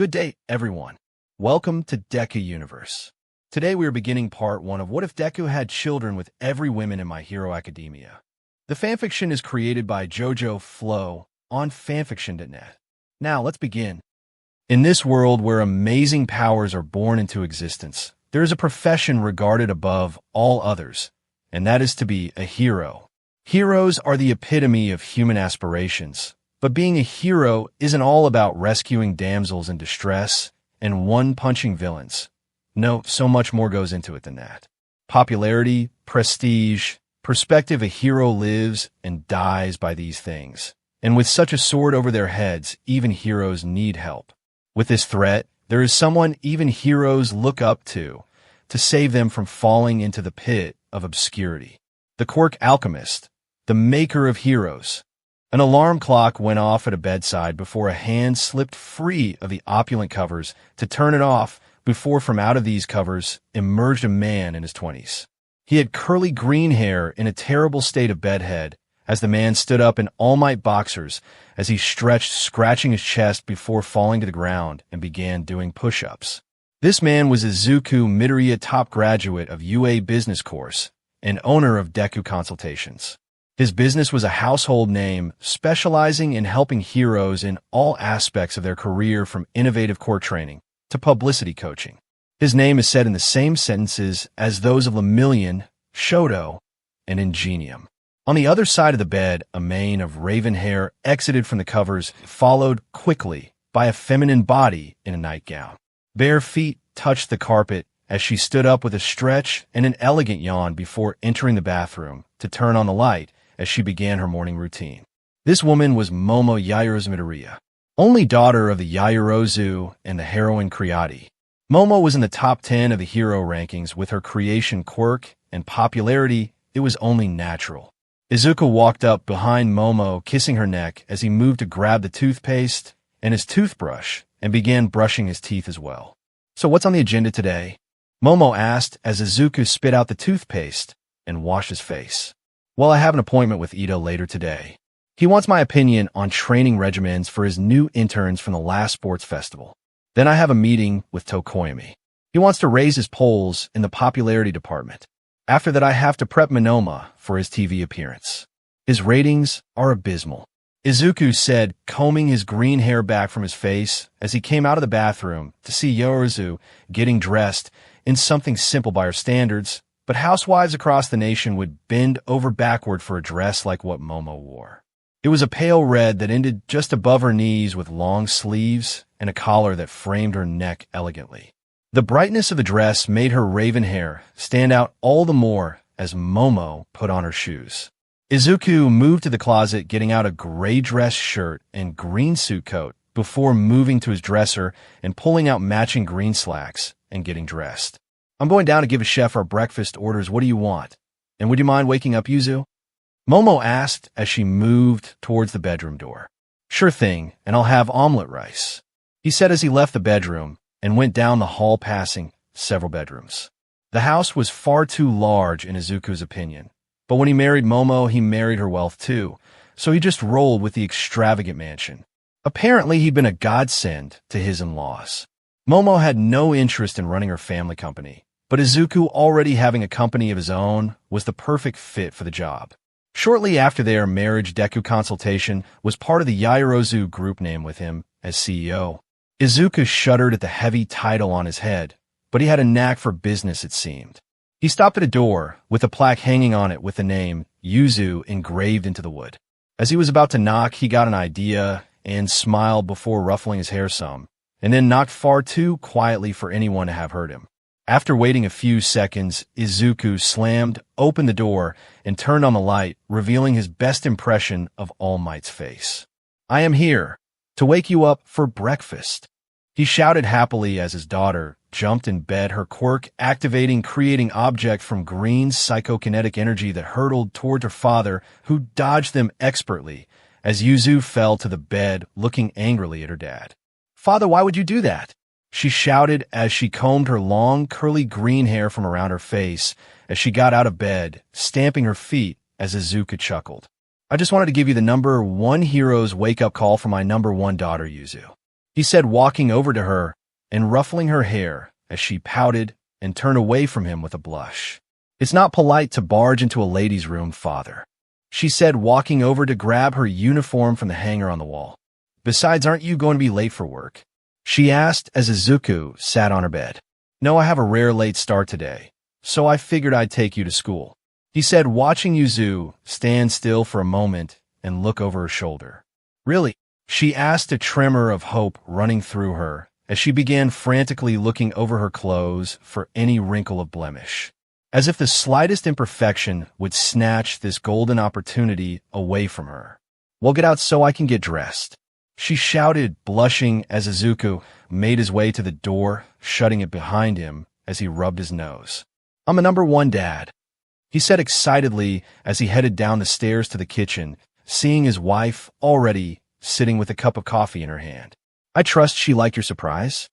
Good day, everyone. Welcome to Deku Universe. Today we are beginning part 1 of What If Deku Had Children with Every Woman in My Hero Academia. The fanfiction is created by Jojoflow on fanfiction.net. Now let's begin. In this world where amazing powers are born into existence, there is a profession regarded above all others, and that is to be a hero. Heroes are the epitome of human aspirations, but being a hero isn't all about rescuing damsels in distress and one-punching villains. No, so much more goes into it than that. Popularity, prestige, perspective. A hero lives and dies by these things. And with such a sword over their heads, even heroes need help. With this threat, there is someone even heroes look up to save them from falling into the pit of obscurity. The Quirk Alchemist, the maker of heroes. An alarm clock went off at a bedside before a hand slipped free of the opulent covers to turn it off before from out of these covers emerged a man in his 20s. He had curly green hair in a terrible state of bedhead as the man stood up in all-might boxers as he stretched, scratching his chest before falling to the ground and began doing push-ups. This man was Izuku, Midoriya top graduate of UA business course and owner of Deku Consultations. His business was a household name, specializing in helping heroes in all aspects of their career from innovative core training to publicity coaching. His name is said in the same sentences as those of Lemillion, Shoto, and Ingenium. On the other side of the bed, a mane of raven hair exited from the covers, followed quickly by a feminine body in a nightgown. Bare feet touched the carpet as she stood up with a stretch and an elegant yawn before entering the bathroom to turn on the light as she began her morning routine. This woman was Momo Yaoyorozu Midoriya, only daughter of the Yaoyorozu and the heroine Creati. Momo was in the top 10 of the hero rankings with her creation quirk and popularity. It was only natural. Izuku walked up behind Momo, kissing her neck as he moved to grab the toothpaste and his toothbrush and began brushing his teeth as well. So what's on the agenda today? Momo asked as Izuku spit out the toothpaste and washed his face. Well, I have an appointment with Ito later today. He wants my opinion on training regimens for his new interns from the last sports festival. Then I have a meeting with Tokoyami. He wants to raise his polls in the popularity department. After that, I have to prep Minoma for his TV appearance. His ratings are abysmal. Izuku said, combing his green hair back from his face as he came out of the bathroom to see Yaoyorozu getting dressed in something simple by her standards, but housewives across the nation would bend over backward for a dress like what Momo wore. It was a pale red that ended just above her knees with long sleeves and a collar that framed her neck elegantly. The brightness of the dress made her raven hair stand out all the more as Momo put on her shoes. Izuku moved to the closet, getting out a gray dress shirt and green suit coat before moving to his dresser and pulling out matching green slacks and getting dressed. I'm going down to give a chef our breakfast orders. What do you want? And would you mind waking up Yuzu? Momo asked as she moved towards the bedroom door. Sure thing, and I'll have omelet rice, he said as he left the bedroom and went down the hall passing several bedrooms. The house was far too large in Izuku's opinion, but when he married Momo, he married her wealth too, so he just rolled with the extravagant mansion. Apparently, he'd been a godsend to his in-laws. Momo had no interest in running her family company, but Izuku, already having a company of his own, was the perfect fit for the job. Shortly after their marriage, Deku Consultation was part of the Yaoyorozu group name with him as CEO. Izuku shuddered at the heavy title on his head, but he had a knack for business, it seemed. He stopped at a door with a plaque hanging on it with the name Yuzu engraved into the wood. As he was about to knock, he got an idea and smiled before ruffling his hair some, and then knocked far too quietly for anyone to have heard him. After waiting a few seconds, Izuku slammed open the door and turned on the light, revealing his best impression of All Might's face. I am here to wake you up for breakfast, he shouted happily as his daughter jumped in bed, her quirk activating, creating object from green psychokinetic energy that hurtled toward her father, who dodged them expertly as Yuzu fell to the bed, looking angrily at her dad. Father, why would you do that? She shouted as she combed her long, curly green hair from around her face as she got out of bed, stamping her feet as Izuku chuckled. I just wanted to give you the number 1 hero's wake-up call for my number 1 daughter, Yuzu. he said, walking over to her and ruffling her hair as she pouted and turned away from him with a blush. It's not polite to barge into a lady's room, father, she said, walking over to grab her uniform from the hanger on the wall. Besides, aren't you going to be late for work? She asked as Izuku sat on her bed. No, I have a rare late start today, so I figured I'd take you to school, he said, watching Yuzu stand still for a moment and look over her shoulder. Really? She asked, a tremor of hope running through her as she began frantically looking over her clothes for any wrinkle of blemish, as if the slightest imperfection would snatch this golden opportunity away from her. Well, get out so I can get dressed, she shouted, blushing as Izuku made his way to the door, shutting it behind him as he rubbed his nose. I'm a number one dad, he said excitedly as he headed down the stairs to the kitchen, seeing his wife already sitting with a cup of coffee in her hand. I trust she liked your surprise,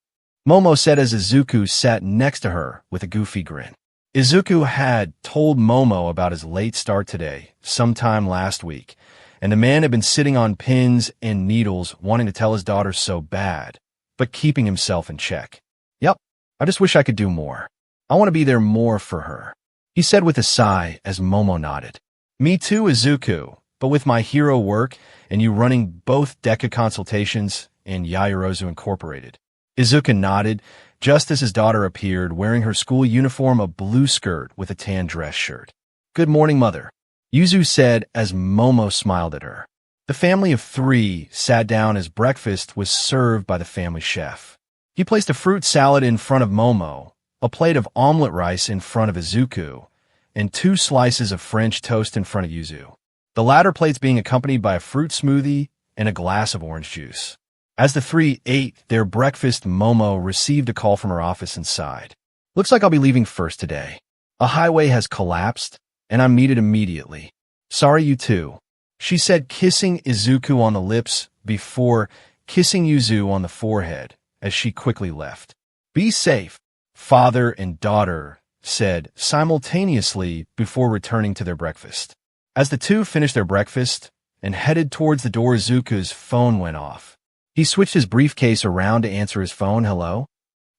Momo said as Izuku sat next to her with a goofy grin. Izuku had told Momo about his late start today, sometime last week, and the man had been sitting on pins and needles wanting to tell his daughter so bad, but keeping himself in check. Yep, I just wish I could do more. I want to be there more for her, he said with a sigh as Momo nodded. Me too, Izuku, but with my hero work and you running both Deku consultations and Yaoyorozu Incorporated. Izuku nodded just as his daughter appeared wearing her school uniform, a blue skirt with a tan dress shirt. Good morning, mother, Yuzu said as Momo smiled at her. The family of three sat down as breakfast was served by the family chef. He placed a fruit salad in front of Momo, a plate of omelet rice in front of Izuku, and 2 slices of French toast in front of Yuzu, the latter plates being accompanied by a fruit smoothie and a glass of orange juice. As the three ate their breakfast, Momo received a call from her office and sighed. Looks like I'll be leaving first today. A highway has collapsed, and I'm needed immediately. Sorry, you too, she said, kissing Izuku on the lips before kissing Yuzu on the forehead as she quickly left. Be safe, father and daughter said simultaneously before returning to their breakfast. As the two finished their breakfast and headed towards the door, Izuku's phone went off. He switched his briefcase around to answer his phone. Hello?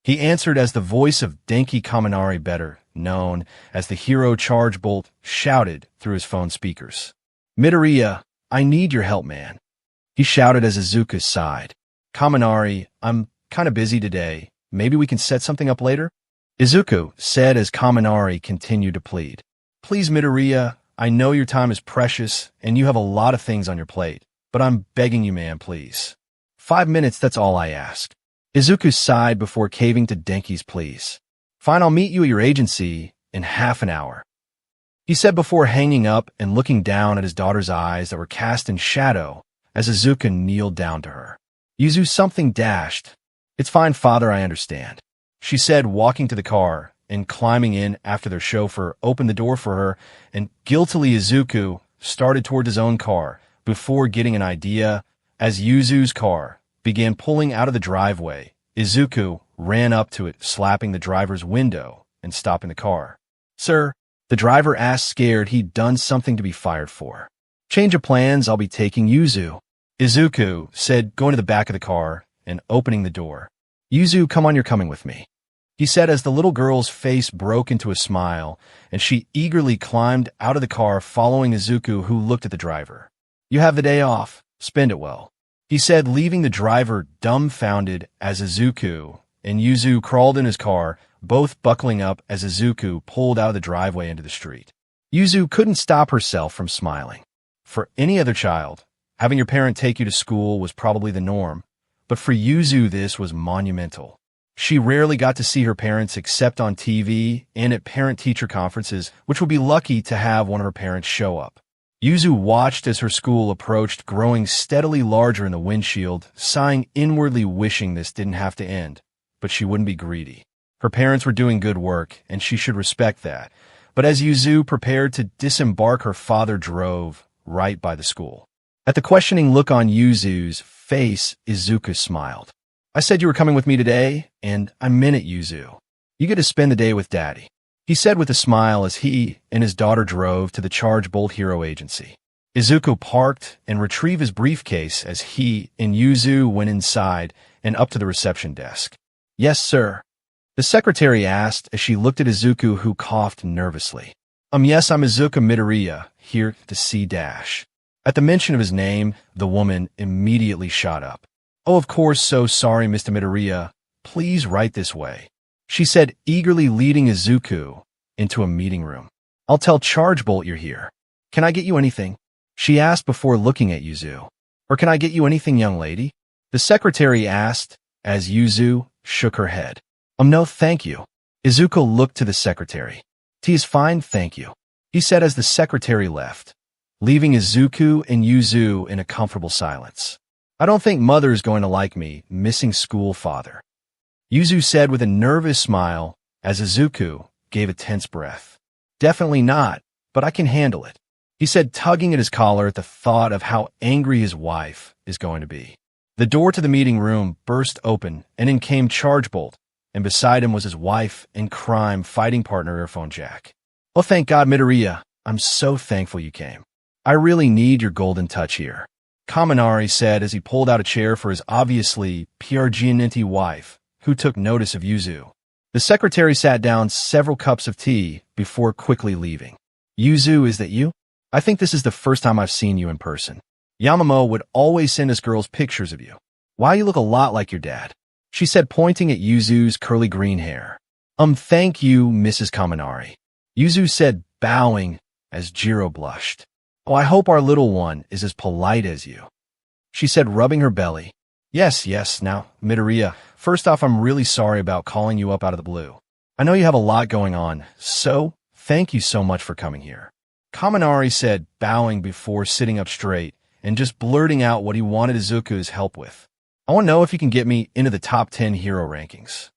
He answered as the voice of Denki Kaminari, better known as the Hero Charge Bolt, shouted through his phone speakers. Midoriya, I need your help, man, he shouted as Izuku sighed. Kaminari, I'm kinda busy today. Maybe we can set something up later? Izuku said as Kaminari continued to plead. Please, Midoriya, I know your time is precious and you have a lot of things on your plate, but I'm begging you, man, please. 5 minutes, that's all I ask. Izuku sighed before caving to Denki's pleas. Fine, I'll meet you at your agency in half an hour, he said before hanging up and looking down at his daughter's eyes that were cast in shadow as Izuku kneeled down to her. Yuzu, something dashed. It's fine, father, I understand, she said, walking to the car and climbing in after their chauffeur opened the door for her, and guiltily Izuku started toward his own car before getting an idea. As Yuzu's car began pulling out of the driveway, Izuku ran up to it, slapping the driver's window and stopping the car. Sir, the driver asked, scared he'd done something to be fired for. Change of plans, I'll be taking Yuzu, Izuku said, going to the back of the car and opening the door. Yuzu, come on, you're coming with me, he said as the little girl's face broke into a smile and she eagerly climbed out of the car following Izuku, who looked at the driver. You have the day off. Spend it well, he said, leaving the driver dumbfounded as Izuku and Yuzu crawled in his car, both buckling up as Izuku pulled out of the driveway into the street. Yuzu couldn't stop herself from smiling. For any other child, having your parent take you to school was probably the norm, but for Yuzu this was monumental. She rarely got to see her parents except on TV and at parent-teacher conferences, which would be lucky to have one of her parents show up. Yuzu watched as her school approached, growing steadily larger in the windshield, sighing inwardly, wishing this didn't have to end. But she wouldn't be greedy. Her parents were doing good work, and she should respect that. But as Yuzu prepared to disembark, her father drove right by the school. At the questioning look on Yuzu's face, Izuku smiled. I said you were coming with me today, and I meant it, Yuzu. You get to spend the day with Daddy, he said with a smile as he and his daughter drove to the Charge Bolt Hero Agency. Izuku parked and retrieved his briefcase as he and Yuzu went inside and up to the reception desk. "Yes, sir," the secretary asked as she looked at Izuku, who coughed nervously. Yes, I'm Izuku Midoriya, here to see Dash." At the mention of his name, the woman immediately shot up. "Oh, of course, so sorry, Mr. Midoriya. Please right this way," she said, eagerly leading Izuku into a meeting room. "I'll tell Chargebolt you're here. Can I get you anything?" she asked before looking at Yuzu. "Or can I get you anything, young lady?" the secretary asked as Yuzu shook her head. No, thank you." Izuku looked to the secretary. "Tea is fine, thank you," he said as the secretary left, leaving Izuku and Yuzu in a comfortable silence. "I don't think Mother's going to like me missing school, Father," Yuzu said with a nervous smile as Izuku gave a tense breath. "Definitely not, but I can handle it," he said, tugging at his collar at the thought of how angry his wife is going to be. The door to the meeting room burst open, and in came Chargebolt, and beside him was his wife and crime fighting partner, Earphone Jack. "Oh, thank God, Midoriya. I'm so thankful you came. I really need your golden touch here," Kaminari said as he pulled out a chair for his obviously Piargianenti wife, who took notice of Yuzu. The secretary sat down several cups of tea before quickly leaving. "Yuzu, is that you? I think this is the first time I've seen you in person. Yamamo would always send us girls pictures of you. Why, you look a lot like your dad," she said, pointing at Yuzu's curly green hair. Thank you, Mrs. Kaminari," Yuzu said, bowing as Jiro blushed. "Oh, I hope our little one is as polite as you," she said, rubbing her belly. Yes, now, Midoriya, first off, I'm really sorry about calling you up out of the blue. I know you have a lot going on, so thank you so much for coming here," Kaminari said, bowing before sitting up straight and just blurting out what he wanted Izuku's help with. "I want to know if you can get me into the top 10 hero rankings,"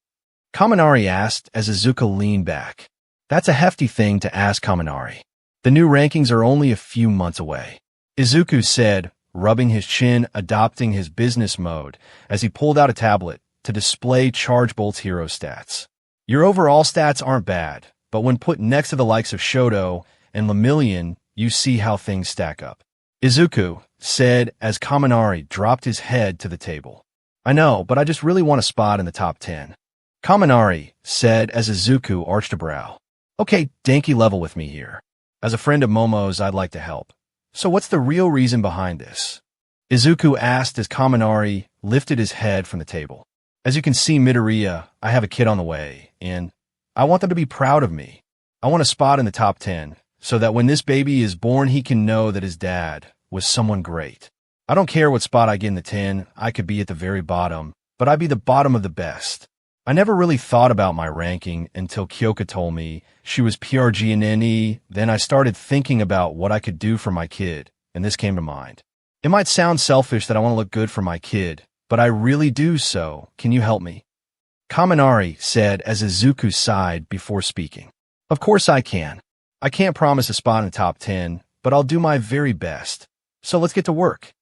Kaminari asked as Izuku leaned back. That's a hefty thing to ask Kaminari. The new rankings are only a few months away, Izuku said, rubbing his chin, adopting his business mode as he pulled out a tablet to display Chargebolt's hero stats. "Your overall stats aren't bad, but when put next to the likes of Shoto and Lemillion, you see how things stack up," Izuku said as Kaminari dropped his head to the table. "I know, but I just really want a spot in the top 10, Kaminari said as Izuku arched a brow. "Okay, Danky, level with me here. As a friend of Momo's, I'd like to help. So what's the real reason behind this?" Izuku asked as Kaminari lifted his head from the table. "As you can see, Midoriya, I have a kid on the way, and I want them to be proud of me. I want a spot in the top 10, so that when this baby is born, he can know that his dad was someone great. I don't care what spot I get in the 10, I could be at the very bottom, but I'd be the bottom of the best. I never really thought about my ranking until Kyoka told me she was PRGNNE, then I started thinking about what I could do for my kid, and this came to mind. It might sound selfish that I want to look good for my kid, but I really do, so can you help me?" Kaminari said as Izuku sighed before speaking. "Of course I can. I can't promise a spot in the top 10, but I'll do my very best. So let's get to work,"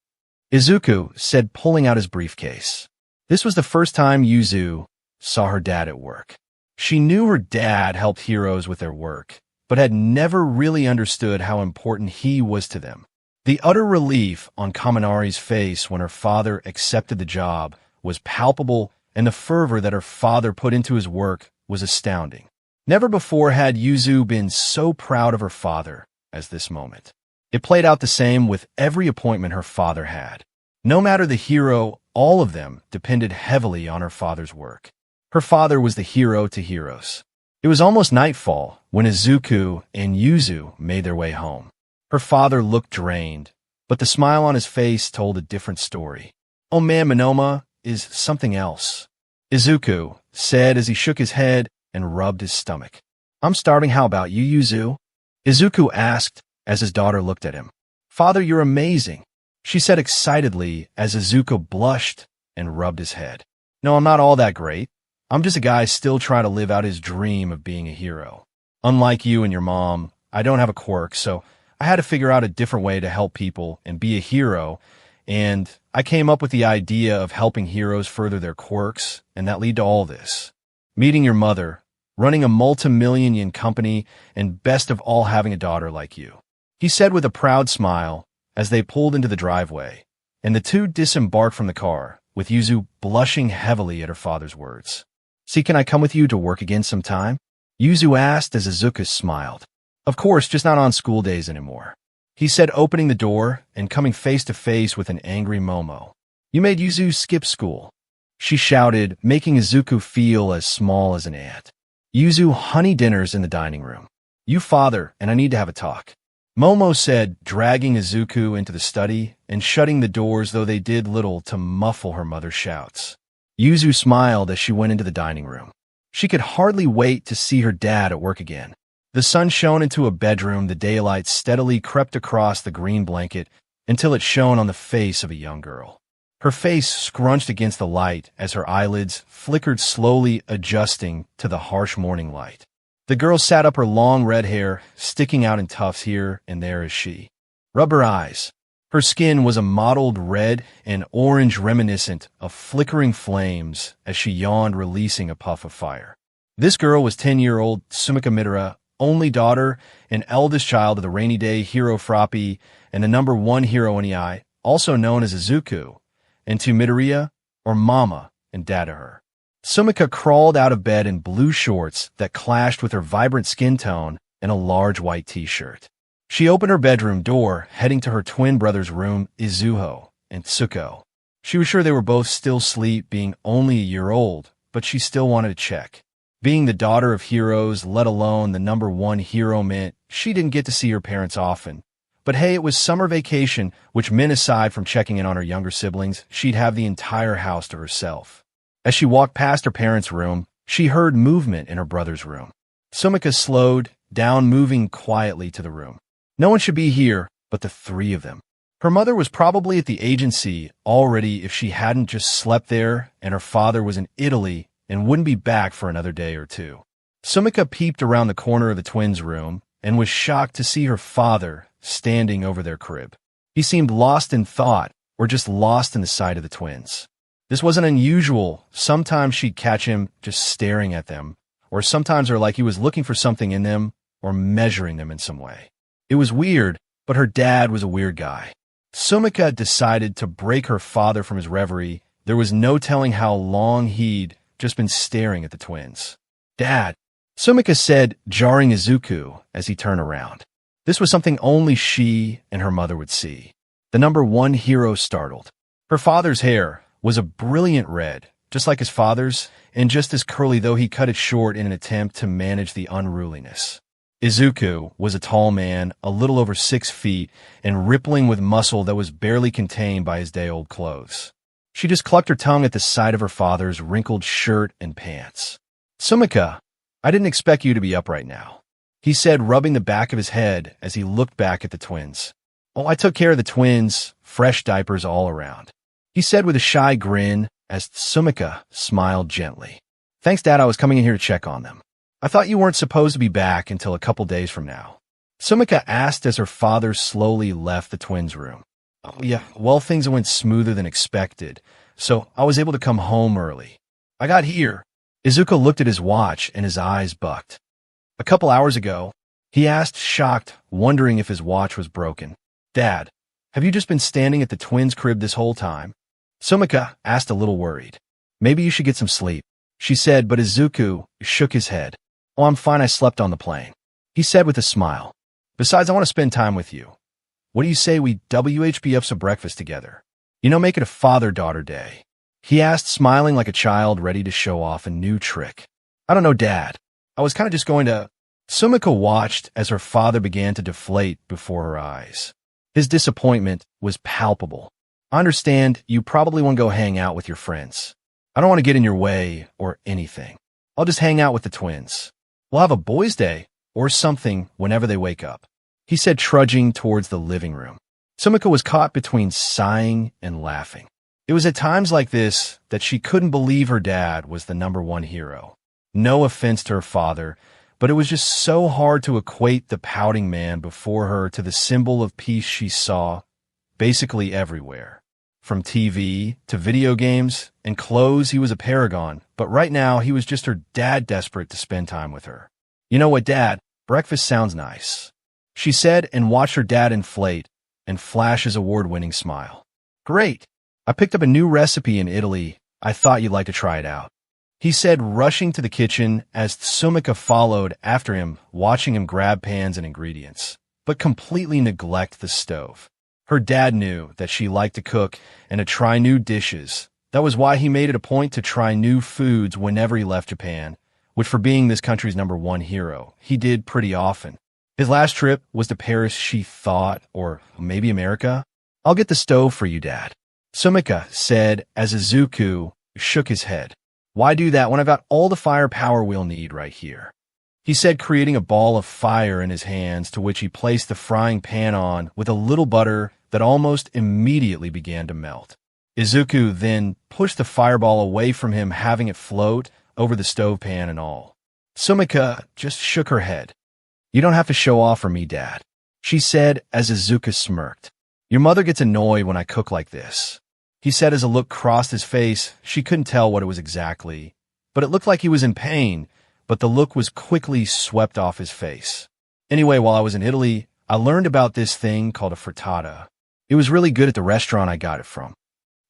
Izuku said, pulling out his briefcase. This was the first time Yuzu saw her dad at work. She knew her dad helped heroes with their work, but had never really understood how important he was to them. The utter relief on Kaminari's face when her father accepted the job was palpable, and the fervor that her father put into his work was astounding. Never before had Yuzu been so proud of her father as this moment. It played out the same with every appointment her father had. No matter the hero, all of them depended heavily on her father's work. Her father was the hero to heroes. It was almost nightfall when Izuku and Yuzu made their way home. Her father looked drained, but the smile on his face told a different story. "Oh man, Monoma is something else," Izuku said as he shook his head and rubbed his stomach. "I'm starving, how about you, Yuzu?" Izuku asked as his daughter looked at him. "Father, you're amazing," she said excitedly as Izuku blushed and rubbed his head. "No, I'm not all that great. I'm just a guy still trying to live out his dream of being a hero. Unlike you and your mom, I don't have a quirk, so I had to figure out a different way to help people and be a hero, and I came up with the idea of helping heroes further their quirks, and that led to all this. Meeting your mother, running a multi-million yen company, and best of all, having a daughter like you," he said with a proud smile as they pulled into the driveway, and the two disembarked from the car, with Yuzu blushing heavily at her father's words. "See, can I come with you to work again sometime?" Yuzu asked as Izuku smiled. "Of course, just not on school days anymore," he said, opening the door and coming face to face with an angry Momo. "You made Yuzu skip school," she shouted, making Izuku feel as small as an ant. "Yuzu, honey, dinner's in the dining room. You father, and I need to have a talk," Momo said, dragging Izuku into the study and shutting the doors, though they did little to muffle her mother's shouts. Yuzu smiled as she went into the dining room. She could hardly wait to see her dad at work again. The sun shone into a bedroom. The daylight steadily crept across the green blanket until it shone on the face of a young girl. Her face scrunched against the light as her eyelids flickered, slowly adjusting to the harsh morning light. The girl sat up, her long red hair sticking out in tufts here and there as she rubbed her eyes. Her skin was a mottled red and orange reminiscent of flickering flames as she yawned, releasing a puff of fire. This girl was 10-year-old Sumika Midora, only daughter and eldest child of the rainy day hero Froppy and the #1 hero in EI, also known as Izuku, and to Midoriya, or Mama, and Dad to her. Sumika crawled out of bed in blue shorts that clashed with her vibrant skin tone and a large white t-shirt. She opened her bedroom door, heading to her twin brother's room, Izuho and Tsuko. She was sure they were both still asleep, being only a year old, but she still wanted to check. Being the daughter of heroes, let alone the #1 hero, meant she didn't get to see her parents often. But hey, it was summer vacation, which meant aside from checking in on her younger siblings, she'd have the entire house to herself. As she walked past her parents' room, she heard movement in her brother's room. Sumika slowed down, moving quietly to the room. No one should be here but the three of them. Her mother was probably at the agency already if she hadn't just slept there, and her father was in Italy and wouldn't be back for another day or two. Sumika peeped around the corner of the twins' room and was shocked to see her father standing over their crib. He seemed lost in thought, or just lost in the sight of the twins. This wasn't unusual. Sometimes she'd catch him just staring at them, or sometimes her like he was looking for something in them or measuring them in some way. It was weird, but her dad was a weird guy. Sumika decided to break her father from his reverie. There was no telling how long he'd just been staring at the twins. "Dad," Sumika said, jarring Izuku as he turned around. This was something only she and her mother would see. The #1 hero startled. Her father's hair was a brilliant red, just like his father's, and just as curly, though he cut it short in an attempt to manage the unruliness. Izuku was a tall man, a little over 6 feet, and rippling with muscle that was barely contained by his day-old clothes. She just clucked her tongue at the sight of her father's wrinkled shirt and pants. "Sumika, I didn't expect you to be up right now," he said, rubbing the back of his head as he looked back at the twins. "Oh, I took care of the twins, fresh diapers all around," he said with a shy grin as Sumika smiled gently. "Thanks, Dad, I was coming in here to check on them. I thought you weren't supposed to be back until a couple days from now," Sumika asked as her father slowly left the twins' room. "Oh, yeah, well, things went smoother than expected, so I was able to come home early. I got here." Izuku looked at his watch and his eyes bucked. "A couple hours ago," he asked, shocked, wondering if his watch was broken. "Dad, have you just been standing at the twins' crib this whole time?" Sumika asked, a little worried. "Maybe you should get some sleep," she said, but Izuku shook his head. "Oh, I'm fine, I slept on the plane," he said with a smile. "Besides, I want to spend time with you. What do you say we WHB some breakfast together? Make it a father-daughter day," he asked, smiling like a child ready to show off a new trick. "I don't know, Dad. I was kind of just going to—" Sumika watched as her father began to deflate before her eyes. His disappointment was palpable. "I understand you probably want to go hang out with your friends. I don't want to get in your way or anything. I'll just hang out with the twins. We'll have a boys' day or something whenever they wake up," he said, trudging towards the living room. Sumika was caught between sighing and laughing. It was at times like this that she couldn't believe her dad was the #1 hero. No offense to her father, but it was just so hard to equate the pouting man before her to the symbol of peace she saw basically everywhere. From TV to video games and clothes, he was a paragon, but right now he was just her dad, desperate to spend time with her. "You know what, Dad? Breakfast sounds nice," she said, and watched her dad inflate and flash his award-winning smile. Great! I picked up a new recipe in Italy. I thought you'd like to try it out, he said, rushing to the kitchen as Sumika followed after him, watching him grab pans and ingredients, but completely neglect the stove. Her dad knew that she liked to cook and to try new dishes. That was why he made it a point to try new foods whenever he left Japan, which for being this country's #1 hero, he did pretty often. His last trip was to Paris, she thought, or maybe America. I'll get the stove for you, Dad, Sumika said as Izuku shook his head. Why do that when I've got all the firepower we'll need right here? He said, creating a ball of fire in his hands, to which he placed the frying pan on with a little butter that almost immediately began to melt. Izuku then pushed the fireball away from him, having it float over the stove pan and all. Sumika just shook her head. You don't have to show off for me, Dad, she said as Izuku smirked. Your mother gets annoyed when I cook like this, he said as a look crossed his face. She couldn't tell what it was exactly, but it looked like he was in pain, but the look was quickly swept off his face. Anyway, while I was in Italy, I learned about this thing called a frittata. It was really good at the restaurant I got it from,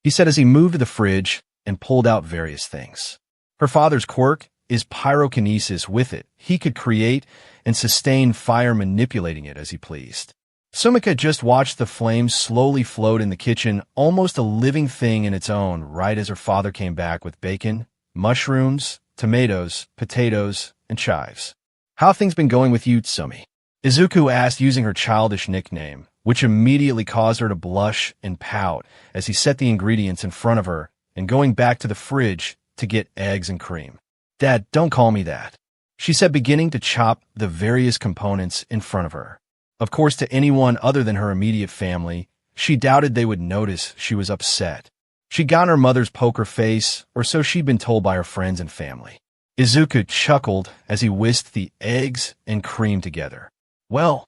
he said as he moved to the fridge and pulled out various things. Her father's quirk is pyrokinesis. With it, he could create and sustain fire, manipulating it as he pleased. Sumika just watched the flames slowly float in the kitchen, almost a living thing in its own, right as her father came back with bacon, mushrooms, tomatoes, potatoes, and chives. How have things been going with you, Tsumi? Izuku asked, using her childish nickname, which immediately caused her to blush and pout as he set the ingredients in front of her and going back to the fridge to get eggs and cream. Dad, don't call me that, she said, beginning to chop the various components in front of her. Of course, to anyone other than her immediate family, she doubted they would notice she was upset. She'd gotten her mother's poker face, or so she'd been told by her friends and family. Izuku chuckled as he whisked the eggs and cream together. Well,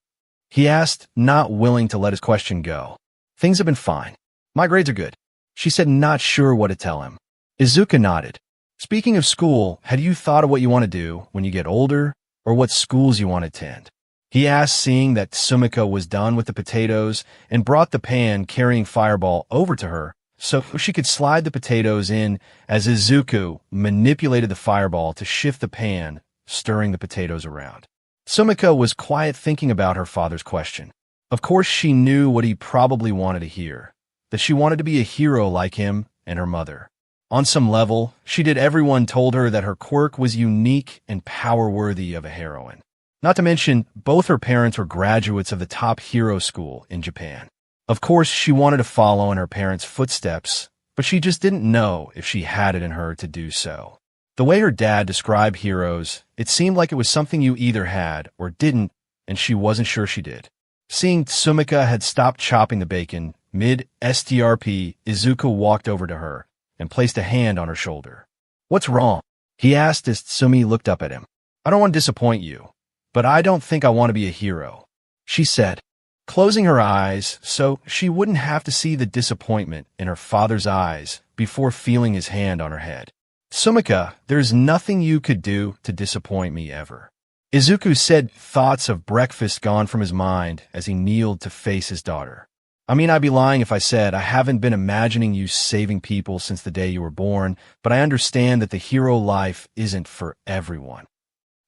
he asked, not willing to let his question go. Things have been fine. My grades are good, she said, not sure what to tell him. Izuku nodded. Speaking of school, had you thought of what you want to do when you get older, or what schools you want to attend? He asked, seeing that Sumika was done with the potatoes and brought the pan carrying fireball over to her so she could slide the potatoes in as Izuku manipulated the fireball to shift the pan, stirring the potatoes around. Sumika was quiet, thinking about her father's question. Of course, she knew what he probably wanted to hear, that she wanted to be a hero like him and her mother. On some level, she did. Everyone told her that her quirk was unique and power-worthy of a heroine. Not to mention, both her parents were graduates of the top hero school in Japan. Of course, she wanted to follow in her parents' footsteps, but she just didn't know if she had it in her to do so. The way her dad described heroes, it seemed like it was something you either had or didn't, and she wasn't sure she did. Seeing Sumika had stopped chopping the bacon mid-STRP, Izuku walked over to her and placed a hand on her shoulder. What's wrong? He asked as Tsumi looked up at him. I don't want to disappoint you, but I don't think I want to be a hero, she said, closing her eyes so she wouldn't have to see the disappointment in her father's eyes before feeling his hand on her head. Sumika, there's nothing you could do to disappoint me ever, Izuku said, thoughts of breakfast gone from his mind as he kneeled to face his daughter. I mean, I'd be lying if I said I haven't been imagining you saving people since the day you were born, but I understand that the hero life isn't for everyone.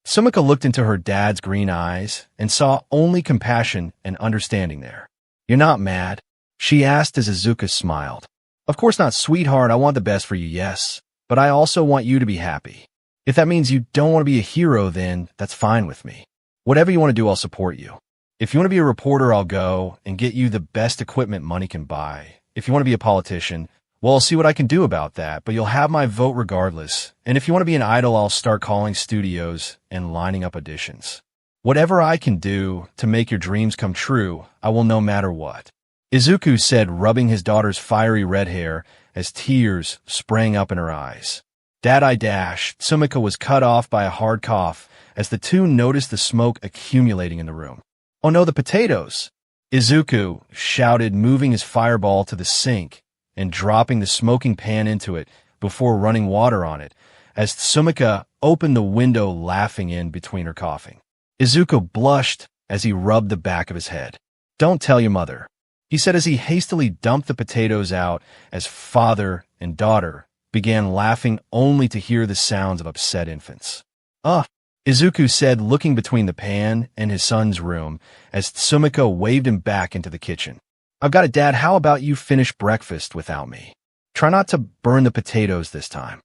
Sumika looked into her dad's green eyes and saw only compassion and understanding there. You're not mad? She asked as Izuku smiled. Of course not, sweetheart. I want the best for you, yes, but I also want you to be happy. If that means you don't want to be a hero, then that's fine with me. Whatever you want to do, I'll support you. If you want to be a reporter, I'll go and get you the best equipment money can buy. If you want to be a politician, well, I'll see what I can do about that, but you'll have my vote regardless. And if you want to be an idol, I'll start calling studios and lining up auditions. Whatever I can do to make your dreams come true, I will no matter what, Izuku said, rubbing his daughter's fiery red hair as tears sprang up in her eyes. Dad, I dashed. Sumika was cut off by a hard cough as the two noticed the smoke accumulating in the room. Oh no, the potatoes! Izuku shouted, moving his fireball to the sink and dropping the smoking pan into it before running water on it, as Sumika opened the window, laughing in between her coughing. Izuku blushed as he rubbed the back of his head. Don't tell your mother, he he said as he hastily dumped the potatoes out as father and daughter began laughing only to hear the sounds of upset infants. Ugh, Izuku said, looking between the pan and his son's room as Sumiko waved him back into the kitchen. I've got it, Dad. How about you finish breakfast without me? Try not to burn the potatoes this time,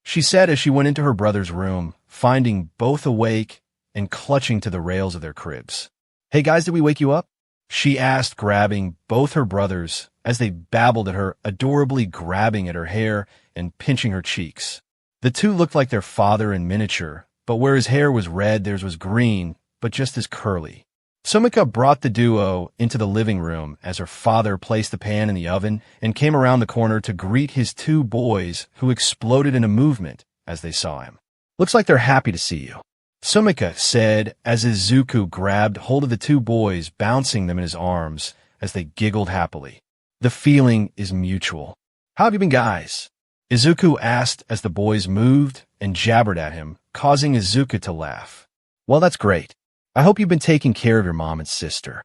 she said as she went into her brother's room, finding both awake and clutching to the rails of their cribs. Hey guys, did we wake you up? She asked, grabbing both her brothers as they babbled at her, adorably grabbing at her hair and pinching her cheeks. The two looked like their father in miniature, but where his hair was red, theirs was green, but just as curly. Sumika brought the duo into the living room as her father placed the pan in the oven and came around the corner to greet his two boys, who exploded into movement as they saw him. Looks like they're happy to see you, Sumika said as Izuku grabbed hold of the two boys, bouncing them in his arms as they giggled happily. The feeling is mutual. How have you been, guys? Izuku asked as the boys moved and jabbered at him, causing Izuku to laugh. Well, that's great. I hope you've been taking care of your mom and sister,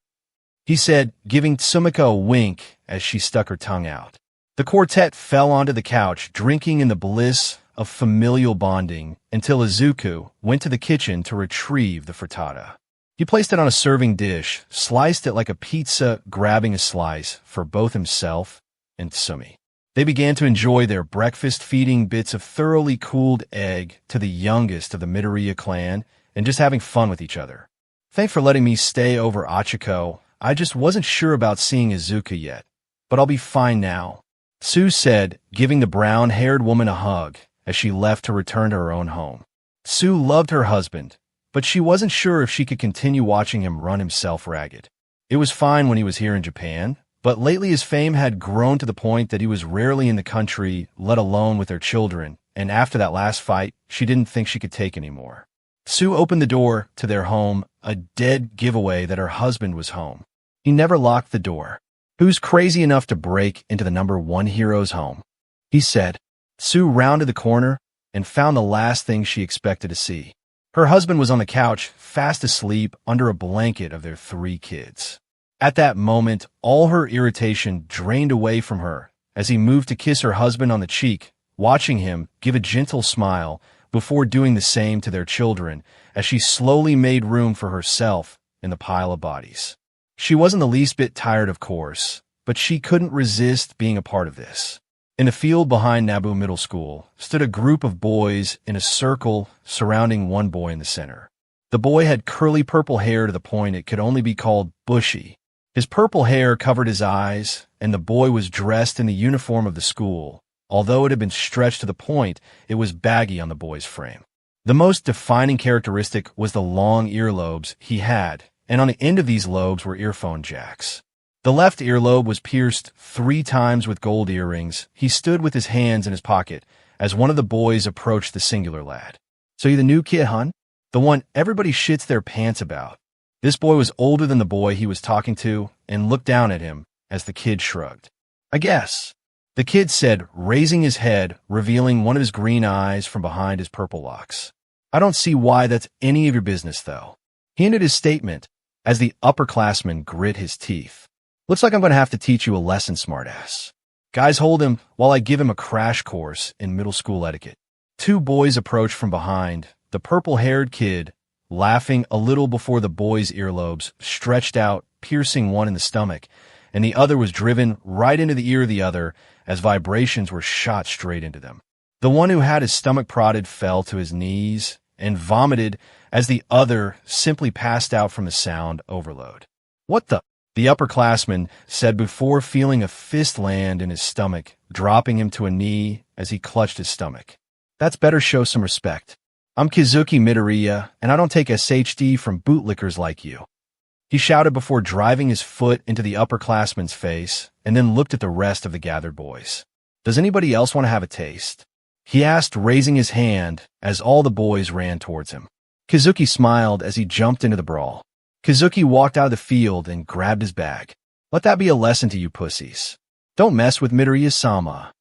he said, giving Sumika a wink as she stuck her tongue out. The quartet fell onto the couch, drinking in the bliss of familial bonding until Izuku went to the kitchen to retrieve the frittata. He placed it on a serving dish, sliced it like a pizza, grabbing a slice for both himself and Sumi. They began to enjoy their breakfast, feeding bits of thoroughly cooled egg to the youngest of the Midoriya clan and just having fun with each other. Thanks for letting me stay over, Achiko. I just wasn't sure about seeing Izuku yet, but I'll be fine now, Sue said, giving the brown-haired woman a hug as she left to return to her own home. Sue loved her husband, but she wasn't sure if she could continue watching him run himself ragged. It was fine when he was here in Japan, but lately his fame had grown to the point that he was rarely in the country, let alone with their children, and after that last fight, she didn't think she could take anymore. Sue opened the door to their home, a dead giveaway that her husband was home. He never locked the door. Who's crazy enough to break into the #1 hero's home? He said. Sue rounded the corner and found the last thing she expected to see. Her husband was on the couch, fast asleep under a blanket of their 3 kids. At that moment, all her irritation drained away from her as he moved to kiss her husband on the cheek, watching him give a gentle smile before doing the same to their children as she slowly made room for herself in the pile of bodies. She wasn't the least bit tired, of course, but she couldn't resist being a part of this. In the field behind Nabu Middle School stood a group of boys in a circle surrounding one boy in the center. The boy had curly purple hair to the point it could only be called bushy. His purple hair covered his eyes, and the boy was dressed in the uniform of the school. Although it had been stretched to the point, it was baggy on the boy's frame. The most defining characteristic was the long earlobes he had, and on the end of these lobes were earphone jacks. The left earlobe was pierced 3 times with gold earrings. He stood with his hands in his pocket as one of the boys approached the singular lad. So you the new kid, hun? The one everybody shits their pants about. This boy was older than the boy he was talking to and looked down at him as the kid shrugged. I guess, the kid said, raising his head, revealing one of his green eyes from behind his purple locks. I don't see why that's any of your business, though. He ended his statement as the upperclassman grit his teeth. Looks like I'm going to have to teach you a lesson, smartass. Guys, hold him while I give him a crash course in middle school etiquette. 2 boys approached from behind, the purple-haired kid laughing a little before the boy's earlobes stretched out, piercing one in the stomach, and the other was driven right into the ear of the other as vibrations were shot straight into them. The one who had his stomach prodded fell to his knees and vomited as the other simply passed out from the sound overload. What the upperclassman said before feeling a fist land in his stomach, dropping him to a knee as he clutched his stomach. That's better, show some respect. I'm Kizuki Midoriya, and I don't take SHD from bootlickers like you. He shouted before driving his foot into the upperclassman's face and then looked at the rest of the gathered boys. Does anybody else want to have a taste? He asked, raising his hand as all the boys ran towards him. Kizuki smiled as he jumped into the brawl. Kizuki walked out of the field and grabbed his bag. Let that be a lesson to you pussies. Don't mess with Midoriya-sama,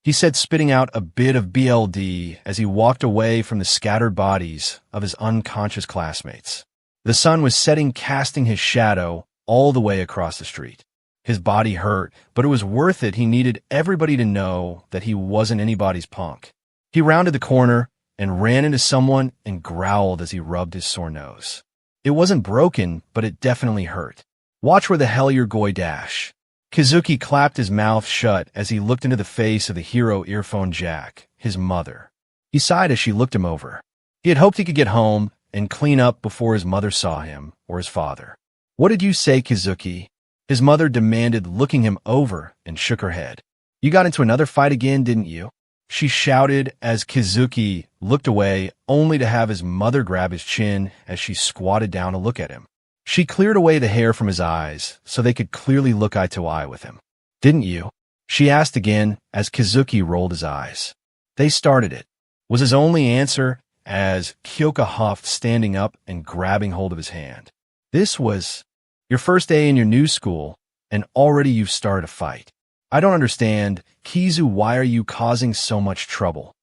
he said, spitting out a bit of BLD as he walked away from the scattered bodies of his unconscious classmates. The sun was setting, casting his shadow all the way across the street. His body hurt, but it was worth it. He needed everybody to know that he wasn't anybody's punk. He rounded the corner and ran into someone and growled as he rubbed his sore nose. It wasn't broken, but it definitely hurt. Watch where the hell you're going dash. Kazuki clapped his mouth shut as he looked into the face of the hero earphone jack, his mother. He sighed as she looked him over. He had hoped he could get home and clean up before his mother saw him, or his father. What did you say, Kazuki? His mother demanded, looking him over, and shook her head. You got into another fight again, didn't you? She shouted as Kazuki looked away, only to have his mother grab his chin as she squatted down to look at him. She cleared away the hair from his eyes so they could clearly look eye to eye with him. Didn't you? She asked again as Kazuki rolled his eyes. They started it, was his only answer as Kyoka huffed, standing up and grabbing hold of his hand. This was your first day in your new school, and already you've started a fight. I don't understand. Kizu, why are you causing so much trouble?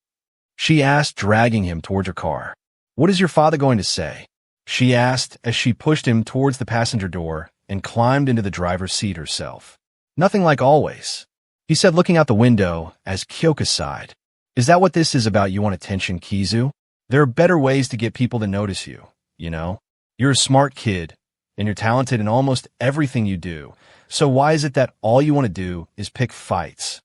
She asked, dragging him towards her car. What is your father going to say? She asked as she pushed him towards the passenger door and climbed into the driver's seat herself. Nothing like always, he said, looking out the window as Kyoka sighed. Is that what this is about? You want attention, Kizu? There are better ways to get people to notice you, you know? You're a smart kid, and you're talented in almost everything you do. So why is it that all you want to do is pick fights?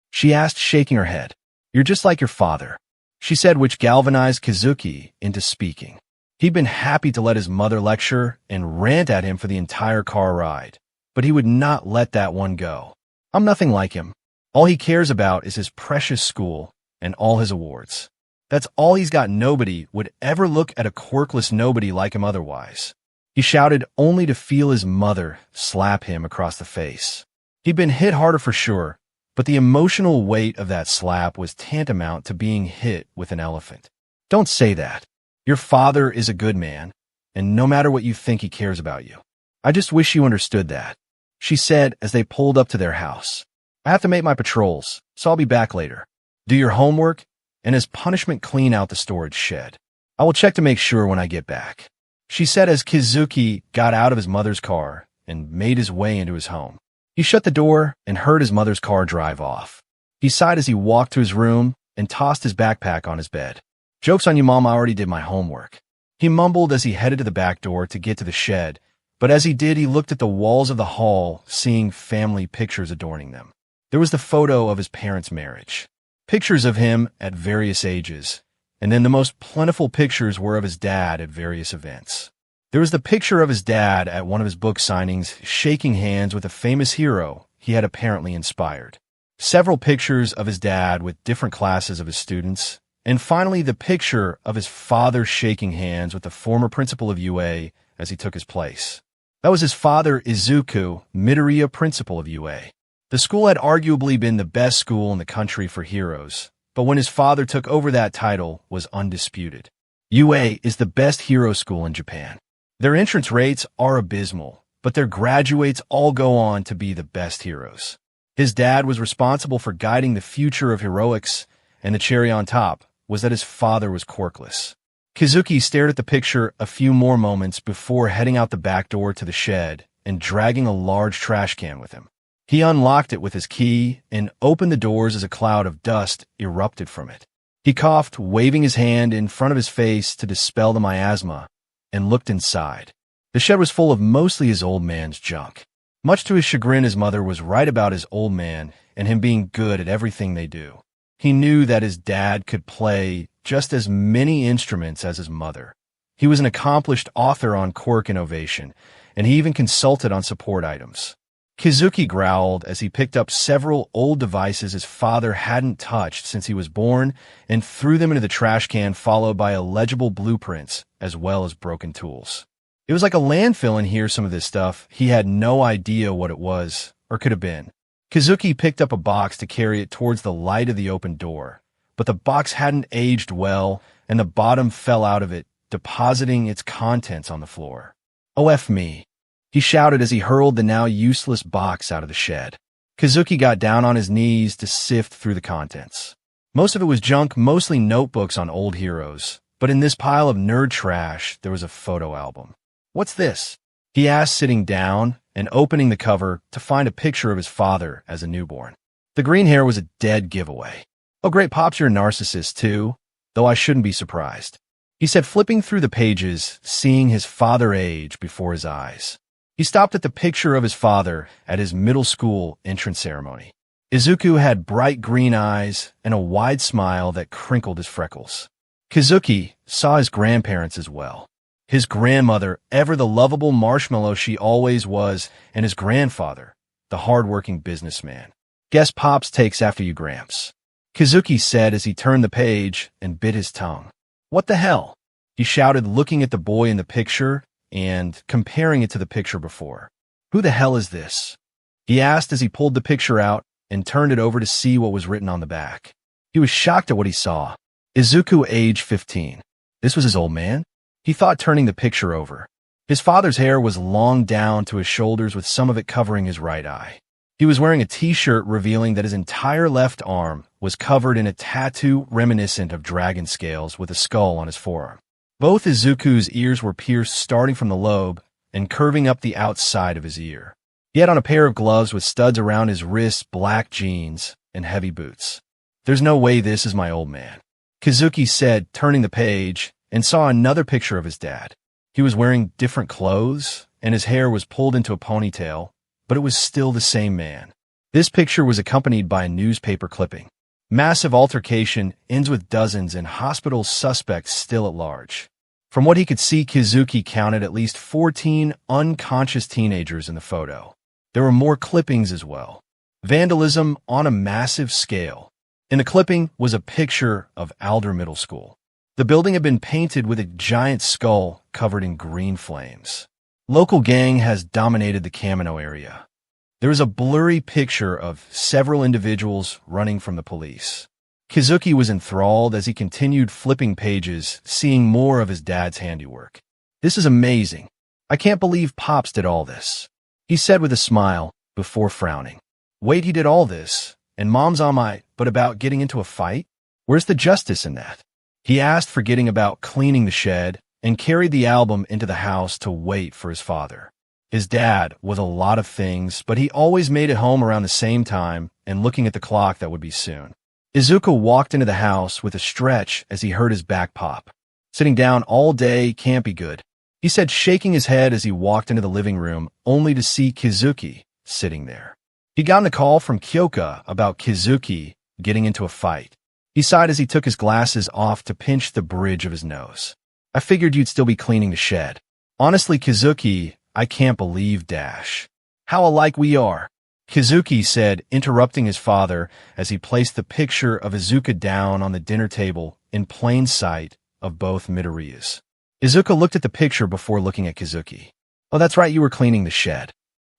She asked, shaking her head. You're just like your father, she said, which galvanized Kazuki into speaking. He'd been happy to let his mother lecture and rant at him for the entire car ride, but he would not let that one go. I'm nothing like him. All he cares about is his precious school and all his awards. That's all he's got. Nobody would ever look at a quirkless nobody like him otherwise. He shouted, only to feel his mother slap him across the face. He'd been hit harder for sure, but the emotional weight of that slap was tantamount to being hit with an elephant. Don't say that. Your father is a good man, and no matter what you think, he cares about you. I just wish you understood that, she said as they pulled up to their house. I have to make my patrols, so I'll be back later. Do your homework, and as punishment, clean out the storage shed. I will check to make sure when I get back, she said as Kazuki got out of his mother's car and made his way into his home. He shut the door and heard his mother's car drive off. He sighed as he walked to his room and tossed his backpack on his bed. Joke's on you, Mom, I already did my homework, he mumbled as he headed to the back door to get to the shed, but as he did, he looked at the walls of the hall, seeing family pictures adorning them. There was the photo of his parents' marriage, pictures of him at various ages, and then the most plentiful pictures were of his dad at various events. There was the picture of his dad at one of his book signings, shaking hands with a famous hero he had apparently inspired. Several pictures of his dad with different classes of his students, and finally the picture of his father shaking hands with the former principal of UA as he took his place. That was his father, Izuku, Midoriya, principal of UA. The school had arguably been the best school in the country for heroes, but when his father took over, that title was undisputed. UA is the best hero school in Japan. Their entrance rates are abysmal, but their graduates all go on to be the best heroes. His dad was responsible for guiding the future of heroics, and the cherry on top was that his father was quirkless. Kazuki stared at the picture a few more moments before heading out the back door to the shed and dragging a large trash can with him. He unlocked it with his key and opened the doors as a cloud of dust erupted from it. He coughed, waving his hand in front of his face to dispel the miasma, and looked inside. The shed was full of mostly his old man's junk. Much to his chagrin, his mother was right about his old man and him being good at everything they do. He knew that his dad could play just as many instruments as his mother. He was an accomplished author on quirk innovation, and he even consulted on support items. Kazuki growled as he picked up several old devices his father hadn't touched since he was born and threw them into the trash can, followed by illegible blueprints as well as broken tools. It was like a landfill in here, some of this stuff. He had no idea what it was or could have been. Kazuki picked up a box to carry it towards the light of the open door, but the box hadn't aged well and the bottom fell out of it, depositing its contents on the floor. "Oh, F me," he shouted as he hurled the now useless box out of the shed. Kazuki got down on his knees to sift through the contents. Most of it was junk, mostly notebooks on old heroes, but in this pile of nerd trash, there was a photo album. "What's this?" He asked, sitting down and opening the cover to find a picture of his father as a newborn. The green hair was a dead giveaway. "Oh great, Pops, you're a narcissist too, though I shouldn't be surprised," he said, flipping through the pages, seeing his father age before his eyes. He stopped at the picture of his father at his middle school entrance ceremony. Izuku had bright green eyes and a wide smile that crinkled his freckles. Kazuki saw his grandparents as well. His grandmother, ever the lovable marshmallow she always was, and his grandfather, the hard-working businessman. "Guess Pops takes after you, Gramps," Kazuki said as he turned the page and bit his tongue. "What the hell?" he shouted, looking at the boy in the picture and comparing it to the picture before. "Who the hell is this?" he asked as he pulled the picture out and turned it over to see what was written on the back. He was shocked at what he saw. Izuku, age 15. This was his old man? He thought, turning the picture over. His father's hair was long down to his shoulders, with some of it covering his right eye. He was wearing a t-shirt revealing that his entire left arm was covered in a tattoo reminiscent of dragon scales with a skull on his forearm. Both Izuku's ears were pierced starting from the lobe and curving up the outside of his ear. He had on a pair of gloves with studs around his wrists, black jeans, and heavy boots. "There's no way this is my old man," Kazuki said, turning the page, and saw another picture of his dad. He was wearing different clothes, and his hair was pulled into a ponytail, but it was still the same man. This picture was accompanied by a newspaper clipping. "Massive altercation ends with dozens in hospital, suspects still at large." From what he could see, Kazuki counted at least 14 unconscious teenagers in the photo. There were more clippings as well. Vandalism on a massive scale. In the clipping was a picture of Alder Middle School. The building had been painted with a giant skull covered in green flames. Local gang has dominated the Kamino area. There is a blurry picture of several individuals running from the police. Kazuki was enthralled as he continued flipping pages, seeing more of his dad's handiwork. "This is amazing. I can't believe Pops did all this," he said with a smile, before frowning. "Wait, he did all this, and Mom's on my butt about getting into a fight? Where's the justice in that?" He asked, forgetting about cleaning the shed, and carried the album into the house to wait for his father. His dad was a lot of things, but he always made it home around the same time and looking at the clock that would be soon. Izuku walked into the house with a stretch as he heard his back pop. "Sitting down all day can't be good," he said, shaking his head as he walked into the living room, only to see Kazuki sitting there. He got a call from Kyoka about Kazuki getting into a fight. He sighed as he took his glasses off to pinch the bridge of his nose. "I figured you'd still be cleaning the shed. Honestly, Kazuki, I can't believe how alike we are," Kazuki said, interrupting his father as he placed the picture of Izuku down on the dinner table in plain sight of both Midoriyas. Izuku looked at the picture before looking at Kazuki. "Oh, that's right, you were cleaning the shed,"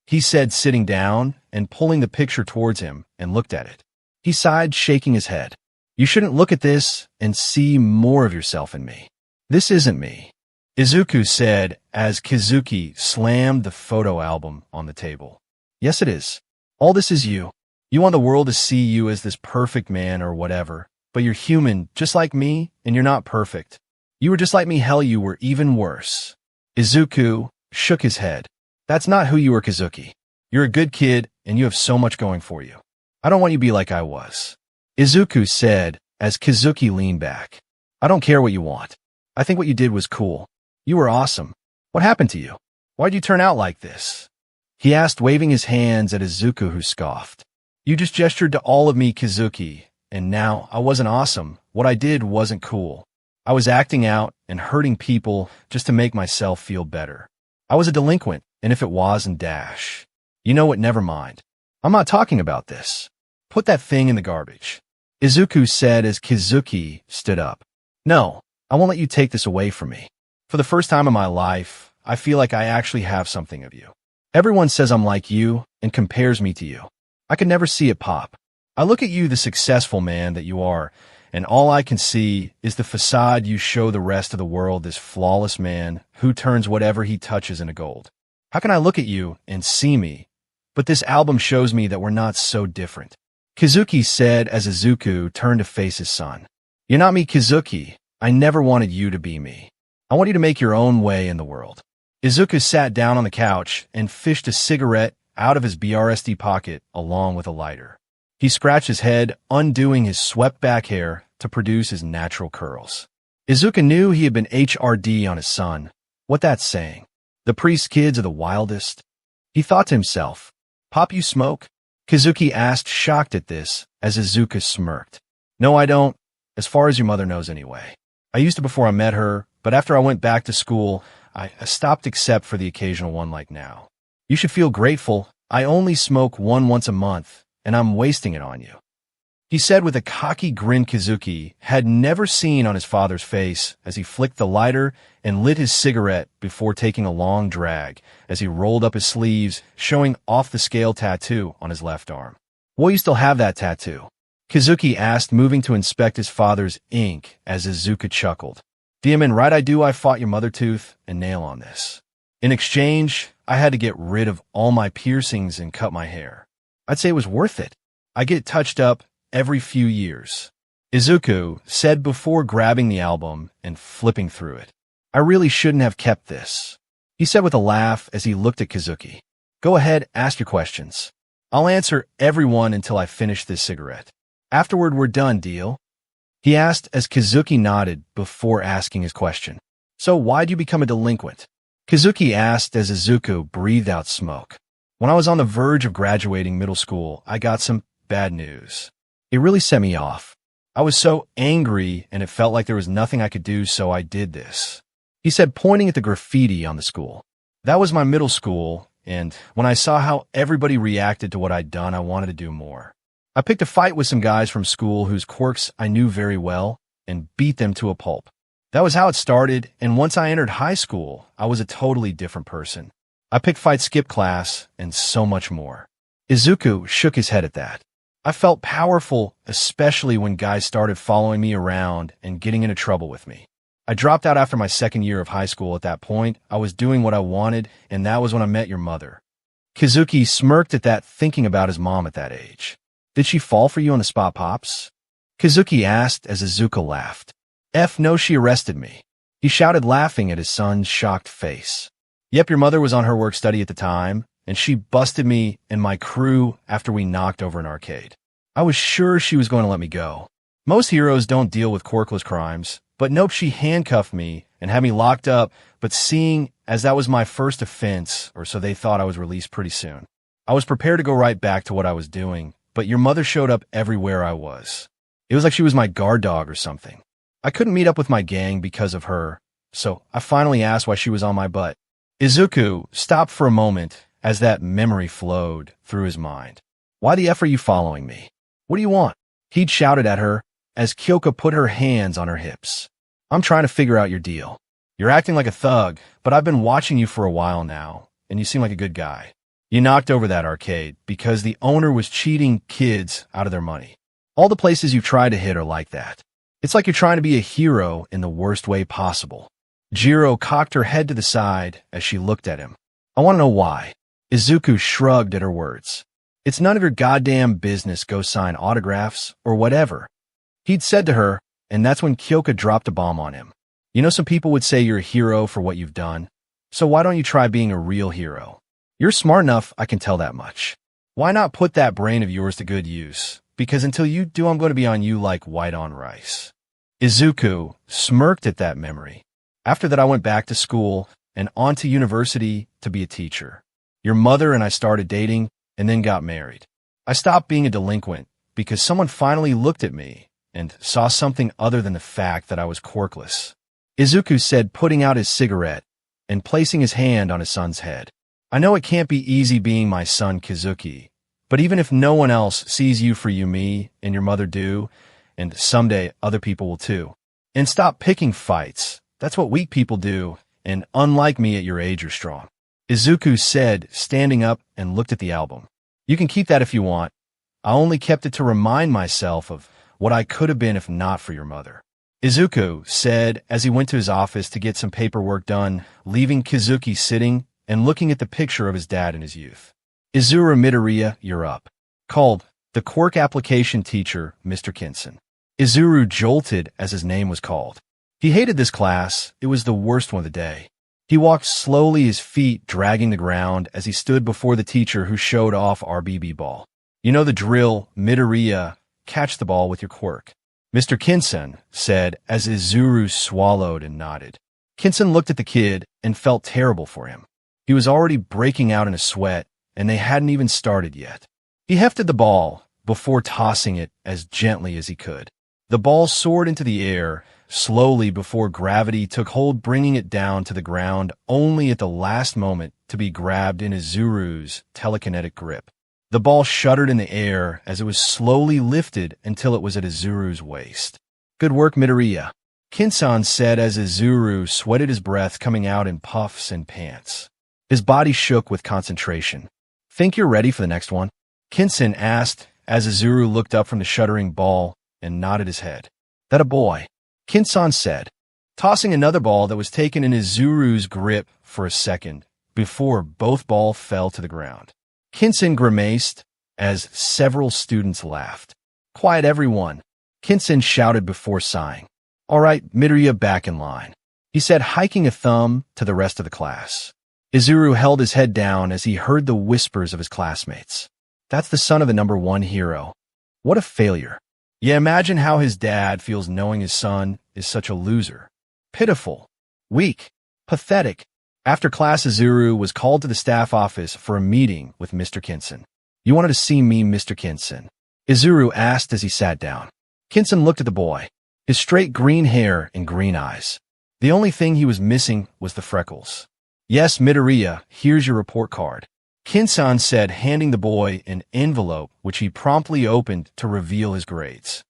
he said, sitting down and pulling the picture towards him, and looked at it. He sighed, shaking his head. "You shouldn't look at this and see more of yourself in me. This isn't me," Izuku said as Kazuki slammed the photo album on the table. "Yes, it is. All this is you. You want the world to see you as this perfect man or whatever, but you're human just like me, and you're not perfect. You were just like me, hell, you were even worse." Izuku shook his head. "That's not who you are, Kazuki. You're a good kid, and you have so much going for you. I don't want you to be like I was," Izuku said as Kazuki leaned back. "I don't care what you want. I think what you did was cool. You were awesome. What happened to you? Why'd you turn out like this?" he asked, waving his hands at Izuku, who scoffed. "You just gestured to all of me, Kazuki, and now I wasn't awesome. What I did wasn't cool. I was acting out and hurting people just to make myself feel better. I was a delinquent, and if it wasn't you know what, never mind. I'm not talking about this. Put that thing in the garbage," Izuku said as Kazuki stood up. "No, I won't let you take this away from me. For the first time in my life, I feel like I actually have something of you. Everyone says I'm like you and compares me to you. I could never see it, Pop. I look at you, the successful man that you are, and all I can see is the facade you show the rest of the world, this flawless man who turns whatever he touches into gold. How can I look at you and see me? But this album shows me that we're not so different," Kazuki said as Izuku turned to face his son. "You're not me, Kazuki. I never wanted you to be me. I want you to make your own way in the world." Izuku sat down on the couch and fished a cigarette out of his BRSD pocket along with a lighter. He scratched his head, undoing his swept-back hair to produce his natural curls. Izuku knew he had been HRD on his son. What that's saying? The priest's kids are the wildest? He thought to himself. Pop, you smoke? Kazuki asked, shocked at this, as Izuku smirked. No, I don't, as far as your mother knows anyway. I used to before I met her, but after I went back to school, I stopped except for the occasional one like now. You should feel grateful. I only smoke one once a month, and I'm wasting it on you. He said with a cocky grin Kazuki had never seen on his father's face as he flicked the lighter and lit his cigarette before taking a long drag as he rolled up his sleeves, showing off the scale tattoo on his left arm. Will you still have that tattoo? Kazuki asked, moving to inspect his father's ink as Izuku chuckled. Demon, right I do, I fought your mother tooth and nail on this. In exchange, I had to get rid of all my piercings and cut my hair. I'd say it was worth it. I get touched up every few years. Izuku said before grabbing the album and flipping through it. I really shouldn't have kept this. He said with a laugh as he looked at Kazuki. Go ahead, ask your questions. I'll answer every one until I finish this cigarette. Afterward, we're done, deal? He asked as Kazuki nodded before asking his question. So why'd you become a delinquent? Kazuki asked as Izuku breathed out smoke. When I was on the verge of graduating middle school, I got some bad news. It really set me off. I was so angry and it felt like there was nothing I could do, so I did this. He said, pointing at the graffiti on the school. That was my middle school, and when I saw how everybody reacted to what I'd done, I wanted to do more. I picked a fight with some guys from school whose quirks I knew very well and beat them to a pulp. That was how it started, and once I entered high school, I was a totally different person. I picked fights, skip class, and so much more. Izuku shook his head at that. I felt powerful, especially when guys started following me around and getting into trouble with me. I dropped out after my second year of high school. At that point, I was doing what I wanted, and that was when I met your mother. Kazuki smirked at that, thinking about his mom at that age. Did she fall for you on the spot, Pops? Kazuki asked as Izuku laughed. No, she arrested me. He shouted, laughing at his son's shocked face. Yep, your mother was on her work study at the time, and she busted me and my crew after we knocked over an arcade. I was sure she was going to let me go. Most heroes don't deal with quirkless crimes, but nope, she handcuffed me and had me locked up, but seeing as that was my first offense, or so they thought, I was released pretty soon. I was prepared to go right back to what I was doing, but your mother showed up everywhere I was. It was like she was my guard dog or something. I couldn't meet up with my gang because of her, so I finally asked why she was on my butt. Izuku stopped for a moment as that memory flowed through his mind. Why the F are you following me? What do you want? He'd shouted at her as Kyoka put her hands on her hips. I'm trying to figure out your deal. You're acting like a thug, but I've been watching you for a while now, and you seem like a good guy. You knocked over that arcade because the owner was cheating kids out of their money. All the places you've tried to hit are like that. It's like you're trying to be a hero in the worst way possible. Jiro cocked her head to the side as she looked at him. I want to know why. Izuku shrugged at her words. It's none of your goddamn business, go sign autographs or whatever. He'd said to her, and that's when Kyoka dropped a bomb on him. You know, some people would say you're a hero for what you've done, so why don't you try being a real hero? You're smart enough, I can tell that much. Why not put that brain of yours to good use? Because until you do, I'm going to be on you like white on rice. Izuku smirked at that memory. After that, I went back to school and on to university to be a teacher. Your mother and I started dating and then got married. I stopped being a delinquent because someone finally looked at me and saw something other than the fact that I was quirkless. Izuku said, putting out his cigarette and placing his hand on his son's head. I know it can't be easy being my son Kazuki, but even if no one else sees you for you, me and your mother do, and someday other people will too. And stop picking fights. That's what weak people do, and unlike me at your age, you're strong. Izuku said, standing up and looked at the album. You can keep that if you want. I only kept it to remind myself of what I could have been if not for your mother. Izuku said as he went to his office to get some paperwork done, leaving Kazuki sitting and looking at the picture of his dad in his youth. Izuru Midoriya, you're up. Called the Quirk Application Teacher, Mr. Kinson. Izuru jolted as his name was called. He hated this class. It was the worst one of the day. He walked slowly, his feet dragging the ground as he stood before the teacher who showed off our BB ball. You know the drill, Midoriya, catch the ball with your quirk. Mr. Kinsen said as Izuru swallowed and nodded. Kinsen looked at the kid and felt terrible for him. He was already breaking out in a sweat, and they hadn't even started yet. He hefted the ball before tossing it as gently as he could. The ball soared into the air, slowly before gravity took hold, bringing it down to the ground only at the last moment to be grabbed in Izuru's telekinetic grip. The ball shuddered in the air as it was slowly lifted until it was at Izuru's waist. Good work, Midoriya, Kinsan said as Izuru sweated, his breath coming out in puffs and pants. His body shook with concentration. Think you're ready for the next one? Kinsan asked as Izuru looked up from the shuddering ball and nodded his head. That a boy, Kinsan said, tossing another ball that was taken in Izuru's grip for a second before both balls fell to the ground. Kinsen grimaced as several students laughed. Quiet, everyone, Kinsen shouted before sighing. All right, Midoriya, back in line, he said, hiking a thumb to the rest of the class. Izuru held his head down as he heard the whispers of his classmates. That's the son of the number one hero. What a failure. Yeah, imagine how his dad feels knowing his son is such a loser. Pitiful. Weak. Pathetic. After class, Izuru was called to the staff office for a meeting with Mr. Kinsen. You wanted to see me, Mr. Kinsen? Izuru asked as he sat down. Kinsen looked at the boy, his straight green hair and green eyes. The only thing he was missing was the freckles. Yes, Midoriya, here's your report card, Kinsan said, handing the boy an envelope which he promptly opened to reveal his grades.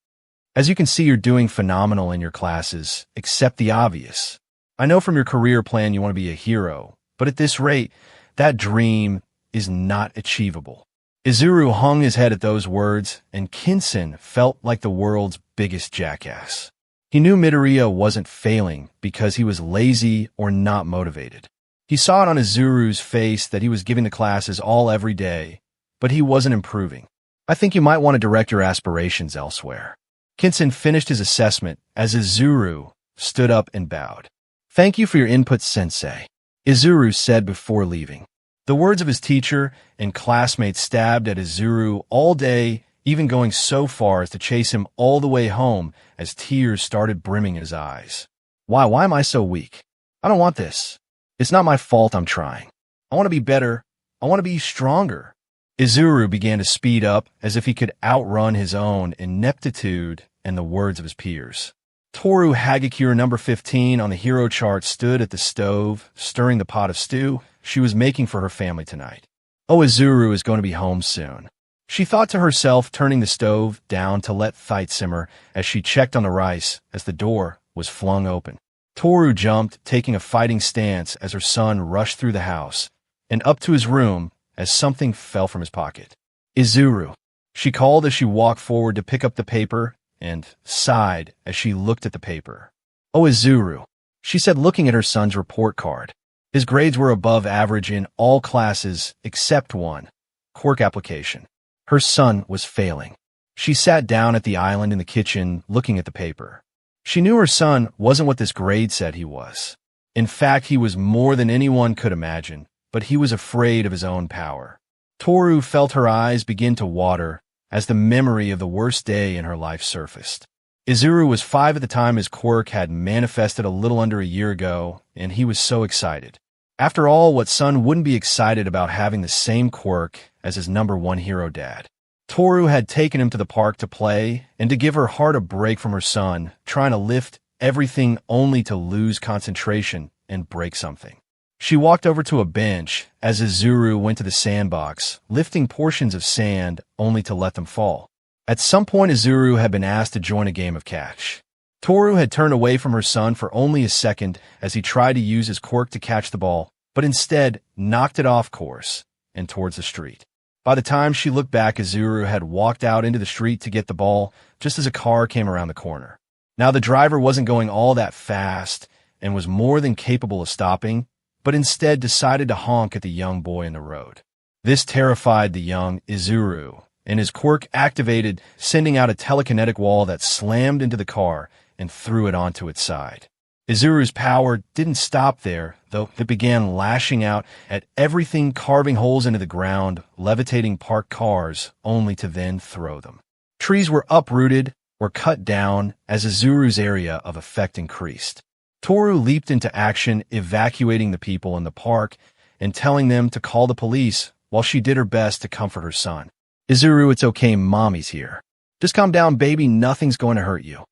As you can see, you're doing phenomenal in your classes, except the obvious. I know from your career plan you want to be a hero, but at this rate, that dream is not achievable. Izuru hung his head at those words, and Kinsen felt like the world's biggest jackass. He knew Midoriya wasn't failing because he was lazy or not motivated. He saw it on Izuru's face that he was giving the classes all every day, but he wasn't improving. I think you might want to direct your aspirations elsewhere. Kinsen finished his assessment as Izuru stood up and bowed. Thank you for your input, Sensei, Izuru said before leaving. The words of his teacher and classmates stabbed at Izuru all day, even going so far as to chase him all the way home as tears started brimming in his eyes. Why am I so weak? I don't want this. It's not my fault I'm trying. I want to be better. I want to be stronger. Izuru began to speed up as if he could outrun his own ineptitude and the words of his peers. Toru Hagakure, number 15 on the hero chart, stood at the stove, stirring the pot of stew she was making for her family tonight. Oh, Izuru is going to be home soon, she thought to herself, turning the stove down to let fight simmer as she checked on the rice as the door was flung open. Toru jumped, taking a fighting stance as her son rushed through the house and up to his room as something fell from his pocket. Izuru, she called as she walked forward to pick up the paper and sighed as she looked at the paper. Oh, Izuru, she said, looking at her son's report card. His grades were above average in all classes except one, quirk application. Her son was failing. She sat down at the island in the kitchen, looking at the paper. She knew her son wasn't what this grade said he was. In fact, he was more than anyone could imagine, but he was afraid of his own power. Toru felt her eyes begin to water as the memory of the worst day in her life surfaced. Izuru was 5 at the time his quirk had manifested a little under a year ago, and he was so excited. After all, what son wouldn't be excited about having the same quirk as his number one hero dad? Toru had taken him to the park to play and to give her heart a break from her son, trying to lift everything only to lose concentration and break something. She walked over to a bench as Izuru went to the sandbox, lifting portions of sand only to let them fall. At some point, Izuru had been asked to join a game of catch. Toru had turned away from her son for only a second as he tried to use his quirk to catch the ball, but instead knocked it off course and towards the street. By the time she looked back, Izuru had walked out into the street to get the ball just as a car came around the corner. Now, the driver wasn't going all that fast and was more than capable of stopping, but instead decided to honk at the young boy in the road. This terrified the young Izuru, and his quirk activated, sending out a telekinetic wall that slammed into the car and threw it onto its side. Izuru's power didn't stop there, though. It began lashing out at everything, carving holes into the ground, levitating parked cars, only to then throw them. Trees were uprooted or cut down as Izuru's area of effect increased. Toru leaped into action, evacuating the people in the park and telling them to call the police while she did her best to comfort her son. "Izuru, it's okay, mommy's here. Just calm down, baby, nothing's going to hurt you."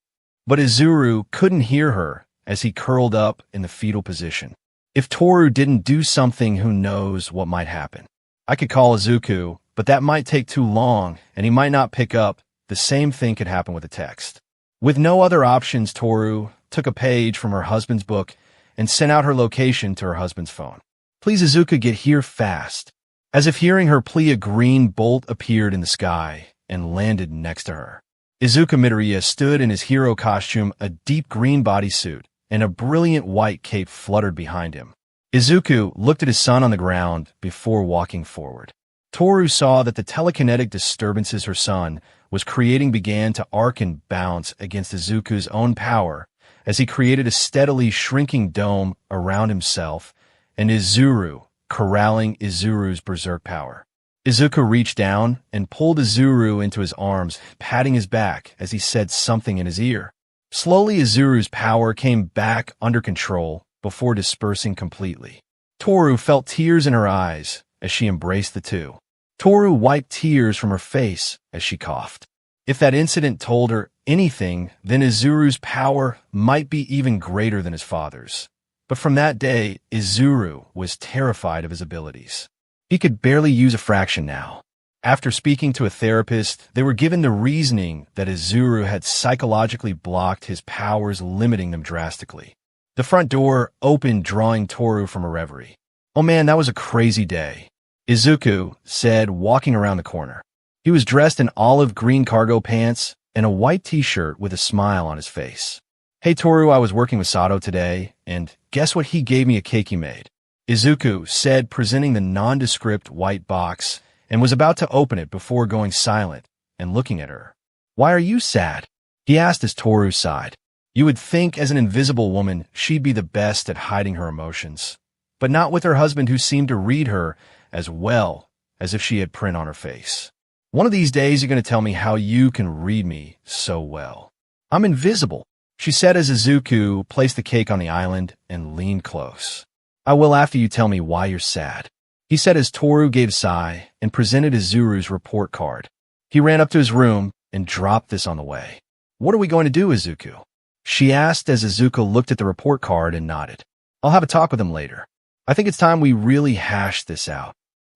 But Izuru couldn't hear her as he curled up in the fetal position. If Toru didn't do something, who knows what might happen. I could call Izuku, but that might take too long, and he might not pick up. The same thing could happen with a text. With no other options, Toru took a page from her husband's book and sent out her location to her husband's phone. "Please, Izuku, get here fast." As if hearing her plea, a green bolt appeared in the sky and landed next to her. Izuku Midoriya stood in his hero costume, a deep green bodysuit, and a brilliant white cape fluttered behind him. Izuku looked at his son on the ground before walking forward. Toru saw that the telekinetic disturbances her son was creating began to arc and bounce against Izuku's own power as he created a steadily shrinking dome around himself and Izuru, corralling Izuru's berserk power. Izuku reached down and pulled Izuru into his arms, patting his back as he said something in his ear. Slowly, Izuru's power came back under control before dispersing completely. Toru felt tears in her eyes as she embraced the two. Toru wiped tears from her face as she coughed. If that incident told her anything, then Izuru's power might be even greater than his father's. But from that day, Izuru was terrified of his abilities. He could barely use a fraction now. After speaking to a therapist, they were given the reasoning that Izuru had psychologically blocked his powers, limiting them drastically. The front door opened, drawing Toru from a reverie. "Oh man, that was a crazy day," Izuku said, walking around the corner. He was dressed in olive green cargo pants and a white t-shirt with a smile on his face. "Hey Toru, I was working with Sato today, and guess what? He gave me a cake he made," Izuku said, presenting the nondescript white box, and was about to open it before going silent and looking at her. "Why are you sad?" he asked as Toru sighed. You would think as an invisible woman she'd be the best at hiding her emotions, but not with her husband, who seemed to read her as well as if she had print on her face. "One of these days you're going to tell me how you can read me so well." "I'm invisible," she said as Izuku placed the cake on the island and leaned close. "I will after you tell me why you're sad," he said as Toru gave a sigh and presented Izuru's report card. He ran up to his room and dropped this on the way. "What are we going to do, Izuku?" she asked as Izuku looked at the report card and nodded. "I'll have a talk with him later. I think it's time we really hash this out,"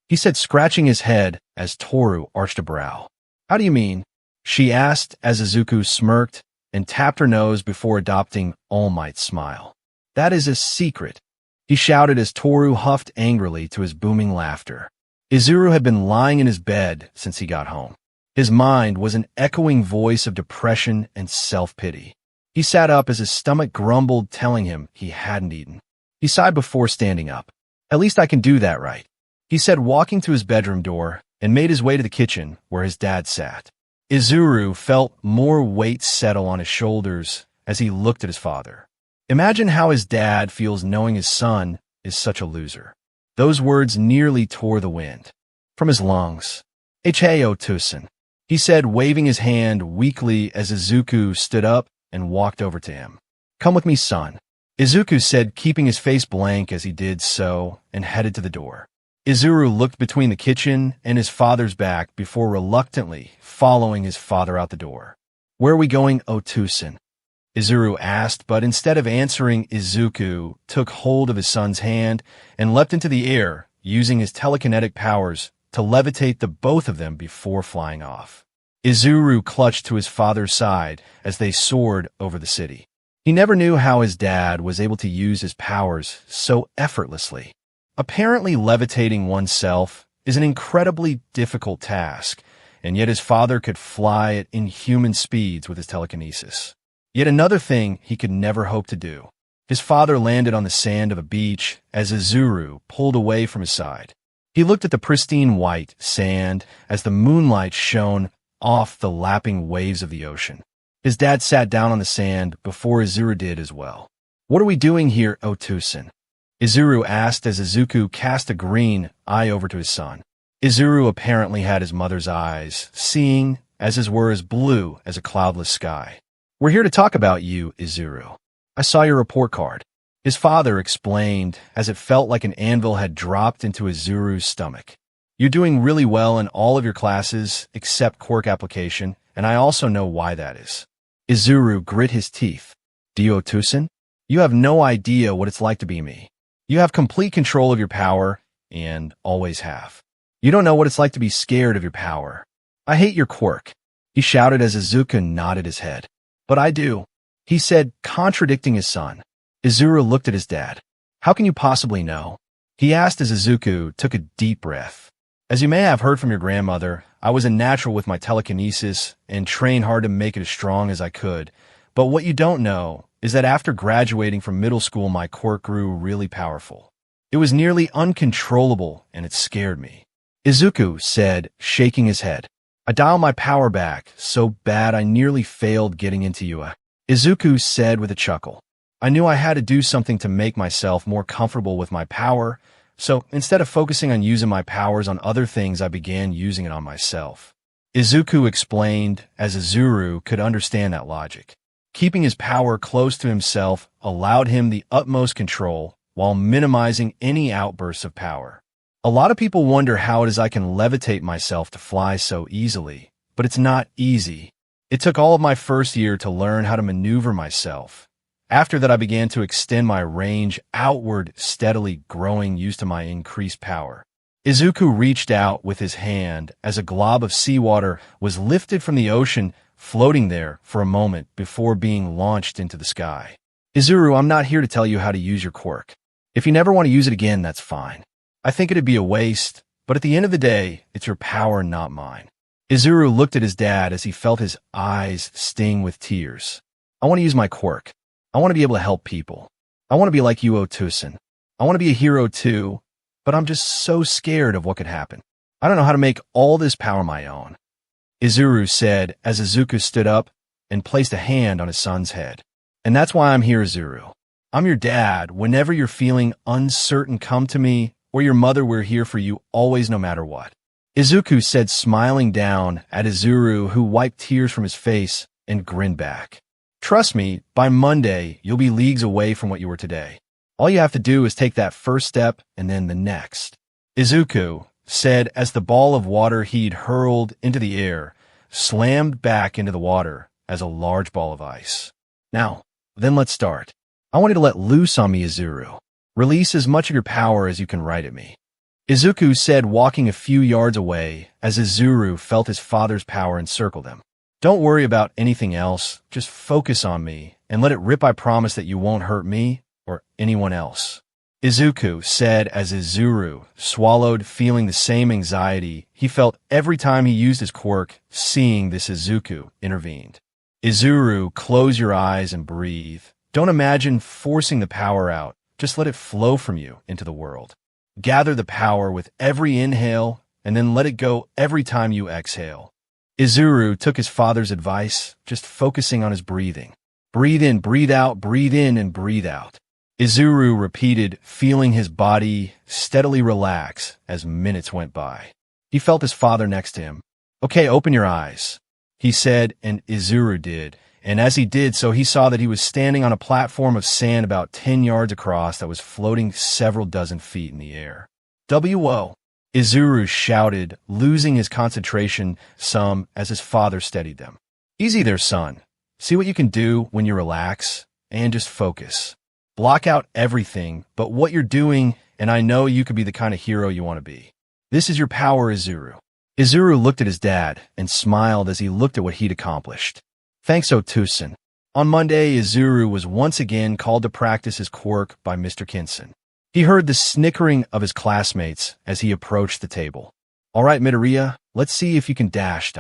he said, scratching his head as Toru arched a brow. "How do you mean?" she asked as Izuku smirked and tapped her nose before adopting All Might's smile. "That is a secret," he shouted as Toru huffed angrily to his booming laughter. Izuru had been lying in his bed since he got home. His mind was an echoing voice of depression and self-pity. He sat up as his stomach grumbled, telling him he hadn't eaten. He sighed before standing up. "At least I can do that right," he said, walking to his bedroom door and made his way to the kitchen where his dad sat. Izuru felt more weight settle on his shoulders as he looked at his father. Imagine how his dad feels knowing his son is such a loser. Those words nearly tore the wind from his lungs. "Ichio Tusen," he said, waving his hand weakly as Izuku stood up and walked over to him. "Come with me, son," Izuku said, keeping his face blank as he did so, and headed to the door. Izuru looked between the kitchen and his father's back before reluctantly following his father out the door. "Where are we going, Otusen?" Izuru asked, but instead of answering, Izuku took hold of his son's hand and leapt into the air, using his telekinetic powers to levitate the both of them before flying off. Izuru clutched to his father's side as they soared over the city. He never knew how his dad was able to use his powers so effortlessly. Apparently, levitating oneself is an incredibly difficult task, and yet his father could fly at inhuman speeds with his telekinesis. Yet another thing he could never hope to do. His father landed on the sand of a beach as Izuru pulled away from his side. He looked at the pristine white sand as the moonlight shone off the lapping waves of the ocean. His dad sat down on the sand before Izuru did as well. What are we doing here, Otusan? Izuru asked as Izuku cast a green eye over to his son. Izuru apparently had his mother's eyes, seeing as his were as blue as a cloudless sky. We're here to talk about you, Izuru. I saw your report card. His father explained as it felt like an anvil had dropped into Izuru's stomach. You're doing really well in all of your classes except quirk application, and I also know why that is. Izuru grit his teeth. Dio Tusen? You have no idea what it's like to be me. You have complete control of your power, and always have. You don't know what it's like to be scared of your power. I hate your quirk, he shouted as Izuku nodded his head. But I do, he said, contradicting his son. Izuru looked at his dad. How can you possibly know? He asked as Izuku took a deep breath. As you may have heard from your grandmother, I was a natural with my telekinesis and trained hard to make it as strong as I could. But what you don't know is that after graduating from middle school, my quirk grew really powerful. It was nearly uncontrollable, and it scared me. Izuku said, shaking his head. I dialed my power back so bad I nearly failed getting into you. Izuku said with a chuckle. I knew I had to do something to make myself more comfortable with my power, so instead of focusing on using my powers on other things, I began using it on myself. Izuku explained as Izuru could understand that logic. Keeping his power close to himself allowed him the utmost control while minimizing any outbursts of power. A lot of people wonder how it is I can levitate myself to fly so easily, but it's not easy. It took all of my first year to learn how to maneuver myself. After that, I began to extend my range outward, steadily growing used to my increased power. Izuku reached out with his hand as a glob of seawater was lifted from the ocean, floating there for a moment before being launched into the sky. Izuru, I'm not here to tell you how to use your quirk. If you never want to use it again, that's fine. I think it'd be a waste, but at the end of the day, it's your power, not mine. Izuru looked at his dad as he felt his eyes sting with tears. I want to use my quirk. I want to be able to help people. I want to be like you, Otusan. I want to be a hero too, but I'm just so scared of what could happen. I don't know how to make all this power my own. Izuru said as Izuku stood up and placed a hand on his son's head. And that's why I'm here, Izuru. I'm your dad. Whenever you're feeling uncertain, come to me, or your mother, we're here for you always, no matter what. Izuku said, smiling down at Izuru, who wiped tears from his face and grinned back. Trust me, by Monday, you'll be leagues away from what you were today. All you have to do is take that first step and then the next. Izuku said as the ball of water he'd hurled into the air slammed back into the water as a large ball of ice. Now, then let's start. I want you to let loose on me, Izuru. Release as much of your power as you can right at me. Izuku said, walking a few yards away as Izuru felt his father's power encircle them. Don't worry about anything else, just focus on me, and let it rip. I promise that you won't hurt me or anyone else. Izuku said as Izuru swallowed, feeling the same anxiety he felt every time he used his quirk. Seeing this, Izuku intervened. Izuru, close your eyes and breathe. Don't imagine forcing the power out, just let it flow from you into the world. Gather the power with every inhale, and then let it go every time you exhale. Izuru took his father's advice, just focusing on his breathing. Breathe in, breathe out, breathe in, and breathe out. Izuru repeated, feeling his body steadily relax as minutes went by. He felt his father next to him. Okay, open your eyes, he said, and Izuru did. And as he did so, he saw that he was standing on a platform of sand about 10 yards across that was floating several dozen feet in the air. W.O. Izuru shouted, losing his concentration some as his father steadied them. Easy there, son. See what you can do when you relax and just focus. Block out everything but what you're doing, and I know you could be the kind of hero you want to be. This is your power, Izuru. Izuru looked at his dad and smiled as he looked at what he'd accomplished. Thanks, Otusan. On Monday, Izuru was once again called to practice his quirk by Mr. Kinson. He heard the snickering of his classmates as he approached the table. All right, Midoriya, let's see if you can dash.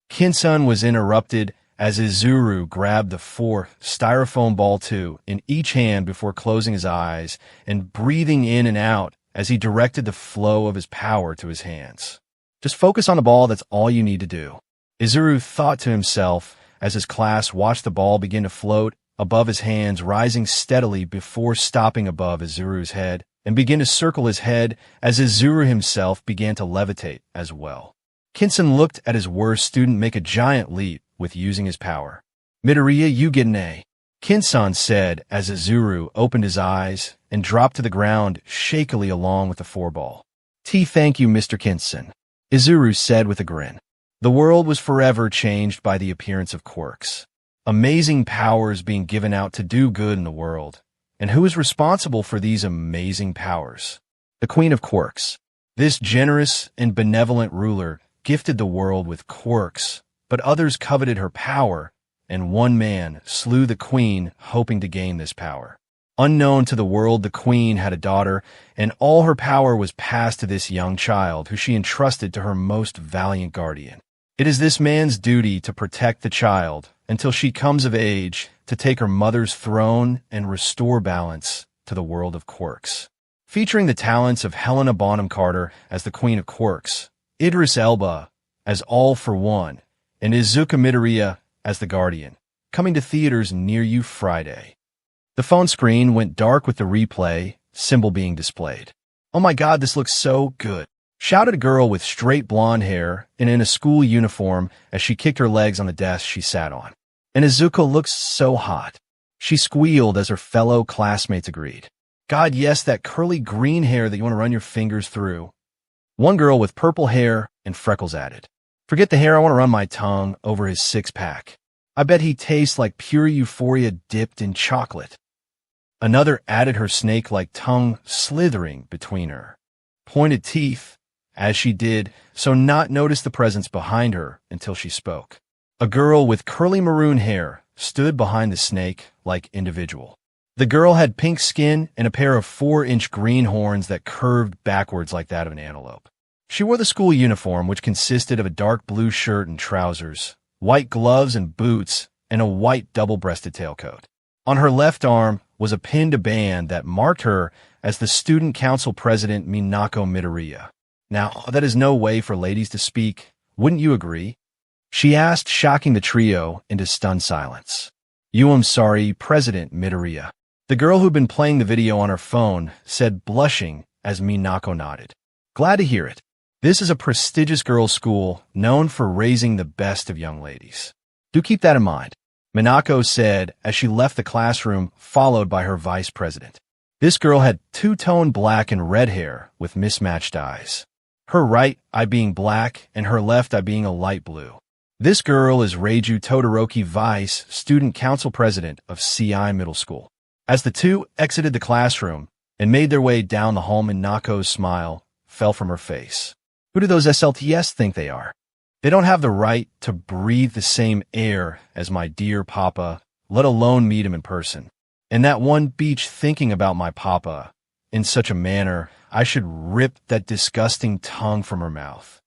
Kinson was interrupted as Izuru grabbed the 4 styrofoam ball two in each hand before closing his eyes and breathing in and out as he directed the flow of his power to his hands. Just focus on the ball, that's all you need to do. Izuru thought to himself as his class watched the ball begin to float above his hands, rising steadily before stopping above Izuru's head, and began to circle his head as Izuru himself began to levitate as well. Kinsen looked at his worst student make a giant leap with using his power. "Midoriya, you get an A," Kinsan said as Izuru opened his eyes and dropped to the ground shakily along with the 4-ball. "Thank you, Mr. Kinsen," Izuru said with a grin. The world was forever changed by the appearance of quirks. Amazing powers being given out to do good in the world. And who is responsible for these amazing powers? The Queen of Quirks. This generous and benevolent ruler gifted the world with quirks, but others coveted her power, and one man slew the queen hoping to gain this power. Unknown to the world, the queen had a daughter, and all her power was passed to this young child, who she entrusted to her most valiant guardian. It is this man's duty to protect the child until she comes of age to take her mother's throne and restore balance to the world of quirks. Featuring the talents of Helena Bonham Carter as the Queen of Quirks, Idris Elba as All for One, and Izuku Midoriya as the Guardian, coming to theaters near you Friday. The phone screen went dark with the replay symbol being displayed. "Oh my God, this looks so good," shouted a girl with straight blonde hair and in a school uniform as she kicked her legs on the desk she sat on. "And Izuku looks so hot," she squealed as her fellow classmates agreed. "God, yes, that curly green hair that you want to run your fingers through." One girl with purple hair and freckles added, "Forget the hair, I want to run my tongue over his six-pack. I bet he tastes like pure euphoria dipped in chocolate." Another added, her snake-like tongue slithering between her pointed teeth as she did so not notice the presence behind her until she spoke. A girl with curly maroon hair stood behind the snake-like individual. The girl had pink skin and a pair of 4-inch green horns that curved backwards like that of an antelope. She wore the school uniform, which consisted of a dark blue shirt and trousers, white gloves and boots, and a white double-breasted tailcoat. On her left arm was a pinned band that marked her as the Student Council President Minako Midoriya. Now, that is no way for ladies to speak, wouldn't you agree? She asked, shocking the trio into stunned silence. "I'm sorry, President Midoriya." The girl who'd been playing the video on her phone said, blushing as Minako nodded. "Glad to hear it. This is a prestigious girls' school known for raising the best of young ladies. Do keep that in mind," Minako said as she left the classroom, followed by her vice president. This girl had two-tone black and red hair with mismatched eyes. Her right eye being black and her left eye being a light blue. This girl is Reiju Todoroki, Vice Student Council President of CI Middle School. As the two exited the classroom and made their way down the hall, Minako's smile fell from her face. Who do those SLTS think they are? They don't have the right to breathe the same air as my dear papa, let alone meet him in person. And that one beach, thinking about my papa in such a manner, I should rip that disgusting tongue from her mouth.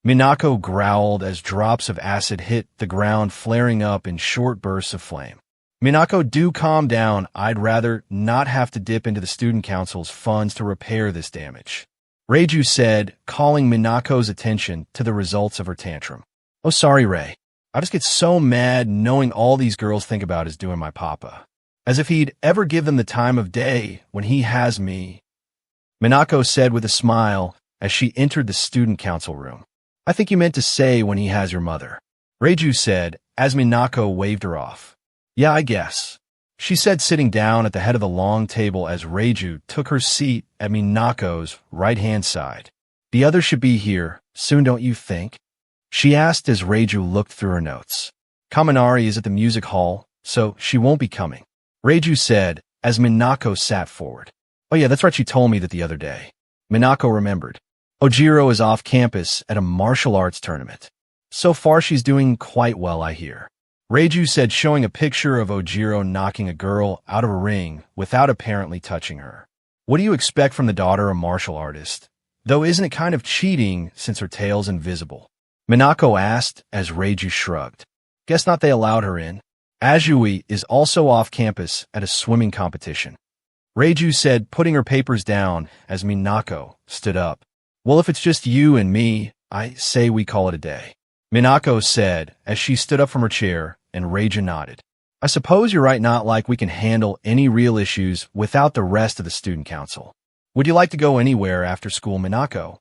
Minako growled as drops of acid hit the ground, flaring up in short bursts of flame. "Minako, do calm down. I'd rather not have to dip into the student council's funds to repair this damage," Reiju said, calling Minako's attention to the results of her tantrum. "Oh, sorry, Rei. I just get so mad knowing all these girls think about is doing my papa. As if he'd ever give them the time of day when he has me," Minako said with a smile as she entered the student council room. "I think you meant to say when he has your mother," Reiju said as Minako waved her off. "Yeah, I guess," she said, sitting down at the head of the long table as Reiju took her seat at Minako's right-hand side. "The others should be here soon, don't you think?" she asked as Reiju looked through her notes. "Kaminari is at the music hall, so she won't be coming," Reiju said as Minako sat forward. "Oh yeah, that's right, she told me that the other day." Minako remembered. "Ojiro is off campus at a martial arts tournament. So far she's doing quite well, I hear," Reiju said, showing a picture of Ojiro knocking a girl out of a ring without apparently touching her. "What do you expect from the daughter of a martial artist? Though isn't it kind of cheating since her tail's invisible?" Minako asked as Reiju shrugged. "Guess not, they allowed her in." "Azui is also off campus at a swimming competition," Reiju said, putting her papers down as Minako stood up. "Well, if it's just you and me, I say we call it a day," Minako said as she stood up from her chair, and Reiju nodded. I suppose you're right, not like we can handle any real issues without the rest of the student council. Would you like to go anywhere after school, Minako?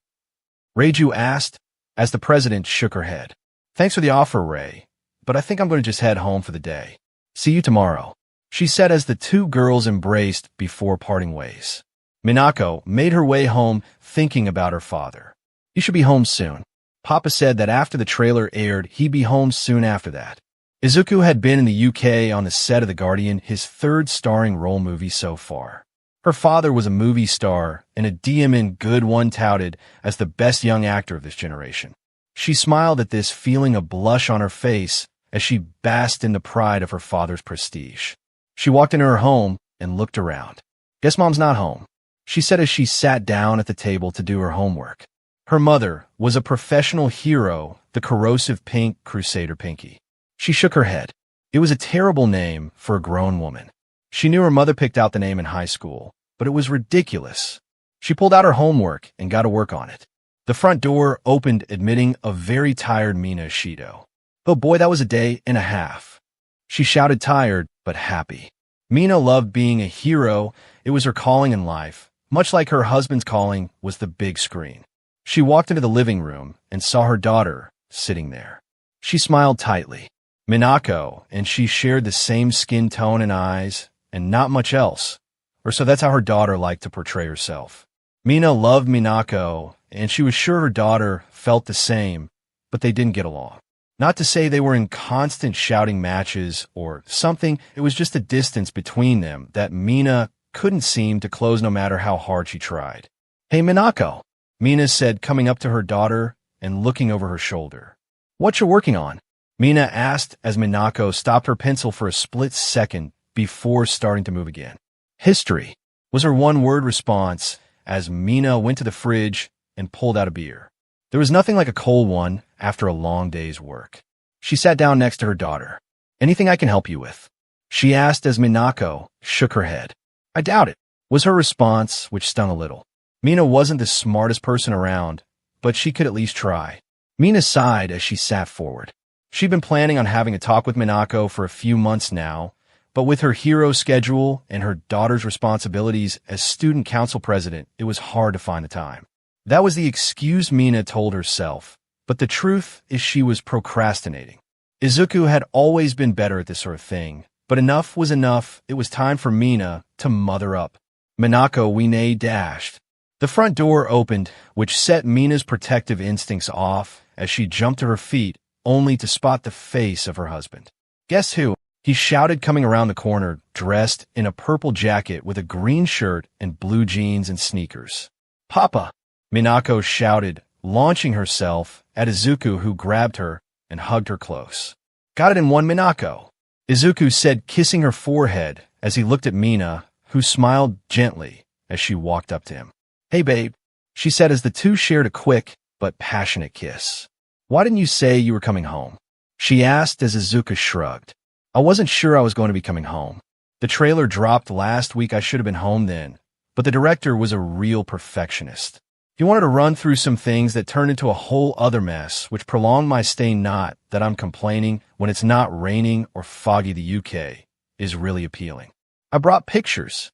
Reiju asked, as the president shook her head. Thanks for the offer, Ray, but I think I'm going to just head home for the day. See you tomorrow, she said as the two girls embraced before parting ways. Minako made her way home thinking about her father. You should be home soon. Papa said that after the trailer aired, he'd be home soon after that. Izuku had been in the UK on the set of The Guardian, his third starring role movie so far. Her father was a movie star and a DM good one touted as the best young actor of this generation. She smiled at this, feeling a blush on her face as she basked in the pride of her father's prestige. She walked into her home and looked around. Guess Mom's not home, she said as she sat down at the table to do her homework. Her mother was a professional hero, the corrosive pink Crusader Pinky. She shook her head. It was a terrible name for a grown woman. She knew her mother picked out the name in high school, but it was ridiculous. She pulled out her homework and got to work on it. The front door opened, admitting a very tired Mina Ishido. Oh boy, that was a day and a half. She shouted, tired but happy. Mina loved being a hero. It was her calling in life, much like her husband's calling was the big screen. She walked into the living room and saw her daughter sitting there. She smiled tightly. Minako and she shared the same skin tone and eyes, and not much else. Or so that's how her daughter liked to portray herself. Mina loved Minako, and she was sure her daughter felt the same, but they didn't get along. Not to say they were in constant shouting matches or something, it was just a distance between them that Mina couldn't seem to close no matter how hard she tried. Hey, Minako, Mina said, coming up to her daughter and looking over her shoulder. What you working on? Mina asked as Minako stopped her pencil for a split second before starting to move again. History was her one-word response as Mina went to the fridge and pulled out a beer. There was nothing like a cold one after a long day's work. She sat down next to her daughter. Anything I can help you with? She asked as Minako shook her head. I doubt it, was her response, which stung a little. Mina wasn't the smartest person around, but she could at least try. Mina sighed as she sat forward. She'd been planning on having a talk with Minako for a few months now, but with her hero schedule and her daughter's responsibilities as student council president, it was hard to find the time. That was the excuse Mina told herself, but the truth is she was procrastinating. Izuku had always been better at this sort of thing, but enough was enough. It was time for Mina to mother up. Minako Wine dashed. The front door opened, which set Mina's protective instincts off as she jumped to her feet, only to spot the face of her husband. Guess who? He shouted, coming around the corner, dressed in a purple jacket with a green shirt and blue jeans and sneakers. Papa! Minako shouted, launching herself at Izuku, who grabbed her and hugged her close. Got it in one, Minako, Izuku said, kissing her forehead as he looked at Mina, who smiled gently as she walked up to him. Hey, babe, she said as the two shared a quick but passionate kiss. Why didn't you say you were coming home? She asked as Izuku shrugged. I wasn't sure I was going to be coming home. The trailer dropped last week. I should have been home then, but the director was a real perfectionist. He wanted to run through some things that turned into a whole other mess, which prolonged my stay. Not that I'm complaining when it's not raining or foggy. The UK is really appealing. I brought pictures,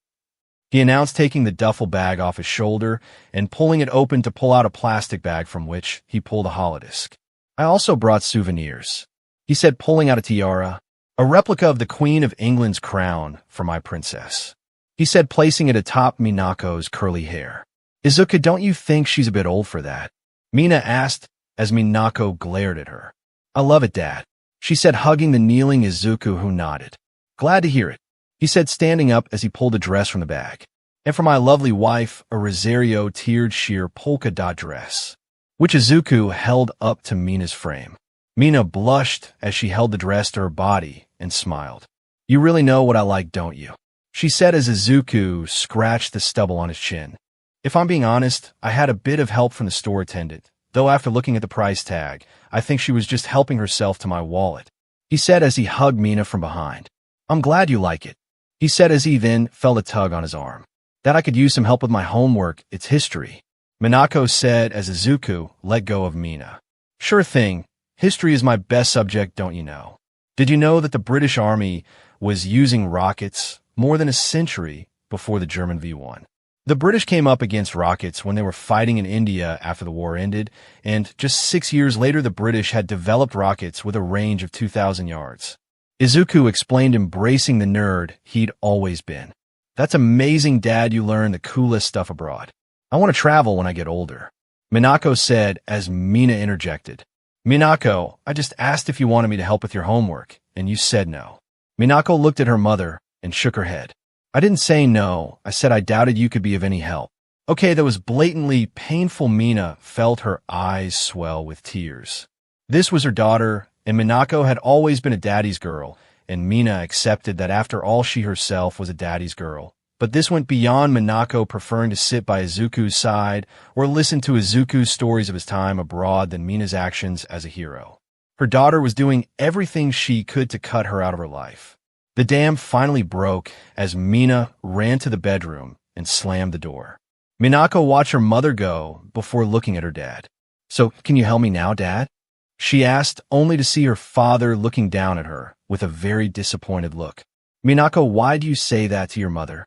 he announced, taking the duffel bag off his shoulder and pulling it open to pull out a plastic bag from which he pulled a holodisc. I also brought souvenirs, he said, pulling out a tiara, a replica of the Queen of England's crown for my princess, he said, placing it atop Minako's curly hair. Izuku, don't you think she's a bit old for that? Mina asked as Minako glared at her. I love it, Dad, she said, hugging the kneeling Izuku, who nodded. Glad to hear it, he said, standing up as he pulled a dress from the bag. And for my lovely wife, a Rosario tiered sheer polka dot dress, which Izuku held up to Mina's frame. Mina blushed as she held the dress to her body and smiled. You really know what I like, don't you? She said as Izuku scratched the stubble on his chin. If I'm being honest, I had a bit of help from the store attendant, though after looking at the price tag, I think she was just helping herself to my wallet, he said as he hugged Mina from behind. I'm glad you like it, he said as he then felt a tug on his arm. That I could use some help with my homework. It's history, Minako said as Izuku let go of Mina. Sure thing. History is my best subject, don't you know? Did you know that the British Army was using rockets more than a century before the German V1. The British came up against rockets when they were fighting in India after the war ended, and just 6 years later the British had developed rockets with a range of 2,000 yards. Izuku explained, embracing the nerd he'd always been. That's amazing, Dad, you learn the coolest stuff abroad. I want to travel when I get older. Minako said as Mina interjected. Minako, I just asked if you wanted me to help with your homework, and you said no. Minako looked at her mother and shook her head. I didn't say no, I said I doubted you could be of any help. Okay, that was blatantly painful. Mina felt her eyes swell with tears. This was her daughter, and Minako had always been a daddy's girl, and Mina accepted that after all she herself was a daddy's girl. But this went beyond Minako preferring to sit by Izuku's side or listen to Izuku's stories of his time abroad than Mina's actions as a hero. Her daughter was doing everything she could to cut her out of her life. The dam finally broke as Mina ran to the bedroom and slammed the door. Minako watched her mother go before looking at her dad. So, can you help me now, Dad? She asked, only to see her father looking down at her with a very disappointed look. Minako, why do you say that to your mother?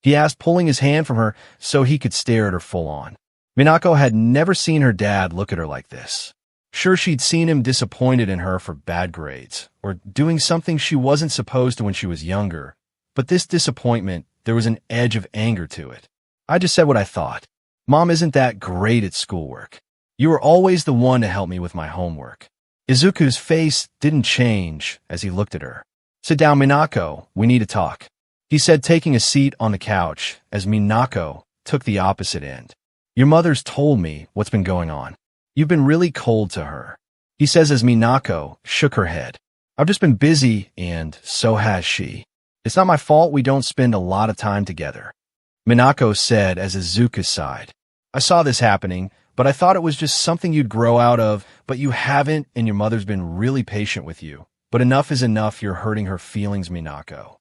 He asked, pulling his hand from her so he could stare at her full on. Minako had never seen her dad look at her like this. Sure, she'd seen him disappointed in her for bad grades, or doing something she wasn't supposed to when she was younger, but this disappointment, there was an edge of anger to it. I just said what I thought. Mom isn't that great at schoolwork. You were always the one to help me with my homework. Izuku's face didn't change as he looked at her. Sit down, Minako, we need to talk. He said, taking a seat on the couch as Minako took the opposite end. Your mother's told me what's been going on. You've been really cold to her. He says as Minako shook her head. I've just been busy, and so has she. It's not my fault we don't spend a lot of time together. Minako said as Izuku sighed. I saw this happening, but I thought it was just something you'd grow out of, but you haven't, and your mother's been really patient with you. But enough is enough, you're hurting her feelings, Minako.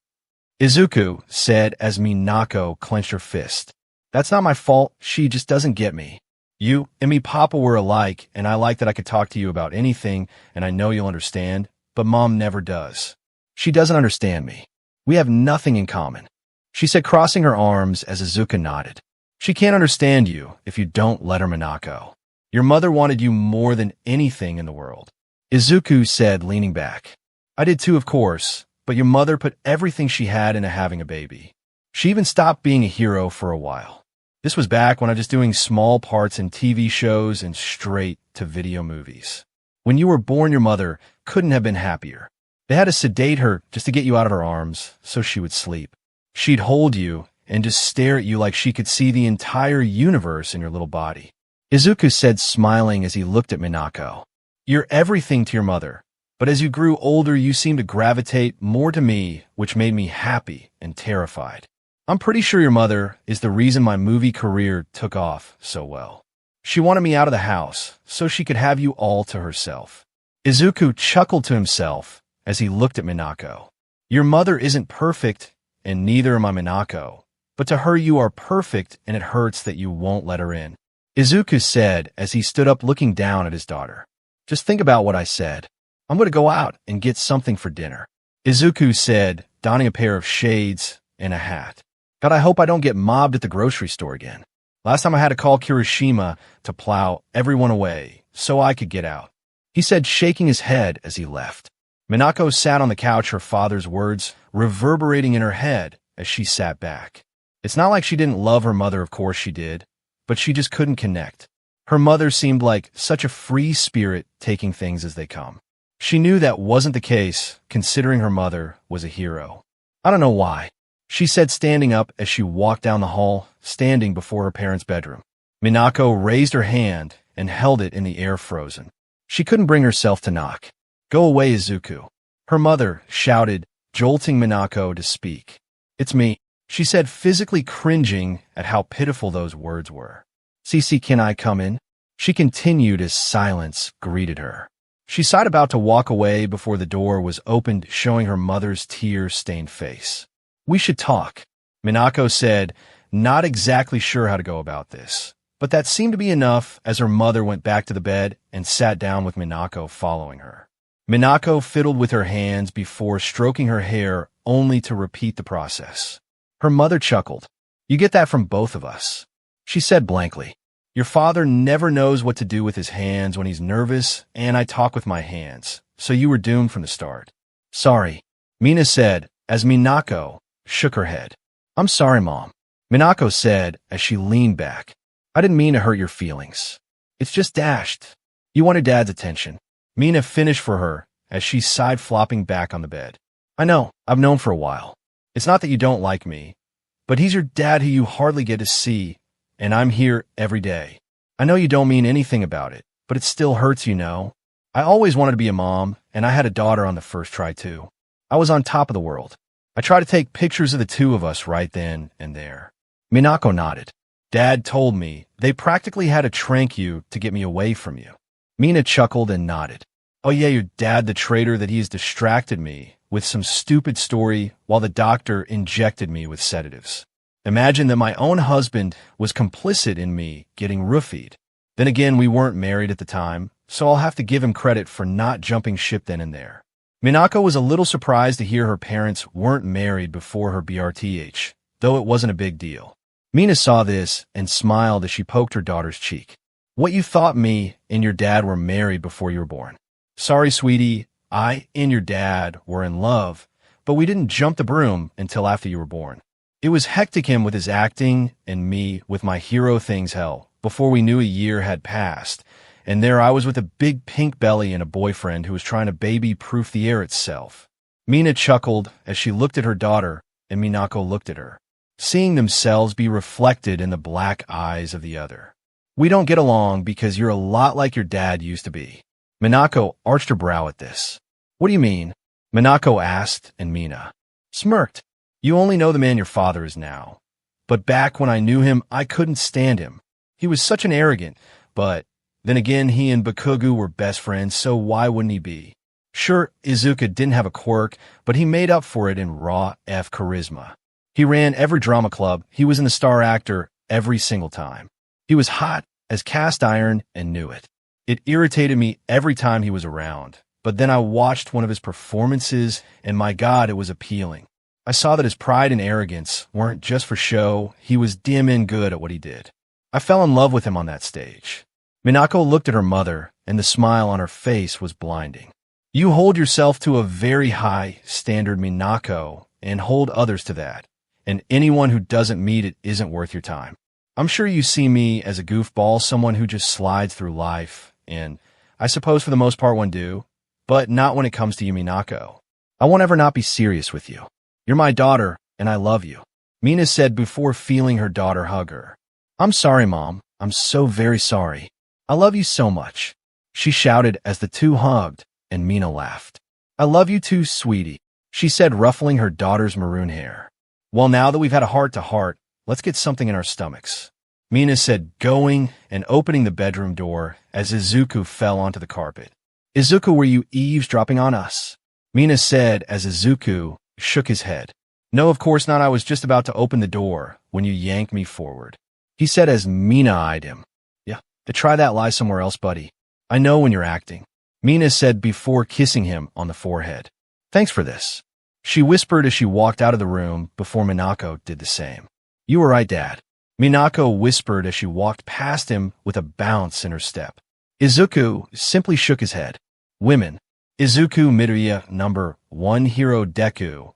Izuku said as Minako clenched her fist. That's not my fault, she just doesn't get me. You and me, Papa, were alike, and I like that I could talk to you about anything, and I know you'll understand, but Mom never does. She doesn't understand me. We have nothing in common. She said, crossing her arms as Izuku nodded. She can't understand you if you don't let her, Minako. Your mother wanted you more than anything in the world. Izuku said, leaning back. I did too, of course, but your mother put everything she had into having a baby. She even stopped being a hero for a while. This was back when I was just doing small parts in TV shows and straight to video movies. When you were born, your mother couldn't have been happier. They had to sedate her just to get you out of her arms so she would sleep. She'd hold you and just stare at you like she could see the entire universe in your little body. Izuku said, smiling as he looked at Minako. You're everything to your mother, but as you grew older, you seemed to gravitate more to me, which made me happy and terrified. I'm pretty sure your mother is the reason my movie career took off so well. She wanted me out of the house so she could have you all to herself. Izuku chuckled to himself as he looked at Minako. Your mother isn't perfect, and neither am I, Minako. But to her you are perfect, and it hurts that you won't let her in. Izuku said as he stood up looking down at his daughter. Just think about what I said. I'm going to go out and get something for dinner. Izuku said, donning a pair of shades and a hat. God, I hope I don't get mobbed at the grocery store again. Last time I had to call Kirishima to plow everyone away so I could get out. He said, shaking his head as he left. Minako sat on the couch, her father's words reverberating in her head as she sat back. It's not like she didn't love her mother, of course she did, but she just couldn't connect. Her mother seemed like such a free spirit taking things as they come. She knew that wasn't the case, considering her mother was a hero. I don't know why, she said, standing up as she walked down the hall, standing before her parents' bedroom. Minako raised her hand and held it in the air, frozen. She couldn't bring herself to knock. Go away, Izuku. Her mother shouted, jolting Minako to speak. It's me, she said, physically cringing at how pitiful those words were. Cece, can I come in? She continued as silence greeted her. She sighed, about to walk away before the door was opened, showing her mother's tear-stained face. We should talk, Minako said, not exactly sure how to go about this. But that seemed to be enough as her mother went back to the bed and sat down with Minako following her. Minako fiddled with her hands before stroking her hair only to repeat the process. Her mother chuckled. You get that from both of us. She said blankly. Your father never knows what to do with his hands when he's nervous, and I talk with my hands, so you were doomed from the start. Sorry, Mina said as Minako shook her head. I'm sorry, Mom, Minako said as she leaned back. I didn't mean to hurt your feelings. It's just dashed. You wanted Dad's attention. Mina finished for her as she sighed, flopping back on the bed. I know, I've known for a while. It's not that you don't like me, but he's your dad who you hardly get to see, and I'm here every day. I know you don't mean anything about it, but it still hurts, you know. I always wanted to be a mom, and I had a daughter on the first try too. I was on top of the world. I tried to take pictures of the two of us right then and there. Minako nodded. Dad told me they practically had to trank you to get me away from you. Mina chuckled and nodded. Oh yeah, your dad, the traitor, that he's distracted me with some stupid story while the doctor injected me with sedatives. Imagine that my own husband was complicit in me getting roofied. Then again, we weren't married at the time, so I'll have to give him credit for not jumping ship then and there. Minako was a little surprised to hear her parents weren't married before her BRTH, though it wasn't a big deal. Mina saw this and smiled as she poked her daughter's cheek. What, you thought me and your dad were married before you were born? Sorry, sweetie, I and your dad were in love, but we didn't jump the broom until after you were born. It was hectic, him with his acting and me with my hero things, hell, before we knew a year had passed, and there I was with a big pink belly and a boyfriend who was trying to baby-proof the air itself. Mina chuckled as she looked at her daughter, and Minako looked at her, seeing themselves be reflected in the black eyes of the other. We don't get along because you're a lot like your dad used to be. Minako arched her brow at this. What do you mean? Minako asked, and Mina smirked. You only know the man your father is now. But back when I knew him, I couldn't stand him. He was such an arrogant, but then again, he and Bakugo were best friends, so why wouldn't he be? Sure, Izuku didn't have a quirk, but he made up for it in raw F charisma. He ran every drama club. He was in the star actor every single time. He was hot as cast iron and knew it. It irritated me every time he was around, but then I watched one of his performances, and my God, it was appealing. I saw that his pride and arrogance weren't just for show. He was damn in good at what he did. I fell in love with him on that stage. Minako looked at her mother, and the smile on her face was blinding. You hold yourself to a very high standard, Minako, and hold others to that, and anyone who doesn't meet it isn't worth your time. I'm sure you see me as a goofball, someone who just slides through life, and I suppose for the most part one do, but not when it comes to you, Minako. I won't ever not be serious with you. You're my daughter, and I love you, Mina said before feeling her daughter hug her. I'm sorry, Mom. I'm so very sorry. I love you so much, she shouted as the two hugged, and Mina laughed. I love you too, sweetie, she said, ruffling her daughter's maroon hair. Well, now that we've had a heart-to-heart, let's get something in our stomachs, Mina said, going and opening the bedroom door as Izuku fell onto the carpet. Izuku, were you eavesdropping on us? Mina said as Izuku shook his head. No, of course not. I was just about to open the door when you yanked me forward, he said as Mina eyed him. Yeah, to try that lie somewhere else, buddy. I know when you're acting, Mina said before kissing him on the forehead. Thanks for this, she whispered as she walked out of the room before Minako did the same. You were right, Dad, Minako whispered as she walked past him with a bounce in her step. Izuku simply shook his head. Women. Izuku Midoriya number 1 hero Deku,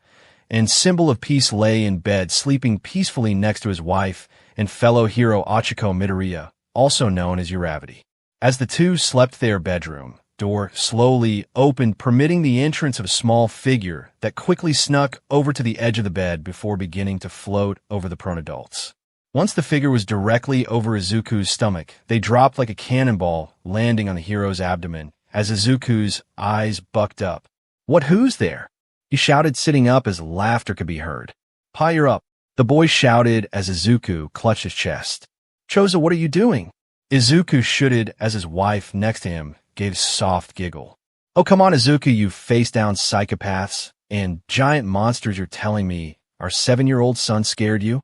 and symbol of peace, lay in bed sleeping peacefully next to his wife and fellow hero Achiko Midoriya, also known as Uravity. As the two slept, their bedroom door slowly opened, permitting the entrance of a small figure that quickly snuck over to the edge of the bed before beginning to float over the prone adults. Once the figure was directly over Izuku's stomach, they dropped like a cannonball, landing on the hero's abdomen as Izuku's eyes bucked up. What, who's there? He shouted, sitting up as laughter could be heard. Pa, you're up, the boy shouted as Izuku clutched his chest. Choza, what are you doing? Izuku shouted as his wife next to him gave a soft giggle. Oh, come on, Izuku, you face-down psychopaths and giant monsters, you're telling me our 7-year-old son scared you?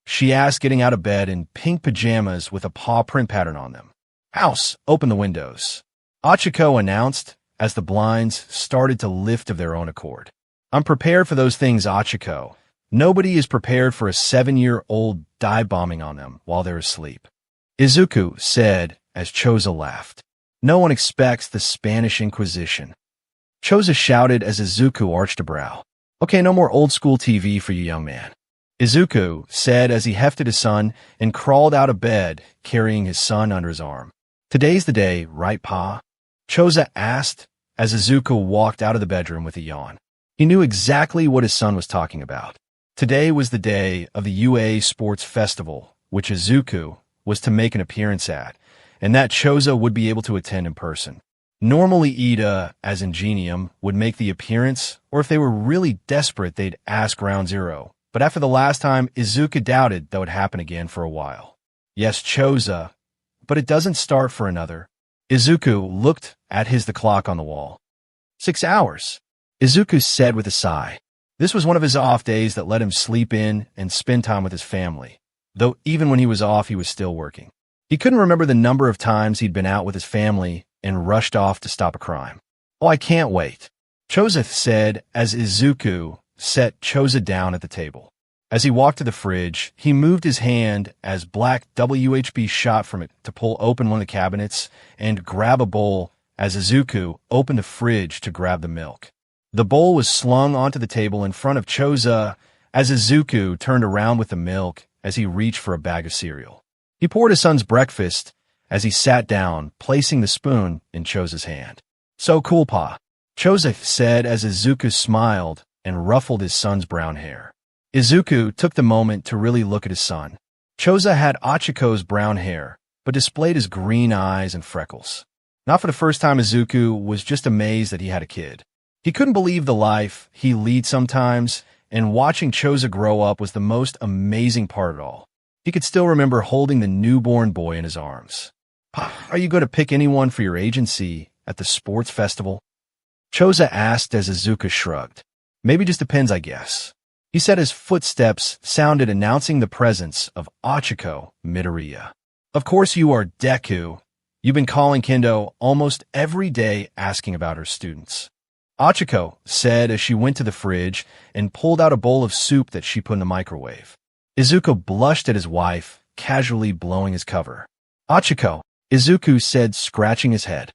She asked, getting out of bed in pink pajamas with a paw print pattern on them. House, open the windows, Achiko announced as the blinds started to lift of their own accord. I'm prepared for those things, Achiko. Nobody is prepared for a 7-year-old dive bombing on them while they're asleep. Izuku said as Choza laughed. No one expects the Spanish Inquisition. Choza shouted as Izuku arched a brow. Okay, no more old-school TV for you, young man. Izuku said as he hefted his son and crawled out of bed, carrying his son under his arm. Today's the day, right, Pa? Choza asked as Izuku walked out of the bedroom with a yawn. He knew exactly what his son was talking about. Today was the day of the UA Sports Festival, which Izuku was to make an appearance at, and that Choza would be able to attend in person. Normally Ida, as Ingenium, would make the appearance, or if they were really desperate, they'd ask Ground Zero. But after the last time, Izuku doubted that would happen again for a while. Yes, Choza, but it doesn't start for another. Izuku looked at the clock on the wall. 6 hours. Izuku said with a sigh. This was one of his off days that let him sleep in and spend time with his family, though even when he was off, he was still working. He couldn't remember the number of times he'd been out with his family and rushed off to stop a crime. Oh, I can't wait, Choza said as Izuku set Choza down at the table. As he walked to the fridge, he moved his hand as black WHB shot from it to pull open one of the cabinets and grab a bowl as Izuku opened the fridge to grab the milk. The bowl was slung onto the table in front of Choza as Izuku turned around with the milk as he reached for a bag of cereal. He poured his son's breakfast as he sat down, placing the spoon in Choza's hand. So cool, Pa, Choza said as Izuku smiled and ruffled his son's brown hair. Izuku took the moment to really look at his son. Choza had Achiko's brown hair, but displayed his green eyes and freckles. Not for the first time, Izuku was just amazed that he had a kid. He couldn't believe the life he leads sometimes, and watching Choza grow up was the most amazing part of it all. He could still remember holding the newborn boy in his arms. Are you going to pick anyone for your agency at the sports festival? Choza asked as Izuku shrugged. Maybe just depends, I guess. He said as footsteps sounded announcing the presence of Achiko Midoriya. Of course you are, Deku. You've been calling Kendo almost every day asking about her students. Achiko said as she went to the fridge and pulled out a bowl of soup that she put in the microwave. Izuku blushed at his wife, casually blowing his cover. Achiko, Izuku said, scratching his head.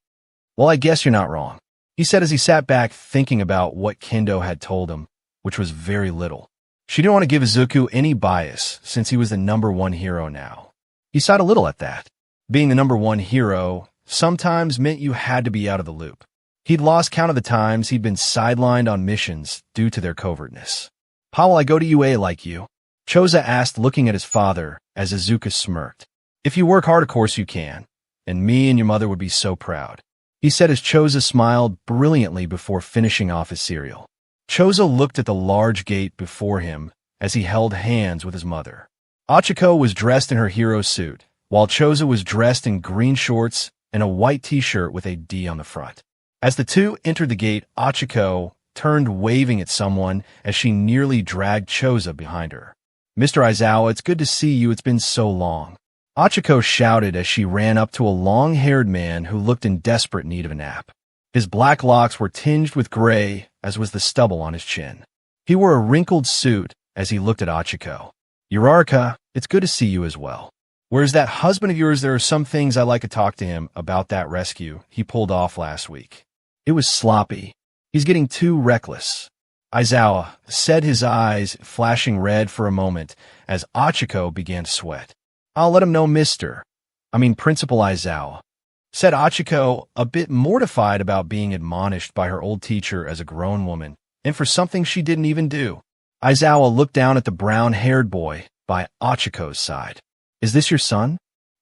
Well, I guess you're not wrong, he said as he sat back thinking about what Kendo had told him, which was very little. She didn't want to give Izuku any bias since he was the #1 hero now. He sighed a little at that. Being the #1 hero sometimes meant you had to be out of the loop. He'd lost count of the times he'd been sidelined on missions due to their covertness. How will I go to UA like you? Choza asked, looking at his father as Izuku smirked. If you work hard, of course you can, and me and your mother would be so proud, he said as Choza smiled brilliantly before finishing off his cereal. Choza looked at the large gate before him as he held hands with his mother. Achiko was dressed in her hero suit, while Choza was dressed in green shorts and a white t-shirt with a D on the front. As the two entered the gate, Achiko turned waving at someone as she nearly dragged Choza behind her. Mr. Aizawa, it's good to see you. It's been so long, Achiko shouted as she ran up to a long-haired man who looked in desperate need of a nap. His black locks were tinged with gray, as was the stubble on his chin. He wore a wrinkled suit as he looked at Achiko. Uraraka, it's good to see you as well. Where's that husband of yours? There are some things I'd like to talk to him about that rescue he pulled off last week. It was sloppy. He's getting too reckless, Aizawa said, his eyes flashing red for a moment as Achiko began to sweat. I'll let him know, Principal Aizawa, said Achiko, a bit mortified about being admonished by her old teacher as a grown woman, and for something she didn't even do. Aizawa looked down at the brown-haired boy by Achiko's side. Is this your son?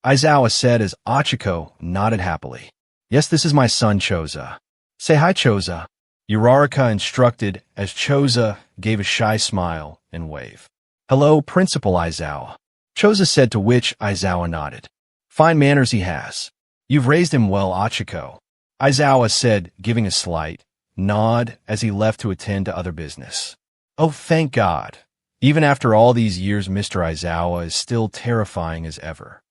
Aizawa said as Achiko nodded happily. Yes, this is my son, Choza. Say hi, Choza, Uraraka instructed as Choza gave a shy smile and wave. Hello, Principal Aizawa, Choza said, to which Aizawa nodded. Fine manners he has. You've raised him well, Achiko, Aizawa said, giving a slight nod as he left to attend to other business. Oh, thank God. Even after all these years, Mr. Aizawa is still terrifying as ever,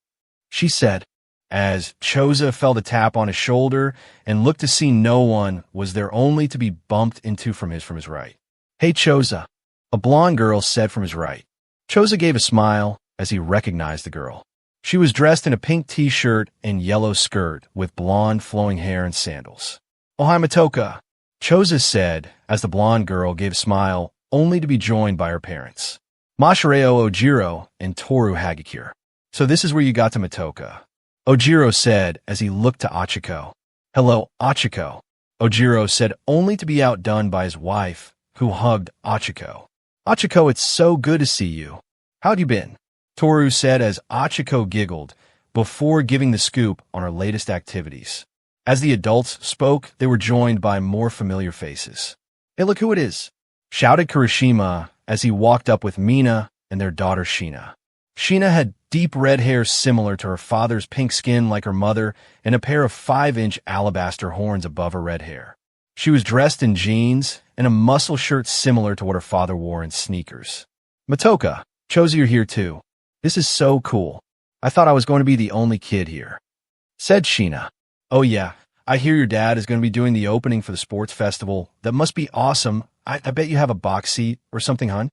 she said. as Choza felt a tap on his shoulder and looked to see no one was there only to be bumped into from his right. "Hey, Choza," a blonde girl said from his right. Choza gave a smile as he recognized the girl. She was dressed in a pink t-shirt and yellow skirt with blonde flowing hair and sandals. "Oh, hi, Matoka," Choza said as the blonde girl gave a smile only to be joined by her parents, Masahiro Ojiro and Toru Hagakure. "So this is where you got to Matoka," Ojiro said as he looked to Achiko. "Hello, Achiko," Ojiro said only to be outdone by his wife, who hugged Achiko. "Achiko, it's so good to see you. How'd you been?" Toru said as Achiko giggled before giving the scoop on her latest activities. As the adults spoke, they were joined by more familiar faces. "Hey, look who it is," shouted Kirishima as he walked up with Mina and their daughter Sheena. Sheena had deep red hair similar to her father's pink skin like her mother and a pair of 5-inch alabaster horns above her red hair. She was dressed in jeans and a muscle shirt similar to what her father wore and sneakers. "Matoka, Choza, you're here too. This is so cool. I thought I was going to be the only kid here," said Sheena. "Oh yeah, I hear your dad is going to be doing the opening for the sports festival. That must be awesome. I bet you have a box seat or something, hun?"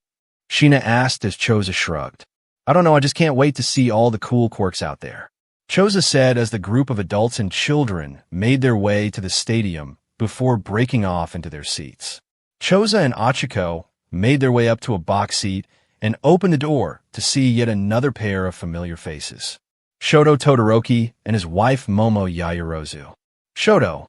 Sheena asked as Choza shrugged. "I don't know, I just can't wait to see all the cool quirks out there," Choza said as the group of adults and children made their way to the stadium before breaking off into their seats. Choza and Achiko made their way up to a box seat and opened the door to see yet another pair of familiar faces. Shoto Todoroki and his wife Momo Yaoyorozu. "Shoto,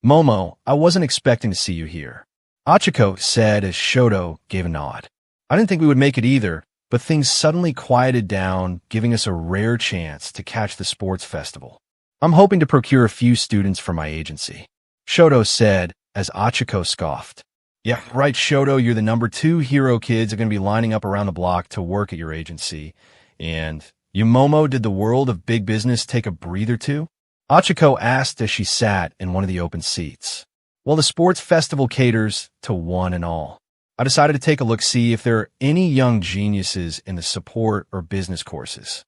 Momo, I wasn't expecting to see you here," Achiko said as Shoto gave a nod. "I didn't think we would make it either, but things suddenly quieted down, giving us a rare chance to catch the sports festival. I'm hoping to procure a few students for my agency," Shoto said as Achiko scoffed. "Yeah, right, Shoto, you're the number 2 hero kids are going to be lining up around the block to work at your agency. And you, Momo, did the world of big business take a breather too?" Achiko asked as she sat in one of the open seats. "Well, the sports festival caters to one and all. I decided to take a look, see if there are any young geniuses in the support or business courses."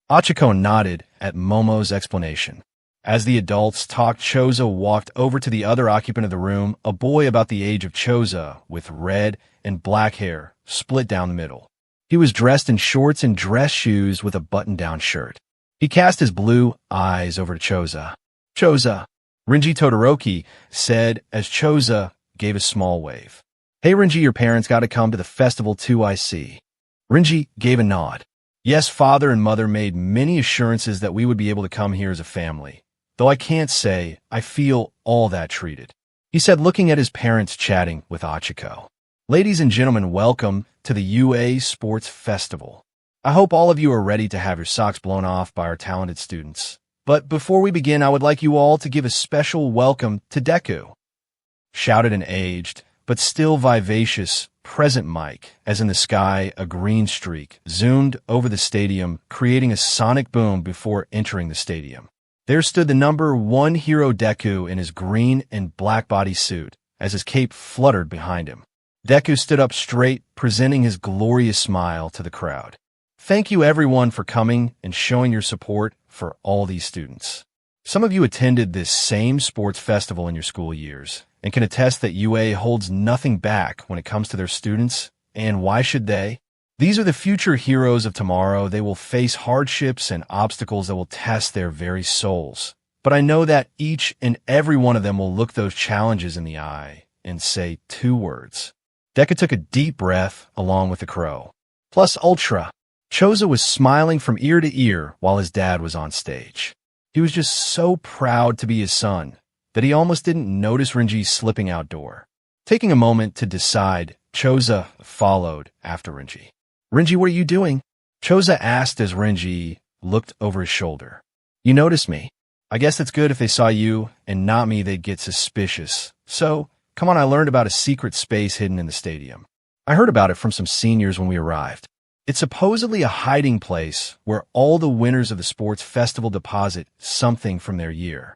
Achiko nodded at Momo's explanation. As the adults talked, Choza walked over to the other occupant of the room, a boy about the age of Choza, with red and black hair split down the middle. He was dressed in shorts and dress shoes with a button-down shirt. He cast his blue eyes over to Choza. "Choza," Rinji Todoroki said as Choza gave a small wave. "Hey, Rinji, your parents got to come to the festival too, I see." Rinji gave a nod. "Yes, father and mother made many assurances that we would be able to come here as a family, though I can't say I feel all that treated," he said, looking at his parents chatting with Achiko. "Ladies and gentlemen, welcome to the UA Sports Festival. I hope all of you are ready to have your socks blown off by our talented students. But before we begin, I would like you all to give a special welcome to Deku," shouted an aged, but still vivacious, present mic, as in the sky a green streak zoomed over the stadium, creating a sonic boom before entering the stadium. There stood the number 1 hero Deku in his green and black bodysuit, as his cape fluttered behind him. Deku stood up straight, presenting his glorious smile to the crowd. "Thank you everyone for coming and showing your support for all these students. Some of you attended this same sports festival in your school years and can attest that UA holds nothing back when it comes to their students, and why should they? These are the future heroes of tomorrow. They will face hardships and obstacles that will test their very souls. But I know that each and every one of them will look those challenges in the eye and say 2 words. Deku took a deep breath along with the crow. Plus Ultra. Choza was smiling from ear to ear while his dad was on stage. He was just so proud to be his son that he almost didn't notice Rinji slipping outdoor. Taking a moment to decide, Choza followed after Rinji. "Rinji, what are you doing?" Choza asked as Rinji looked over his shoulder. "You noticed me. I guess it's good if they saw you and not me, they'd get suspicious. So, come on, I learned about a secret space hidden in the stadium. I heard about it from some seniors when we arrived. It's supposedly a hiding place where all the winners of the sports festival deposit something from their year."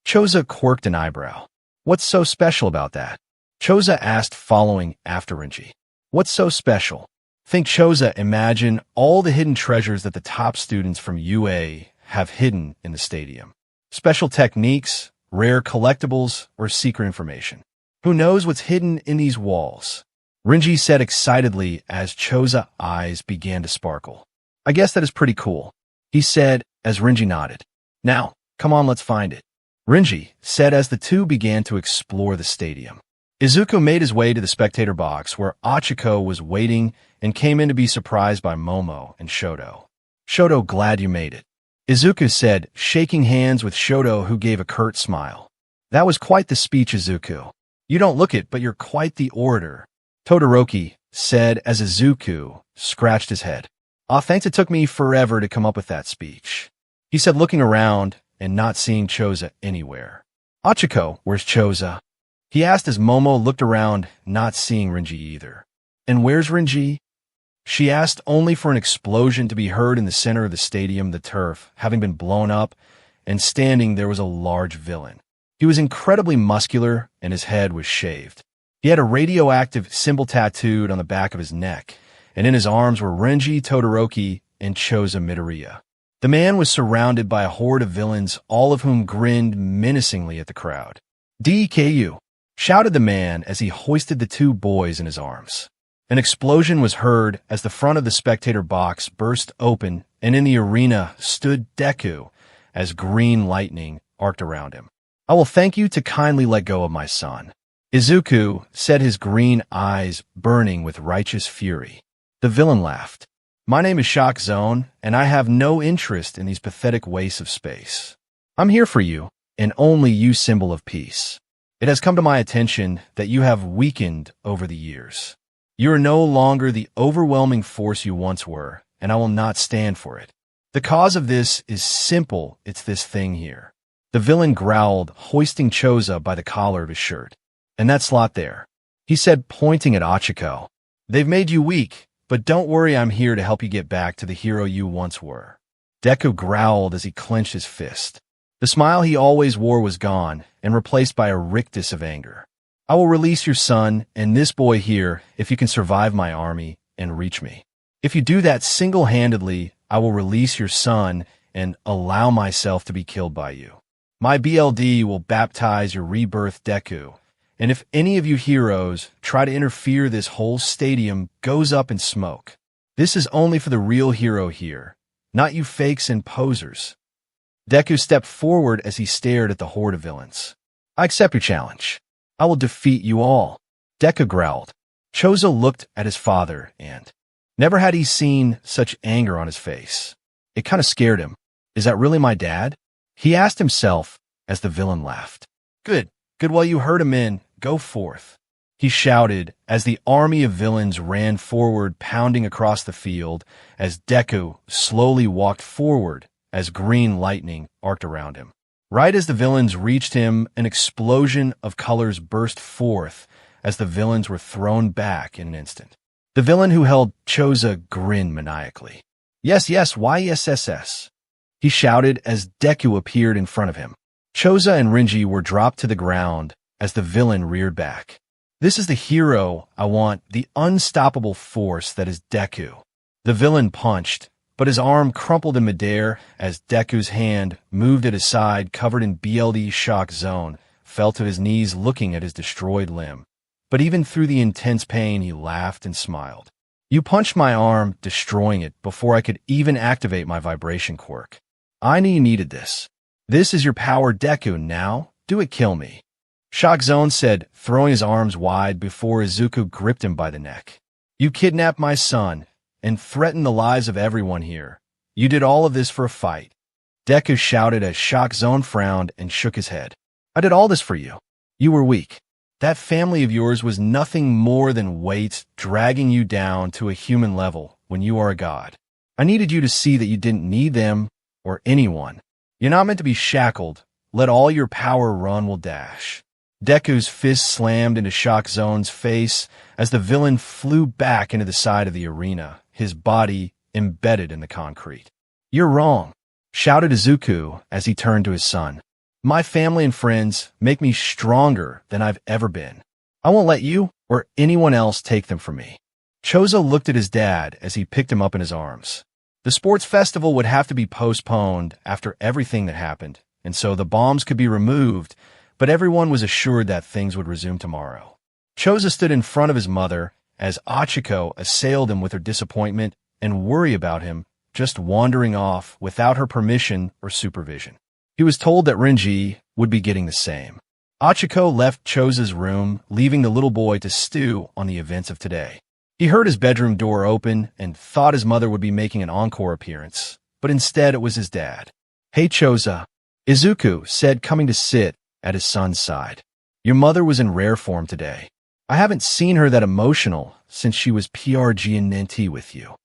Choza quirked an eyebrow. "What's so special about that?" Choza asked, following after Rinji. "What's so special?" Think, Choza, imagine all the hidden treasures that the top students from UA have hidden in the stadium? Special techniques, rare collectibles, or secret information? Who knows what's hidden in these walls? Renji said excitedly as Choza's eyes began to sparkle. I guess that is pretty cool, he said as Renji nodded. Now, come on, let's find it, Renji said as the two began to explore the stadium. Izuku made his way to the spectator box where Achiko was waiting and came in to be surprised by Momo and Shoto. Shoto, glad you made it, Izuku said, shaking hands with Shoto, who gave a curt smile. That was quite the speech, Izuku. You don't look it, but you're quite the orator, Todoroki said as Izuku scratched his head. Aw, thanks, it took me forever to come up with that speech, he said, looking around and not seeing Choza anywhere. Achiko, where's Choza? He asked as Momo looked around, not seeing Renji either. And where's Renji? She asked, only for an explosion to be heard in the center of the stadium, the turf having been blown up, and standing there was a large villain. He was incredibly muscular and his head was shaved. He had a radioactive symbol tattooed on the back of his neck, and in his arms were Renji, Todoroki, and Choza Midoriya. The man was surrounded by a horde of villains, all of whom grinned menacingly at the crowd. DKU, shouted the man as he hoisted the two boys in his arms. An explosion was heard as the front of the spectator box burst open, and in the arena stood Deku as green lightning arced around him. I will thank you to kindly let go of my son, Izuku said, his green eyes burning with righteous fury. The villain laughed. My name is Shock Zone, and I have no interest in these pathetic wastes of space. I'm here for you, and only you, symbol of peace. It has come to my attention that you have weakened over the years. You are no longer the overwhelming force you once were, and I will not stand for it. The cause of this is simple, it's this thing here. The villain growled, hoisting Choza by the collar of his shirt. And that slot there, he said, pointing at Achiko. They've made you weak, but don't worry, I'm here to help you get back to the hero you once were. Deku growled as he clenched his fist. The smile he always wore was gone and replaced by a rictus of anger. I will release your son and this boy here if you can survive my army and reach me. If you do that single-handedly, I will release your son and allow myself to be killed by you. My BLD will baptize your rebirth, Deku, and if any of you heroes try to interfere, this whole stadium goes up in smoke. This is only for the real hero here, not you fakes and posers. Deku stepped forward as he stared at the horde of villains. I accept your challenge. I will defeat you all, Deku growled. Choza looked at his father, and never had he seen such anger on his face. It kind of scared him. Is that really my dad? He asked himself as the villain laughed. Good, well, you heard him in. Go forth, he shouted as the army of villains ran forward, pounding across the field as Deku slowly walked forward as green lightning arced around him. Right as the villains reached him, an explosion of colors burst forth as the villains were thrown back in an instant. The villain who held Choza grinned maniacally. Yes, YSSS, he shouted as Deku appeared in front of him. Choza and Renji were dropped to the ground as the villain reared back. This is the hero I want, the unstoppable force that is Deku. The villain punched, but his arm crumpled in midair as Deku's hand moved at his side, covered in BLD Shock Zone, fell to his knees looking at his destroyed limb. But even through the intense pain, he laughed and smiled. You punched my arm, destroying it before I could even activate my vibration quirk. I knew you needed this. This is your power, Deku. Now, do it, kill me, Shock Zone said, throwing his arms wide before Izuku gripped him by the neck. You kidnapped my son and threatened the lives of everyone here. You did all of this for a fight, Deku shouted as Shock Zone frowned and shook his head. I did all this for you. You were weak. That family of yours was nothing more than weights dragging you down to a human level when you are a god. I needed you to see that you didn't need them or anyone. You're not meant to be shackled. Let all your power run will dash. Deku's fist slammed into Shock Zone's face as the villain flew back into the side of the arena, his body embedded in the concrete. You're wrong, shouted Izuku as he turned to his son. My family and friends make me stronger than I've ever been. I won't let you or anyone else take them from me. Choza looked at his dad as he picked him up in his arms. The sports festival would have to be postponed after everything that happened, and so the bombs could be removed, but everyone was assured that things would resume tomorrow. Choza stood in front of his mother as Achiko assailed him with her disappointment and worry about him just wandering off without her permission or supervision. He was told that Renji would be getting the same. Achiko left Choza's room, leaving the little boy to stew on the events of today. He heard his bedroom door open and thought his mother would be making an encore appearance, but instead it was his dad. "Hey, Choza," Izuku said, coming to sit at his son's side. "Your mother was in rare form today. I haven't seen her that emotional since she was PRGNT with you,"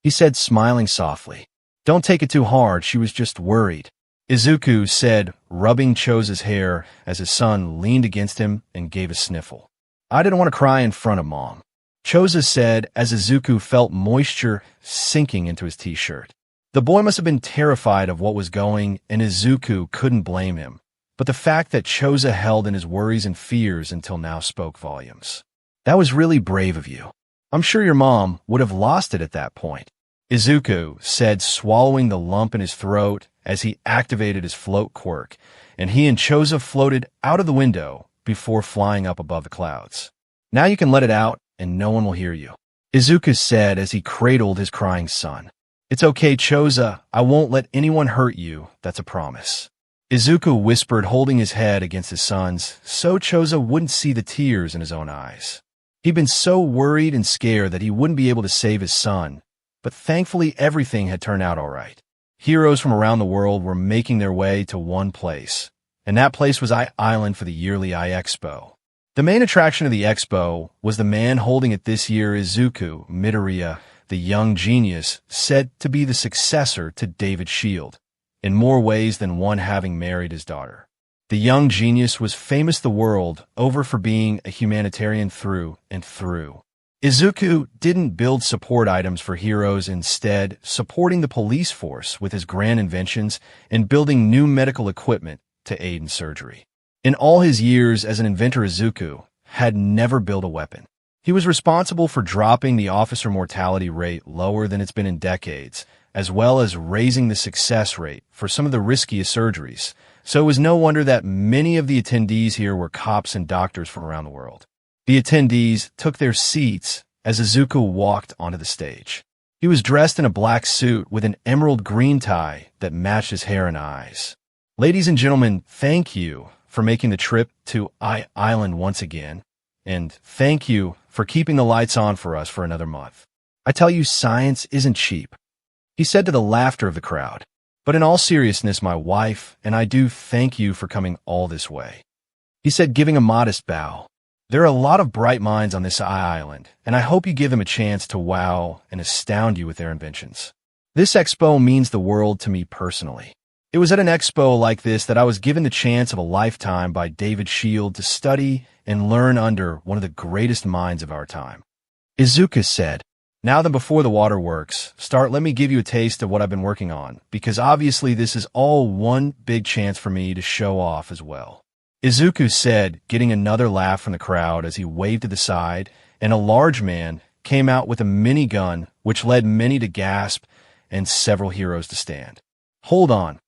he said, smiling softly. "Don't take it too hard, she was just worried," Izuku said, rubbing Choza's hair as his son leaned against him and gave a sniffle. "I didn't want to cry in front of Mom," Choza said as Izuku felt moisture sinking into his t-shirt. The boy must have been terrified of what was going, and Izuku couldn't blame him. But the fact that Choza held in his worries and fears until now spoke volumes. "That was really brave of you. I'm sure your mom would have lost it at that point," Izuku said, swallowing the lump in his throat as he activated his float quirk, and he and Choza floated out of the window before flying up above the clouds. "Now you can let it out, and no one will hear you," Izuku said as he cradled his crying son. "It's okay, Choza. I won't let anyone hurt you. That's a promise," Izuku whispered, holding his head against his son's so Choza wouldn't see the tears in his own eyes. He'd been so worried and scared that he wouldn't be able to save his son, but thankfully everything had turned out all right. Heroes from around the world were making their way to one place, and that place was Island for the yearly Expo. The main attraction of the expo was the man holding it this year, Izuku Midoriya, the young genius, said to be the successor to David Shield, in more ways than one, having married his daughter. The young genius was famous the world over for being a humanitarian through and through. Izuku didn't build support items for heroes, instead supporting the police force with his grand inventions and building new medical equipment to aid in surgery. In all his years as an inventor, Izuku had never built a weapon. He was responsible for dropping the officer mortality rate lower than it's been in decades, as well as raising the success rate for some of the riskiest surgeries. So it was no wonder that many of the attendees here were cops and doctors from around the world. The attendees took their seats as Izuku walked onto the stage. He was dressed in a black suit with an emerald green tie that matched his hair and eyes. "Ladies and gentlemen, thank you for making the trip to Island once again, and thank you for keeping the lights on for us for another month. I tell you, science isn't cheap," he said to the laughter of the crowd. "But in all seriousness, my wife and I do thank you for coming all this way," he said, giving a modest bow. "There are a lot of bright minds on this island, and I hope you give them a chance to wow and astound you with their inventions. This expo means the world to me personally. It was at an expo like this that I was given the chance of a lifetime by David Shield to study and learn under one of the greatest minds of our time," Izuku said. "Now then, before the waterworks start, let me give you a taste of what I've been working on, because obviously this is all one big chance for me to show off as well," Izuku said, getting another laugh from the crowd as he waved to the side, and a large man came out with a minigun, which led many to gasp and several heroes to stand. Hold on,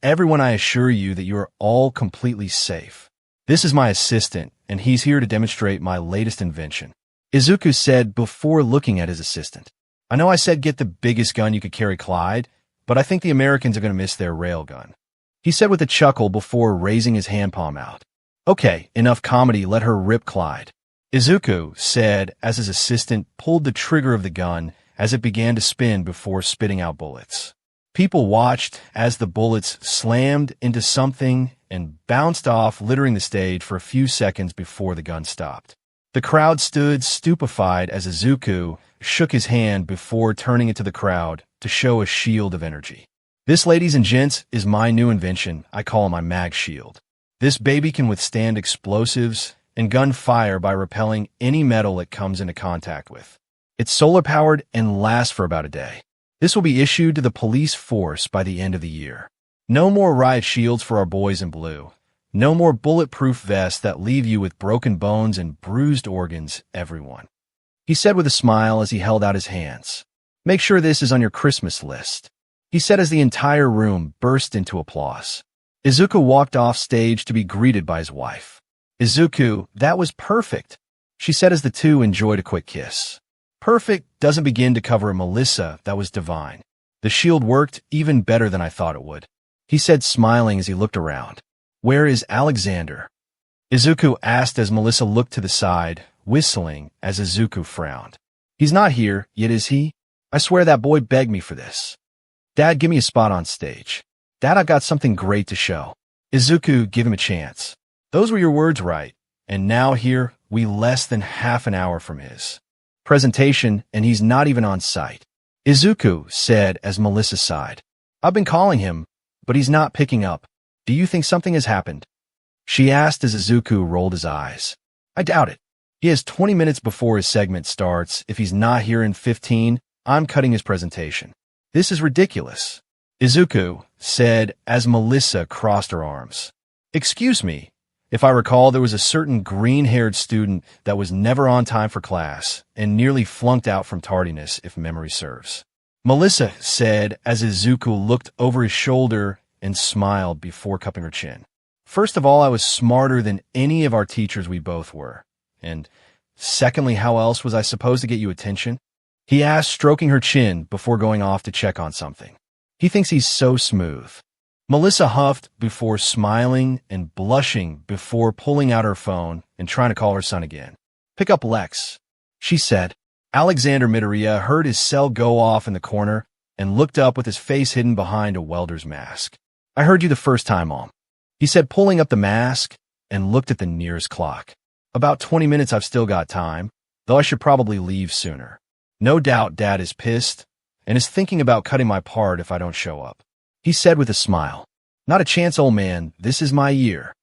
everyone, I assure you that you are all completely safe. This is my assistant, and he's here to demonstrate my latest invention," Izuku said before looking at his assistant. "I know I said get the biggest gun you could carry, Clyde, but I think the Americans are going to miss their railgun," he said with a chuckle before raising his hand palm out. "Okay, enough comedy, let her rip, Clyde," Izuku said as his assistant pulled the trigger of the gun as it began to spin before spitting out bullets. People watched as the bullets slammed into something and bounced off, littering the stage for a few seconds before the gun stopped. The crowd stood stupefied as Izuku shook his hand before turning it to the crowd to show a shield of energy. "This, ladies and gents, is my new invention. I call it my mag shield. This baby can withstand explosives and gunfire by repelling any metal it comes into contact with. It's solar-powered and lasts for about a day. This will be issued to the police force by the end of the year. No more riot shields for our boys in blue. No more bulletproof vests that leave you with broken bones and bruised organs, everyone," he said with a smile as he held out his hands. Make sure this is on your Christmas list," he said as the entire room burst into applause. Izuku walked off stage to be greeted by his wife. "Izuku, that was perfect," she said as the two enjoyed a quick kiss. "Perfect doesn't begin to cover a Melissa that was divine. The shield worked even better than I thought it would," he said, smiling as he looked around. "Where is Alexander?" Izuku asked as Melissa looked to the side, whistling as Izuku frowned. "He's not here, yet is he? I swear that boy begged me for this. Dad, give me a spot on stage. Dad, I've got something great to show." Izuku, give him a chance. Those were your words, right? And now here, we less than half an hour from his presentation, and he's not even on site. Izuku said as Melissa sighed. "I've been calling him, but he's not picking up. Do you think something has happened?" she asked as Izuku rolled his eyes. "I doubt it. He has 20 minutes before his segment starts. If he's not here in 15, I'm cutting his presentation. This is ridiculous," Izuku said as Melissa crossed her arms. "Excuse me. If I recall, there was a certain green-haired student that was never on time for class and nearly flunked out from tardiness, if memory serves," Melissa said as Izuku looked over his shoulder and smiled before cupping her chin. "First of all, I was smarter than any of our teachers we both were. And secondly, how else was I supposed to get you attention?" he asked, stroking her chin before going off to check on something. "He thinks he's so smooth." Melissa huffed before smiling and blushing before pulling out her phone and trying to call her son again. "Pick up Lex," she said. Alexander Midoriya heard his cell go off in the corner and looked up with his face hidden behind a welder's mask. "I heard you the first time, Mom," he said, pulling up the mask and looked at the nearest clock. "About 20 minutes. I've still got time, though I should probably leave sooner. No doubt Dad is pissed and is thinking about cutting my part if I don't show up," he said with a smile. "Not a chance, old man. This is my year,"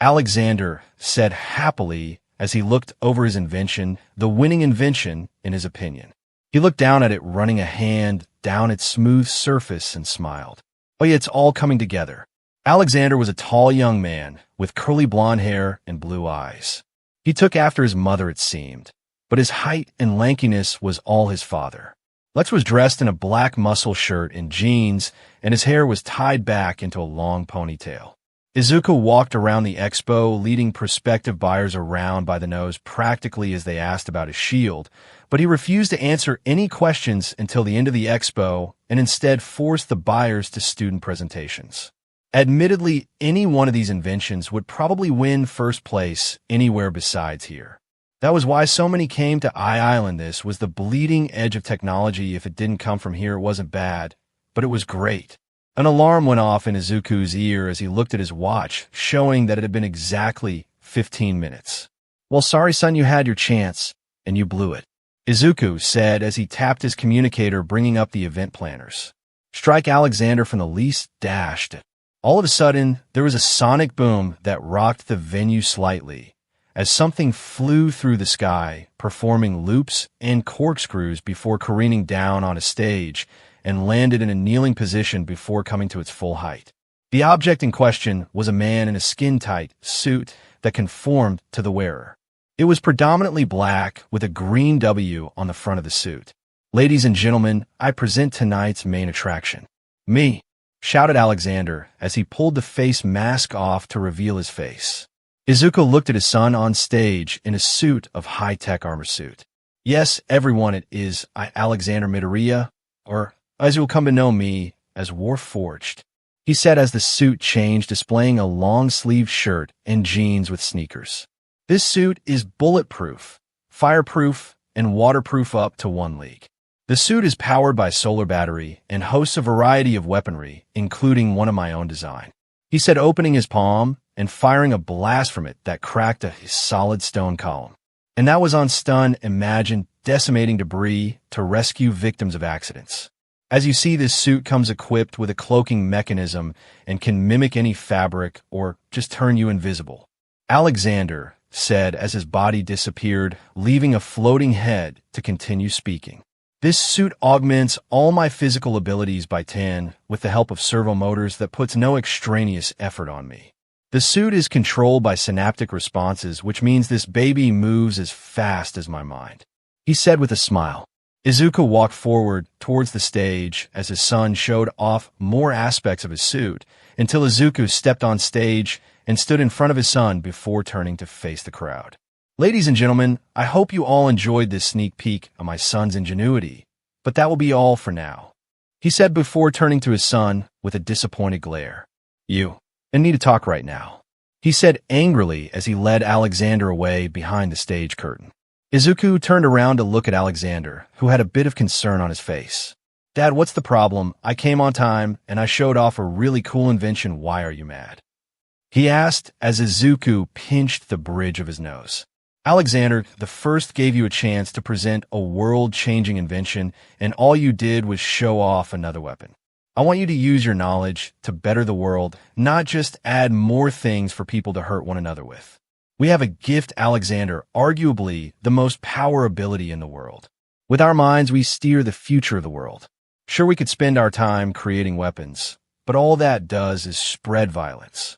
Alexander said happily as he looked over his invention, the winning invention in his opinion. He looked down at it, running a hand down its smooth surface, and smiled. "Oh yeah, it's all coming together." Alexander was a tall young man with curly blonde hair and blue eyes. He took after his mother, it seemed, but his height and lankiness was all his father. Lex was dressed in a black muscle shirt and jeans, and his hair was tied back into a long ponytail. Izuku walked around the expo, leading prospective buyers around by the nose practically as they asked about his shield, but he refused to answer any questions until the end of the expo and instead forced the buyers to student presentations. Admittedly, any one of these inventions would probably win first place anywhere besides here. That was why so many came to Island. This was the bleeding edge of technology. If it didn't come from here, it wasn't bad, but it was great. An alarm went off in Izuku's ear as he looked at his watch, showing that it had been exactly 15 minutes. "Well, sorry, son, you had your chance, and you blew it," Izuku said as he tapped his communicator, bringing up the event planners. Strike Alexander from the least dashed it. All of a sudden, there was a sonic boom that rocked the venue slightly, as something flew through the sky, performing loops and corkscrews before careening down on a stage and landed in a kneeling position before coming to its full height. The object in question was a man in a skin-tight suit that conformed to the wearer. It was predominantly black with a green W on the front of the suit. "Ladies and gentlemen, I present tonight's main attraction." "Me," shouted Alexander as he pulled the face mask off to reveal his face. Izuku looked at his son on stage in a suit of high-tech armor suit. "Yes, everyone, it is I, Alexander Midoriya, or as you will come to know me, as Warforged," he said as the suit changed, displaying a long-sleeved shirt and jeans with sneakers. "This suit is bulletproof, fireproof, and waterproof up to 1 league. The suit is powered by a solar battery and hosts a variety of weaponry, including one of my own design," he said, opening his palm and firing a blast from it that cracked a solid stone column. "And that was on stun, imagine decimating debris to rescue victims of accidents. As you see, this suit comes equipped with a cloaking mechanism and can mimic any fabric or just turn you invisible," Alexander said as his body disappeared, leaving a floating head to continue speaking. "This suit augments all my physical abilities by 10 with the help of servo motors that puts no extraneous effort on me. The suit is controlled by synaptic responses, which means this baby moves as fast as my mind," he said with a smile. Izuku walked forward towards the stage as his son showed off more aspects of his suit, until Izuku stepped on stage and stood in front of his son before turning to face the crowd. Ladies and gentlemen, I hope you all enjoyed this sneak peek of my son's ingenuity, but that will be all for now, he said before turning to his son with a disappointed glare. You need to talk right now, he said angrily as he led Alexander away behind the stage curtain. Izuku turned around to look at Alexander, who had a bit of concern on his face. Dad, what's the problem? I came on time, and I showed off a really cool invention. Why are you mad? He asked as Izuku pinched the bridge of his nose. Alexander, the first gave you a chance to present a world-changing invention, and all you did was show off another weapon. I want you to use your knowledge to better the world, not just add more things for people to hurt one another with. We have a gift, Alexander, arguably the most power ability in the world. With our minds, we steer the future of the world. Sure, we could spend our time creating weapons, but all that does is spread violence.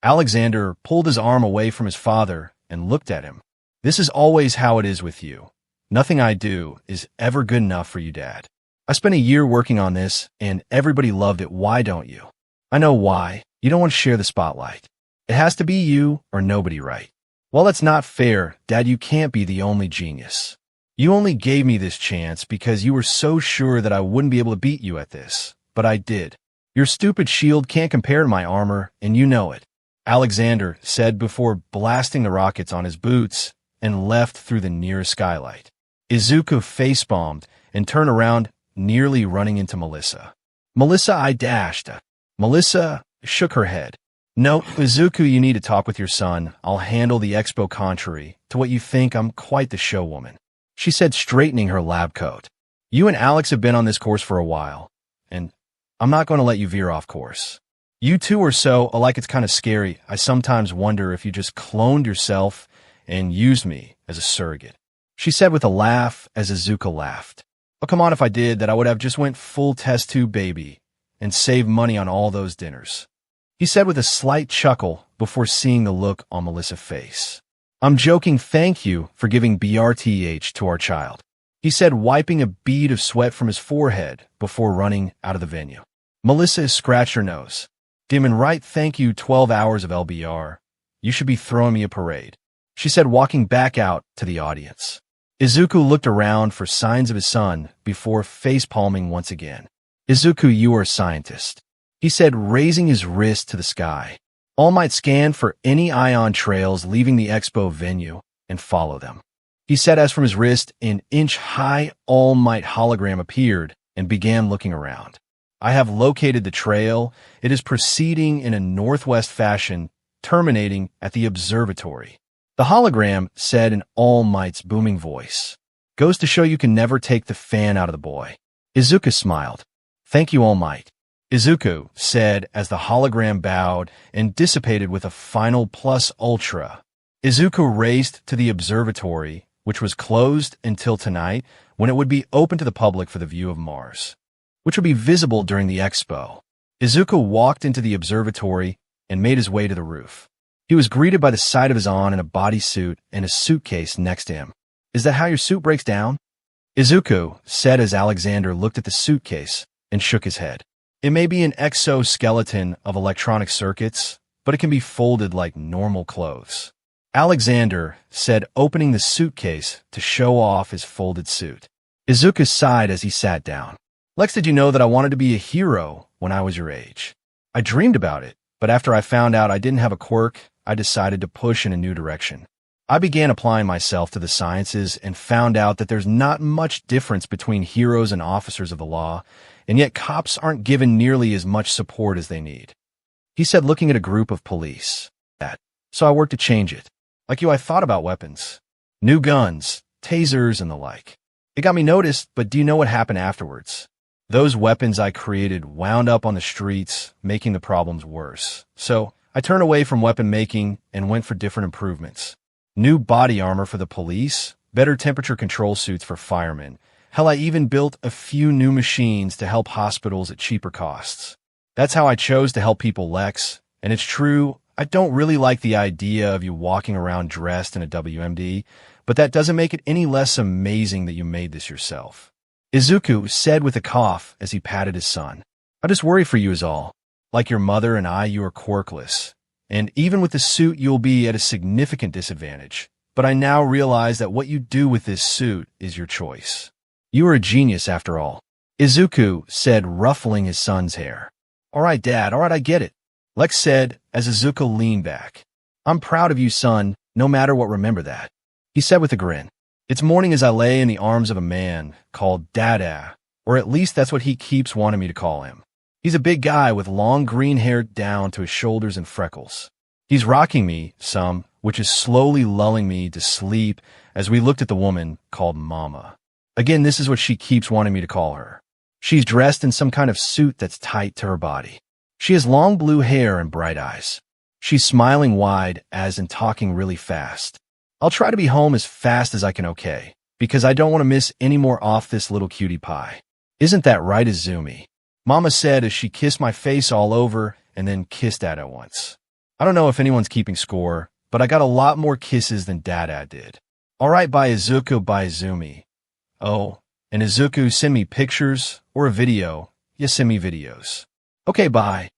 Alexander pulled his arm away from his father and looked at him. This is always how it is with you. Nothing I do is ever good enough for you, Dad. I spent a year working on this, and everybody loved it. Why don't you? I know why. You don't want to share the spotlight. It has to be you or nobody, right? Well, that's not fair, Dad. You can't be the only genius. You only gave me this chance because you were so sure that I wouldn't be able to beat you at this, but I did. Your stupid shield can't compare to my armor, and you know it, Alexander said before blasting the rockets on his boots and left through the nearest skylight. Izuku facepalmed and turned around, nearly running into Melissa. Melissa, I dashed. Melissa shook her head. No, Izuku, you need to talk with your son. I'll handle the expo. Contrary to what you think, I'm quite the show woman, she said, straightening her lab coat. You and Alex have been on this course for a while, and I'm not going to let you veer off course. You two are so alike it's kind of scary. I sometimes wonder if you just cloned yourself and used me as a surrogate, she said with a laugh as Izuku laughed. Oh, come on, if I did that, I would have just went full test tube baby and saved money on all those dinners, he said with a slight chuckle before seeing the look on Melissa's face. I'm joking. Thank you for giving BRTH to our child, he said, wiping a bead of sweat from his forehead before running out of the venue. Melissa scratched her nose. Damn right, thank you. 12 hours of LBR. You should be throwing me a parade, she said, walking back out to the audience. Izuku looked around for signs of his son before face-palming once again. Izuku, you are a scientist, he said, raising his wrist to the sky. All Might scan for any ion trails leaving the expo venue and follow them, he said as from his wrist an inch-high All Might hologram appeared and began looking around. I have located the trail. It is proceeding in a northwest fashion, terminating at the observatory, the hologram said in All Might's booming voice. Goes to show you can never take the fan out of the boy. Izuku smiled. Thank you, All Might, Izuku said as the hologram bowed and dissipated with a final plus ultra. Izuku raced to the observatory, which was closed until tonight, when it would be open to the public for the view of Mars, which would be visible during the expo. Izuku walked into the observatory and made his way to the roof. He was greeted by the sight of his aunt in a bodysuit and a suitcase next to him. Is that how your suit breaks down? Izuku said as Alexander looked at the suitcase and shook his head. It may be an exoskeleton of electronic circuits, but it can be folded like normal clothes, Alexander said, opening the suitcase to show off his folded suit. Izuku sighed as he sat down. Lex, did you know that I wanted to be a hero when I was your age? I dreamed about it, but after I found out I didn't have a quirk, I decided to push in a new direction. I began applying myself to the sciences and found out that there's not much difference between heroes and officers of the law, and yet cops aren't given nearly as much support as they need, he said, looking at a group of police. So I worked to change it. Like you, I thought about weapons. New guns, tasers, and the like. It got me noticed, but do you know what happened afterwards? Those weapons I created wound up on the streets, making the problems worse. So I turned away from weapon making and went for different improvements. New body armor for the police, better temperature control suits for firemen. Hell, I even built a few new machines to help hospitals at cheaper costs. That's how I chose to help people, Lex. And it's true, I don't really like the idea of you walking around dressed in a WMD, but that doesn't make it any less amazing that you made this yourself. Izuku said with a cough as he patted his son. I just worry for you is all. Like your mother and I, you are quirkless. And even with the suit, you'll be at a significant disadvantage. But I now realize that what you do with this suit is your choice. You are a genius after all. Izuku said, ruffling his son's hair. All right, Dad, all right, I get it. Lex said as Izuku leaned back. I'm proud of you, son, no matter what, remember that. He said with a grin. It's morning as I lay in the arms of a man called Dada, or at least that's what he keeps wanting me to call him. He's a big guy with long green hair down to his shoulders and freckles. He's rocking me some, which is slowly lulling me to sleep as we looked at the woman called Mama. Again, this is what she keeps wanting me to call her. She's dressed in some kind of suit that's tight to her body. She has long blue hair and bright eyes. She's smiling wide as in talking really fast. I'll try to be home as fast as I can, okay? Because I don't want to miss any more off this little cutie pie. Isn't that right, Izumi? Mama said as she kissed my face all over and then kissed Dada once. I don't know if anyone's keeping score, but I got a lot more kisses than Dada did. All right, by Izuku, by Izumi. Oh, and Izuku, send me pictures or a video. You send me videos. Okay, bye.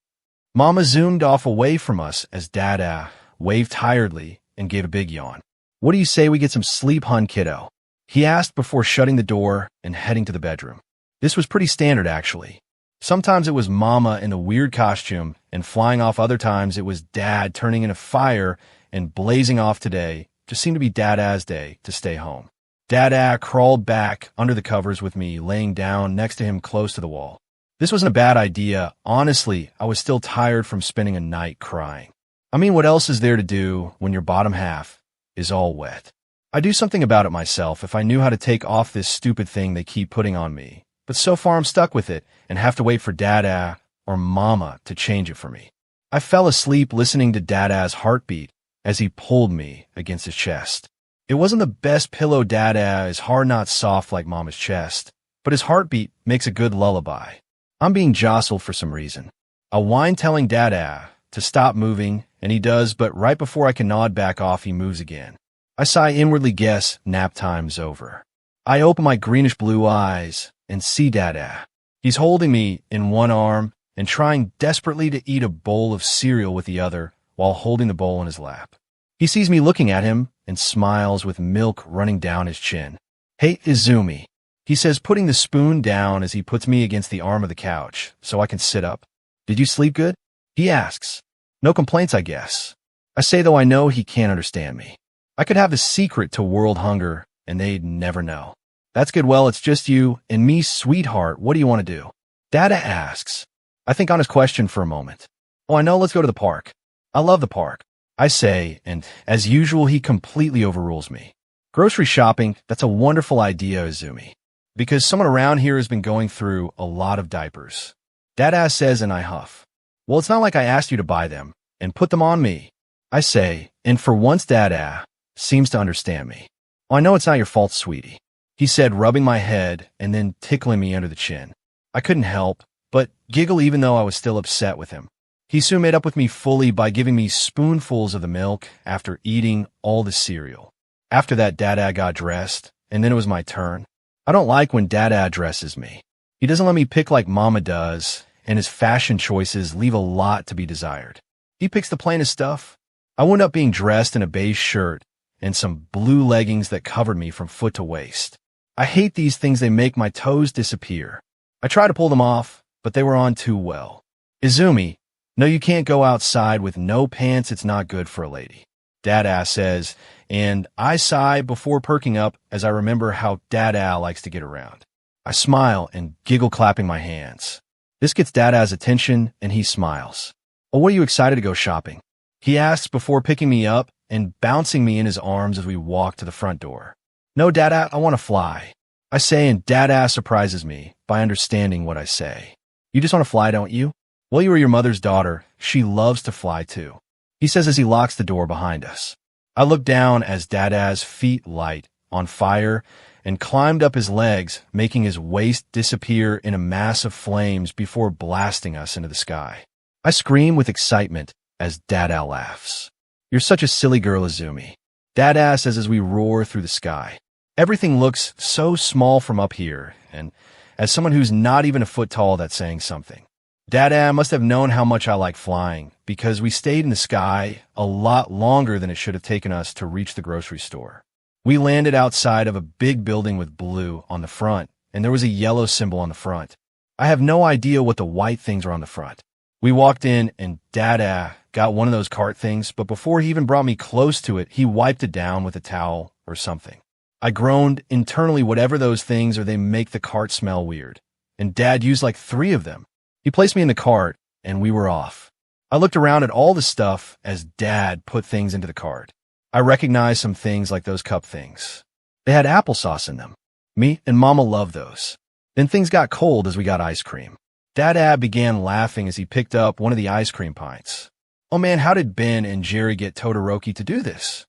Mama zoomed off away from us as Dada waved tiredly and gave a big yawn. What do you say we get some sleep, hun, kiddo? He asked before shutting the door and heading to the bedroom. This was pretty standard, actually. Sometimes it was Mama in a weird costume and flying off, other times it was Dad turning in a fire and blazing off. Today just seemed to be Dada's day to stay home. Dada crawled back under the covers with me, laying down next to him close to the wall. This wasn't a bad idea. Honestly, I was still tired from spending a night crying. I mean, what else is there to do when your bottom half is all wet? I'd do something about it myself if I knew how to take off this stupid thing they keep putting on me. But so far I'm stuck with it and have to wait for Dada or Mama to change it for me. I fell asleep listening to Dada's heartbeat as he pulled me against his chest. It wasn't the best pillow. Dada is hard, not soft like Mama's chest, but his heartbeat makes a good lullaby. I'm being jostled for some reason. I whine telling Dada to stop moving, and he does, but right before I can nod back off, he moves again. I sigh inwardly, guess nap time's over. I open my greenish blue eyes and see Dada. He's holding me in one arm and trying desperately to eat a bowl of cereal with the other while holding the bowl in his lap. He sees me looking at him and smiles with milk running down his chin. Hey, Izumi, he says, putting the spoon down as he puts me against the arm of the couch so I can sit up. Did you sleep good? He asks. No complaints, I guess. I say, though I know he can't understand me. I could have the secret to world hunger and they'd never know. That's good. Well, it's just you and me, sweetheart. What do you want to do? Dada asks. I think on his question for a moment. Oh, I know. Let's go to the park. I love the park, I say, and as usual, he completely overrules me. Grocery shopping, that's a wonderful idea, Izumi. Because someone around here has been going through a lot of diapers. Dada says, and I huff. Well, it's not like I asked you to buy them and put them on me, I say, and for once Dada seems to understand me. Oh, I know it's not your fault, sweetie, he said, rubbing my head and then tickling me under the chin. I couldn't help but giggle even though I was still upset with him. He soon made up with me fully by giving me spoonfuls of the milk after eating all the cereal. After that, Dada got dressed, and then it was my turn. I don't like when Dada dresses me. He doesn't let me pick like Mama does, and his fashion choices leave a lot to be desired. He picks the plainest stuff. I wound up being dressed in a beige shirt and some blue leggings that covered me from foot to waist. I hate these things. They make my toes disappear. I try to pull them off, but they were on too well. Izumi, no, you can't go outside with no pants. It's not good for a lady, Dada says, and I sigh before perking up as I remember how Dada likes to get around. I smile and giggle, clapping my hands. This gets Dada's attention, and he smiles. Oh, what are you excited to go shopping? He asks before picking me up and bouncing me in his arms as we walk to the front door. No, Dada, I want to fly, I say, and Dada surprises me by understanding what I say. You just want to fly, don't you? Well, you are your mother's daughter. She loves to fly too, he says as he locks the door behind us. I look down as Dada's feet light on fire and climbed up his legs, making his waist disappear in a mass of flames before blasting us into the sky. I scream with excitement as Dada laughs. You're such a silly girl, Izumi, Dada says as we roar through the sky. Everything looks so small from up here, and as someone who's not even a foot tall, that's saying something. Dada must have known how much I like flying, because we stayed in the sky a lot longer than it should have taken us to reach the grocery store. We landed outside of a big building with blue on the front, and there was a yellow symbol on the front. I have no idea what the white things were on the front. We walked in, and Dada got one of those cart things, but before he even brought me close to it, he wiped it down with a towel or something. I groaned internally, whatever those things, or they make the cart smell weird. And Dad used like 3 of them. He placed me in the cart, and we were off. I looked around at all the stuff as Dad put things into the cart. I recognized some things like those cup things. They had applesauce in them. Me and Mama loved those. Then things got cold as we got ice cream. Dada began laughing as he picked up one of the ice cream pints. "Oh man, how did Ben and Jerry get Todoroki to do this?"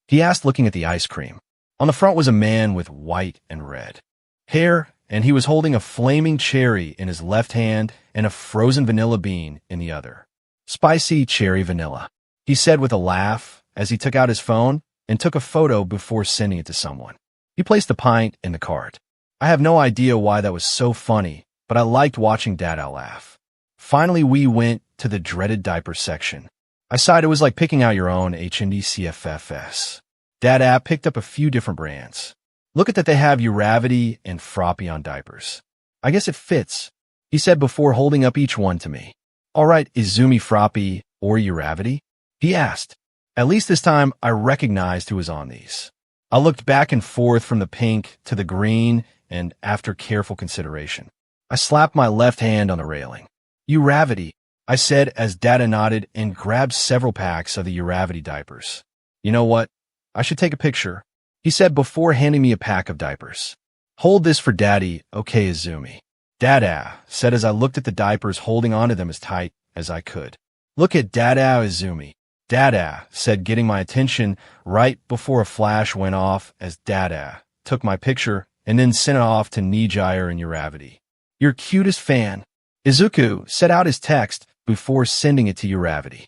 he asked, looking at the ice cream. On the front was a man with white and red hair, and he was holding a flaming cherry in his left hand and a frozen vanilla bean in the other. "Spicy cherry vanilla," he said with a laugh as he took out his phone and took a photo before sending it to someone. He placed the pint in the cart. I have no idea why that was so funny, but I liked watching Dada laugh. Finally, we went to the dreaded diaper section. I sighed. It was like picking out your own HND-CFFS. Dada picked up a few different brands. "Look at that, they have Uravity and Froppy on diapers. I guess it fits," he said before holding up each one to me. "All right, Izumi Froppy or Uravity?" he asked. At least this time, I recognized who was on these. I looked back and forth from the pink to the green, and after careful consideration, I slapped my left hand on the railing. "Uravity," I said as Dada nodded and grabbed several packs of the Uravity diapers. "You know what? I should take a picture," he said before handing me a pack of diapers. "Hold this for Daddy, okay, Izumi?" Dada said as I looked at the diapers, holding onto them as tight as I could. "Look at Dada, Izumi," Dada said, getting my attention right before a flash went off as Dada took my picture and then sent it off to Nijire and Uravity. "Your cutest fan." Izuku set out his text before sending it to Uravity.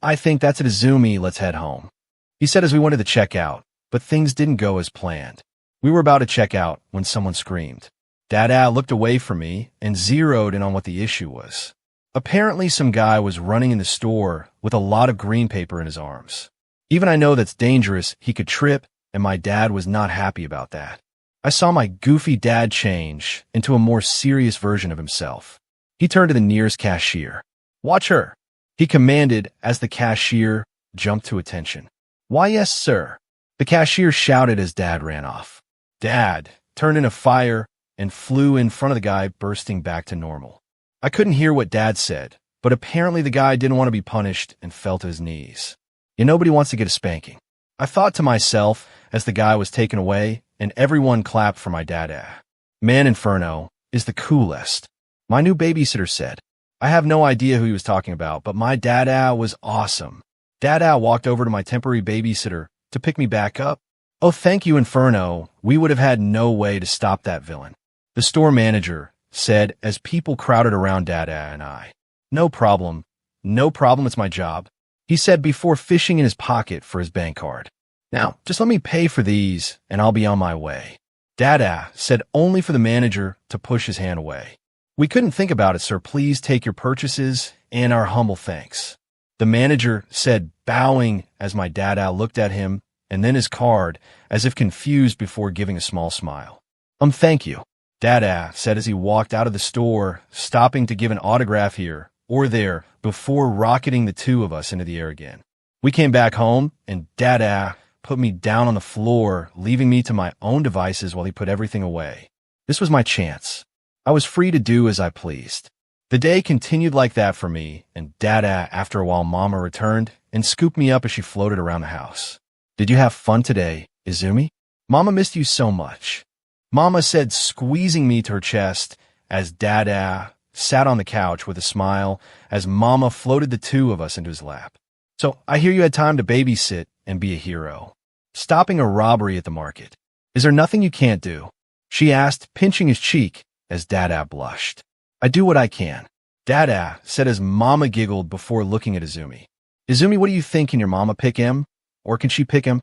"I think that's it, Izumi, let's head home," he said as we went to the checkout, but things didn't go as planned. We were about to check out when someone screamed. Dada looked away from me and zeroed in on what the issue was. Apparently, some guy was running in the store with a lot of green paper in his arms. Even I know that's dangerous, he could trip, and my dad was not happy about that. I saw my goofy dad change into a more serious version of himself. He turned to the nearest cashier. "Watch her," he commanded as the cashier jumped to attention. "Why, yes, sir," the cashier shouted as Dad ran off. Dad turned in a fire and flew in front of the guy, bursting back to normal. I couldn't hear what Dad said, but apparently the guy didn't want to be punished and fell to his knees. Nobody wants to get a spanking. I thought to myself as the guy was taken away, and everyone clapped for my Dada. "Man, Inferno is the coolest," my new babysitter said. I have no idea who he was talking about, but my Dada was awesome. Dada walked over to my temporary babysitter to pick me back up. "Oh, thank you, Inferno. We would have had no way to stop that villain," the store manager said as people crowded around Dada and I. No problem, it's my job," he said before fishing in his pocket for his bank card. "Now, just let me pay for these, and I'll be on my way," Dada said, only for the manager to push his hand away. "We couldn't think about it, sir. Please take your purchases and our humble thanks," the manager said, bowing as my Dada looked at him and then his card as if confused before giving a small smile. Thank you," Dada said as he walked out of the store, stopping to give an autograph here or there before rocketing the two of us into the air again. We came back home, and Dada put me down on the floor, leaving me to my own devices while he put everything away. This was my chance. I was free to do as I pleased. The day continued like that for me, and Dada, after a while, Mama returned and scooped me up as she floated around the house. "Did you have fun today, Izumi? Mama missed you so much," Mama said, squeezing me to her chest as Dada sat on the couch with a smile as Mama floated the two of us into his lap. "So I hear you had time to babysit and be a hero, stopping a robbery at the market. Is there nothing you can't do?" she asked, pinching his cheek as Dada blushed. "I do what I can," Dada said as Mama giggled before looking at Izumi. "Izumi, what do you think? Can your mama pick him? Or can she pick him?"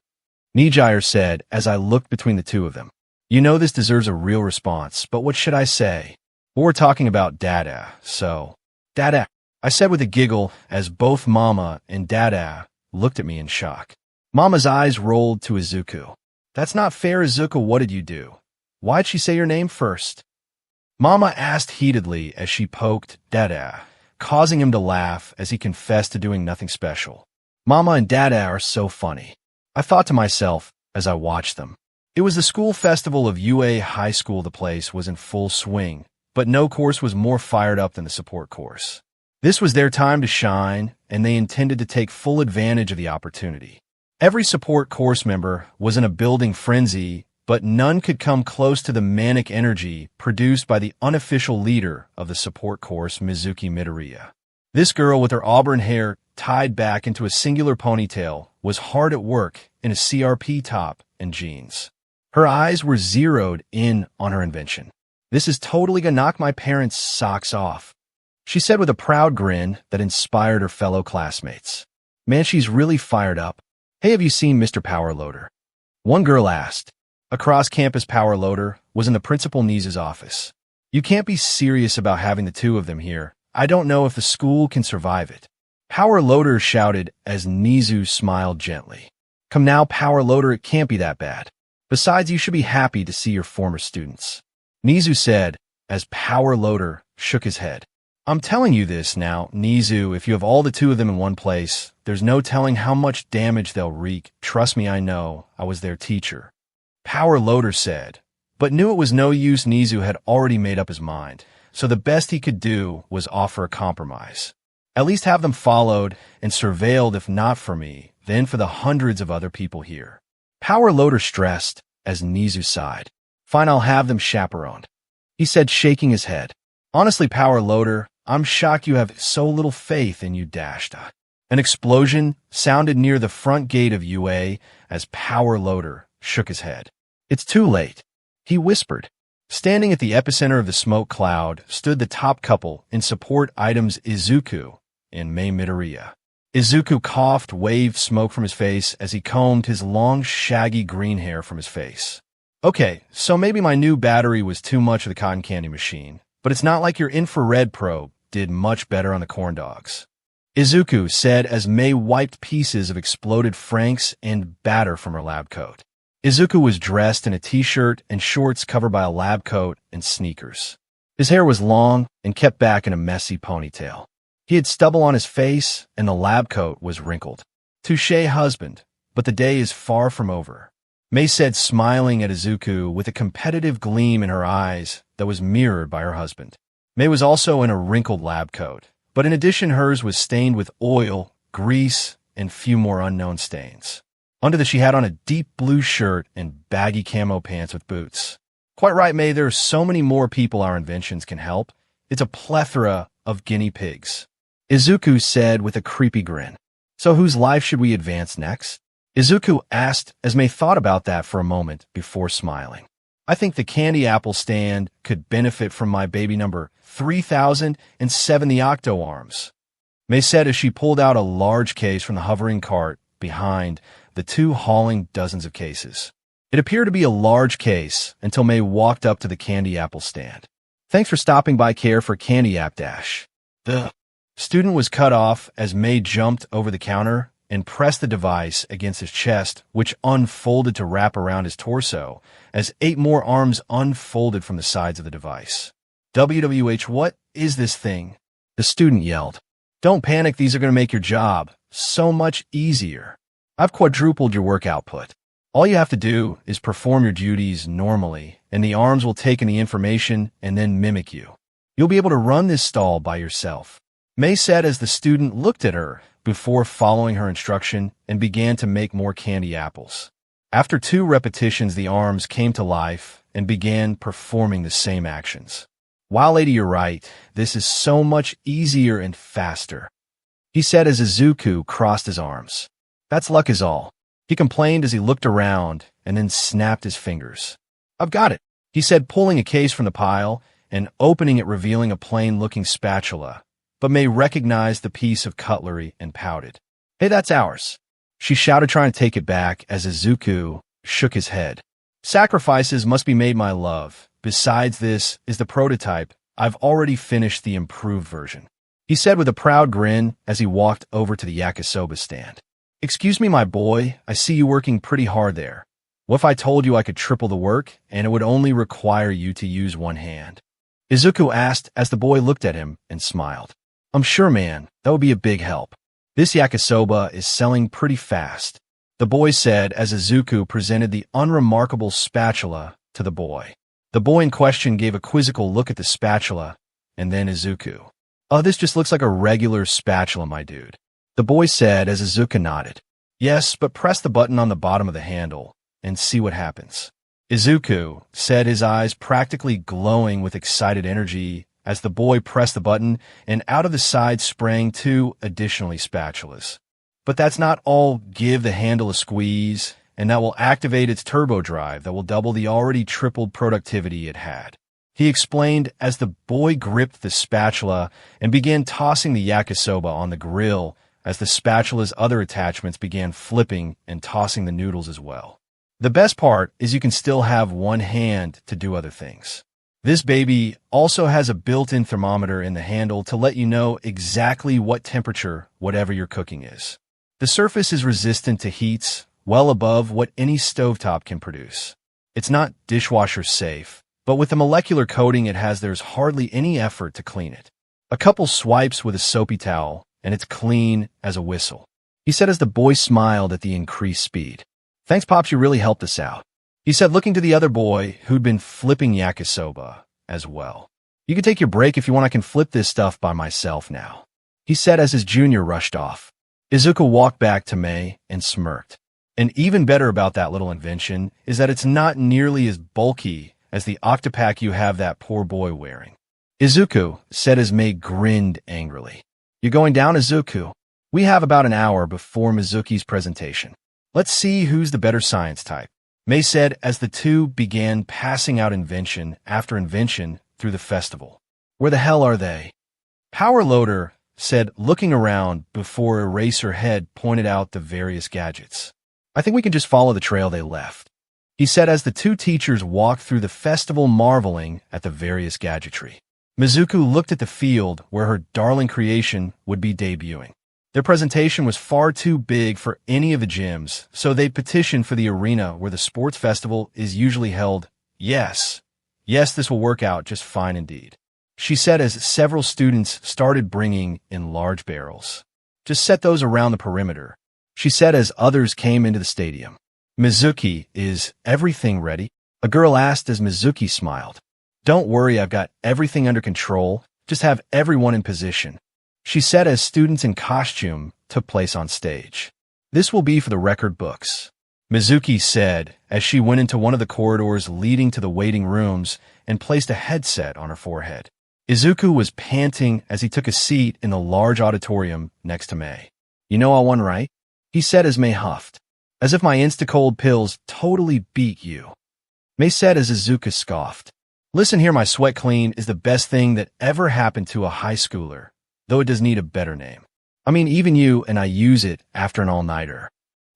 Nijire said as I looked between the two of them. You know this deserves a real response, but what should I say? We're talking about Dada, so... Dada, I said with a giggle as both Mama and Dada looked at me in shock. Mama's eyes rolled to Izuku. That's not fair, Izuku, what did you do? Why'd she say your name first? Mama asked heatedly as she poked Dada, causing him to laugh as he confessed to doing nothing special. Mama and Dada are so funny. I thought to myself as I watched them. It was the school festival of UA High School. The place was in full swing, but no course was more fired up than the support course. This was their time to shine, and they intended to take full advantage of the opportunity. Every support course member was in a building frenzy, but none could come close to the manic energy produced by the unofficial leader of the support course, Mizuki Midoriya. This girl with her auburn hair tied back into a singular ponytail was hard at work in a CRP top and jeans. Her eyes were zeroed in on her invention. This is totally gonna knock my parents' socks off, she said with a proud grin that inspired her fellow classmates. Man, she's really fired up. Hey, have you seen Mr. Power Loader? One girl asked. A cross-campus Power Loader was in the Principal Nizu's office. You can't be serious about having the two of them here. I don't know if the school can survive it. Power Loader shouted as Nizu smiled gently. Come now, Power Loader, it can't be that bad. Besides, you should be happy to see your former students. Nizu said as Power Loader shook his head. I'm telling you this now, Nizu, if you have all the two of them in one place, there's no telling how much damage they'll wreak. Trust me, I know. I was their teacher. Power Loader said, but knew it was no use. Nizu had already made up his mind, so the best he could do was offer a compromise. At least have them followed and surveilled, if not for me, then for the hundreds of other people here. Power Loader stressed as Nizu sighed. Fine, I'll have them chaperoned, he said, shaking his head. Honestly, Power Loader, I'm shocked you have so little faith in you. An explosion sounded near the front gate of UA as Power Loader shook his head. It's too late, he whispered. Standing at the epicenter of the smoke cloud stood the top couple in support items, Izuku and Mei Midoriya. Izuku coughed, waved smoke from his face as he combed his long, shaggy green hair from his face. Okay, so maybe my new battery was too much of the cotton candy machine, but it's not like your infrared probe did much better on the corn dogs, Izuku said as Mei wiped pieces of exploded franks and batter from her lab coat. Izuku was dressed in a t-shirt and shorts covered by a lab coat and sneakers. His hair was long and kept back in a messy ponytail. He had stubble on his face and the lab coat was wrinkled. Touché, husband, but the day is far from over, Mei said, smiling at Izuku with a competitive gleam in her eyes that was mirrored by her husband. Mei was also in a wrinkled lab coat, but in addition hers was stained with oil, grease, and few more unknown stains. Under this she had on a deep blue shirt and baggy camo pants with boots. Quite right, Mei, there are so many more people our inventions can help. It's a plethora of guinea pigs, Izuku said with a creepy grin. So whose life should we advance next? Izuku asked as Mei thought about that for a moment before smiling. I think the candy apple stand could benefit from my baby number 3007, the Octo Arms, Mei said as she pulled out a large case from the hovering cart behind the two hauling dozens of cases. It appeared to be a large case until Mei walked up to the candy apple stand. Thanks for stopping by, Care for Candy App Dash. The student was cut off as Mei jumped over the counter and pressed the device against his chest, which unfolded to wrap around his torso as 8 more arms unfolded from the sides of the device. WWH, what is this thing? The student yelled. Don't panic, these are going to make your job so much easier. I've quadrupled your work output. All you have to do is perform your duties normally, and the arms will take in the information and then mimic you. You'll be able to run this stall by yourself, Mei said as the student looked at her before following her instruction and began to make more candy apples. After 2 repetitions, the arms came to life and began performing the same actions. Wow, lady, you're right. This is so much easier and faster, he said as Izuku crossed his arms. That's luck is all, he complained as he looked around and then snapped his fingers. I've got it, he said, pulling a case from the pile and opening it, revealing a plain-looking spatula, but Mei recognized the piece of cutlery and pouted. Hey, that's ours. She shouted, trying to take it back, as Izuku shook his head. Sacrifices must be made, my love. Besides, this is the prototype. I've already finished the improved version, he said with a proud grin as he walked over to the yakisoba stand. Excuse me, my boy, I see you working pretty hard there. What if I told you I could triple the work, and it would only require you to use one hand? Izuku asked as the boy looked at him and smiled. I'm sure, man, that would be a big help. This yakisoba is selling pretty fast, the boy said as Izuku presented the unremarkable spatula to the boy. The boy in question gave a quizzical look at the spatula, and then Izuku. Oh, this just looks like a regular spatula, my dude, the boy said as Izuku nodded. Yes, but press the button on the bottom of the handle and see what happens, Izuku said, his eyes practically glowing with excited energy as the boy pressed the button, and out of the side sprang 2 additional spatulas. But that's not all. Give the handle a squeeze, and that will activate its turbo drive that will double the already tripled productivity it had, he explained as the boy gripped the spatula and began tossing the yakisoba on the grill as the spatula's other attachments began flipping and tossing the noodles as well. The best part is you can still have one hand to do other things. This baby also has a built-in thermometer in the handle to let you know exactly what temperature whatever you're cooking is. The surface is resistant to heats well above what any stovetop can produce. It's not dishwasher safe, but with the molecular coating it has, there's hardly any effort to clean it. A couple swipes with a soapy towel, and it's clean as a whistle, he said as the boy smiled at the increased speed. Thanks, Pops, you really helped us out, he said, looking to the other boy who'd been flipping yakisoba as well. You can take your break if you want. I can flip this stuff by myself now, he said as his junior rushed off. Izuku walked back to Mei and smirked. And even better about that little invention is that it's not nearly as bulky as the octopack you have that poor boy wearing, Izuku said as Mei grinned angrily. You're going down, Izuku? We have about an hour before Mizuki's presentation. Let's see who's the better science type, Mei said as the two began passing out invention after invention through the festival. Where the hell are they? Power Loader said, looking around before Eraserhead pointed out the various gadgets. I think we can just follow the trail they left, he said as the two teachers walked through the festival marveling at the various gadgetry. Mizuku looked at the field where her darling creation would be debuting. Their presentation was far too big for any of the gyms, so they petitioned for the arena where the sports festival is usually held. Yes, this will work out just fine indeed, she said as several students started bringing in large barrels. Just set those around the perimeter, she said as others came into the stadium. Mizuki, is everything ready? A girl asked as Mizuki smiled. Don't worry, I've got everything under control. Just have everyone in position, she said as students in costume took place on stage. This will be for the record books, Mizuki said as she went into one of the corridors leading to the waiting rooms and placed a headset on her forehead. Izuku was panting as he took a seat in the large auditorium next to Mei. You know I won, right? He said as Mei huffed. As if my insta-cold pills totally beat you, Mei said as Izuku scoffed. Listen here, my sweat clean is the best thing that ever happened to a high schooler, though it does need a better name. I mean, even you and I use it after an all-nighter,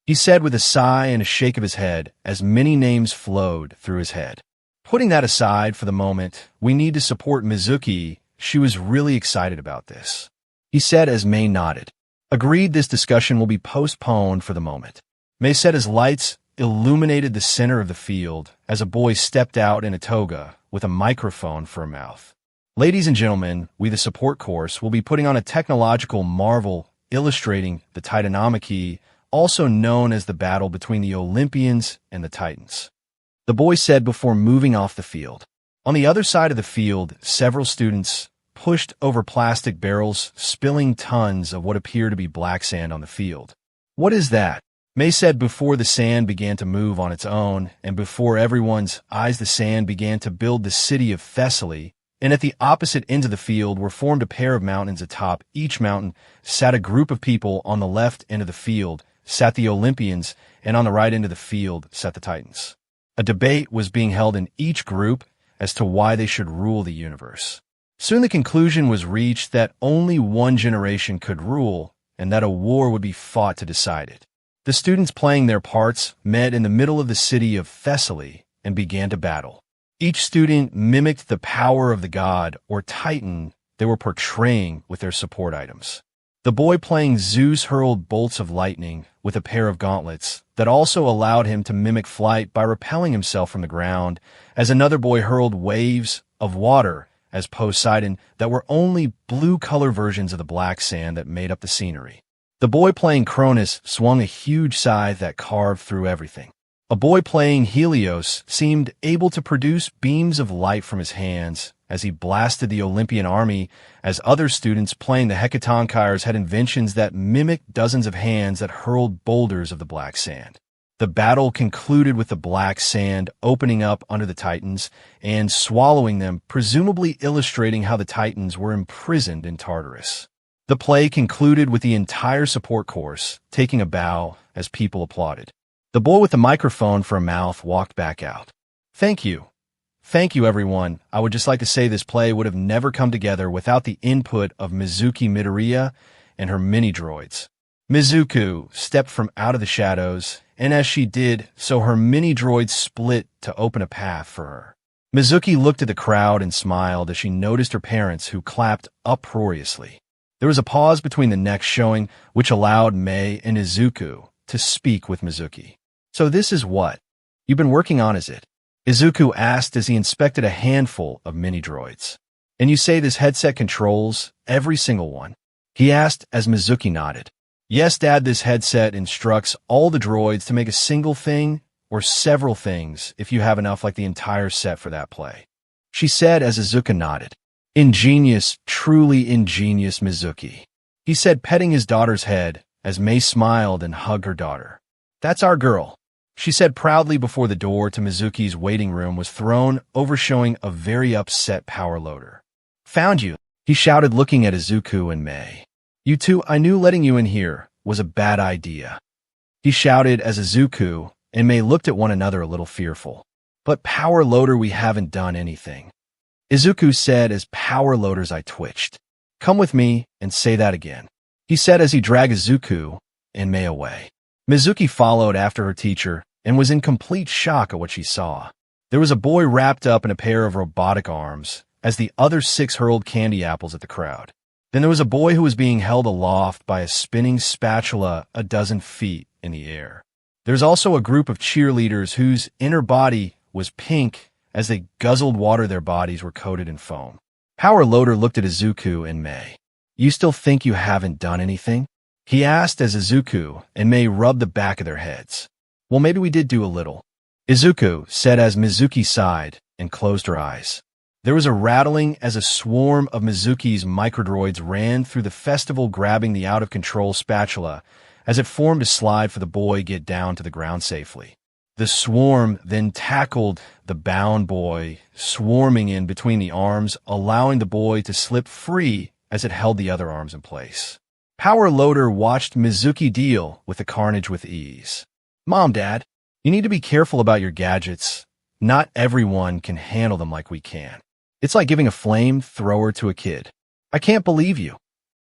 he said with a sigh and a shake of his head as many names flowed through his head. Putting that aside for the moment, we need to support Mizuki. She was really excited about this, he said as Mei nodded. Agreed, this discussion will be postponed for the moment, Mei said as lights illuminated the center of the field as a boy stepped out in a toga with a microphone for a mouth. Ladies and gentlemen, we the support course will be putting on a technological marvel illustrating the Titanomachy, also known as the battle between the Olympians and the Titans, the boy said before moving off the field. On the other side of the field, several students pushed over plastic barrels, spilling tons of what appeared to be black sand on the field. What is that? Mei said before the sand began to move on its own, and before everyone's eyes the sand began to build the city of Thessaly, and at the opposite ends of the field were formed a pair of mountains. Atop each mountain sat a group of people. On the left end of the field sat the Olympians, and on the right end of the field sat the Titans. A debate was being held in each group as to why they should rule the universe. Soon the conclusion was reached that only one generation could rule, and that a war would be fought to decide it. The students playing their parts met in the middle of the city of Thessaly and began to battle. Each student mimicked the power of the god or titan they were portraying with their support items. The boy playing Zeus hurled bolts of lightning with a pair of gauntlets that also allowed him to mimic flight by repelling himself from the ground, as another boy hurled waves of water as Poseidon that were only blue-color versions of the black sand that made up the scenery. The boy playing Cronus swung a huge scythe that carved through everything. A boy playing Helios seemed able to produce beams of light from his hands as he blasted the Olympian army, as other students playing the Hecatonchires had inventions that mimicked dozens of hands that hurled boulders of the black sand. The battle concluded with the black sand opening up under the Titans and swallowing them, presumably illustrating how the Titans were imprisoned in Tartarus. The play concluded with the entire support course taking a bow as people applauded. The boy with the microphone for a mouth walked back out. Thank you. Thank you, everyone. I would just like to say this play would have never come together without the input of Mizuki Midoriya and her mini-droids. Mizuku stepped from out of the shadows, and as she did, so her mini-droids split to open a path for her. Mizuki looked at the crowd and smiled as she noticed her parents, who clapped uproariously. There was a pause between the next showing, which allowed Mei and Izuku to speak with Mizuki. So this is what you've been working on, is it? Izuku asked as he inspected a handful of mini-droids. And you say this headset controls every single one? He asked as Mizuki nodded. Yes, Dad, this headset instructs all the droids to make a single thing or several things if you have enough, like the entire set for that play, she said as Izuku nodded. Ingenious, truly ingenious, Mizuki, he said, petting his daughter's head as Mei smiled and hugged her daughter. That's our girl, she said proudly before the door to Mizuki's waiting room was thrown over, showing a very upset power loader. Found you, he shouted, looking at Izuku and Mei. You two, I knew letting you in here was a bad idea, he shouted as Izuku and Mei looked at one another a little fearful. But power loader, we haven't done anything, Izuku said as power loaders. I twitched. Come with me and say that again, he said as he dragged Izuku and Mei away. Mizuki followed after her teacher and was in complete shock at what she saw. There was a boy wrapped up in a pair of robotic arms as the other 6 hurled candy apples at the crowd. Then there was a boy who was being held aloft by a spinning spatula a dozen feet in the air. There's also a group of cheerleaders whose inner body was pink as they guzzled water. Their bodies were coated in foam. Power Loader looked at Izuku and Mei. You still think you haven't done anything? He asked as Izuku and Mei rubbed the back of their heads. Well, maybe we did do a little, Izuku said as Mizuki sighed and closed her eyes. There was a rattling as a swarm of Mizuki's microdroids ran through the festival, grabbing the out-of-control spatula as it formed a slide for the boy get down to the ground safely. The swarm then tackled the bound boy, swarming in between the arms, allowing the boy to slip free as it held the other arms in place. Power Loader watched Mizuki deal with the carnage with ease. Mom, Dad, you need to be careful about your gadgets. Not everyone can handle them like we can. It's like giving a flamethrower to a kid. I can't believe you,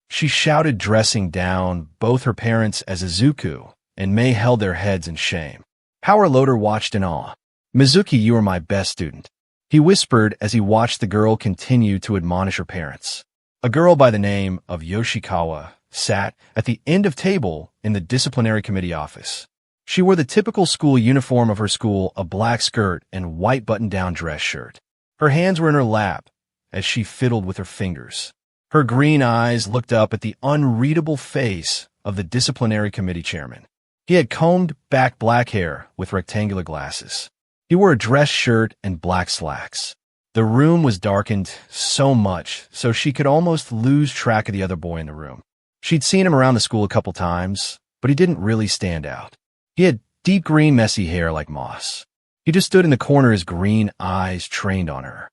she shouted, dressing down both her parents as Izuku and Mei held their heads in shame. Power Loader watched in awe. Mizuki, you are my best student, he whispered as he watched the girl continue to admonish her parents. A girl by the name of Yoshikawa sat at the end of table in the disciplinary committee office. She wore the typical school uniform of her school, a black skirt and white button-down dress shirt. Her hands were in her lap as she fiddled with her fingers. Her green eyes looked up at the unreadable face of the disciplinary committee chairman. He had combed back black hair with rectangular glasses. He wore a dress shirt and black slacks. The room was darkened so much so she could almost lose track of the other boy in the room. She'd seen him around the school a couple times, but he didn't really stand out. He had deep green messy hair like moss. He just stood in the corner, his green eyes trained on her.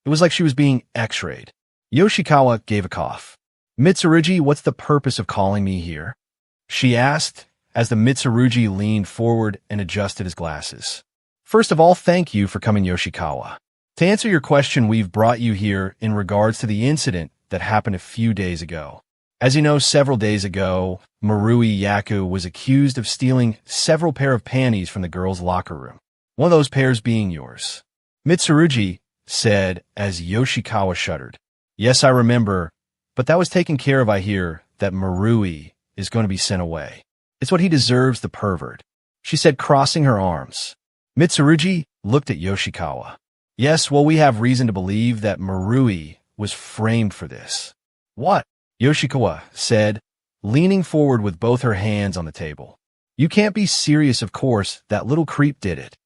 It was like she was being x-rayed. Yoshikawa gave a cough. Mitsurugi, what's the purpose of calling me here? She asked as the Mitsurugi leaned forward and adjusted his glasses. First of all, thank you for coming, Yoshikawa. To answer your question, we've brought you here in regards to the incident that happened a few days ago. As you know, several days ago, Marui Yaku was accused of stealing several pair of panties from the girls' locker room. One of those pairs being yours. Mitsurugi said as Yoshikawa shuddered. Yes, I remember, but that was taken care of. I hear that Marui is going to be sent away. It's what he deserves, the pervert, she said, crossing her arms. Mitsurugi looked at Yoshikawa. Yes, well, we have reason to believe that Marui was framed for this. What? Yoshikawa said, leaning forward with both her hands on the table. You can't be serious, of course, that little creep did it.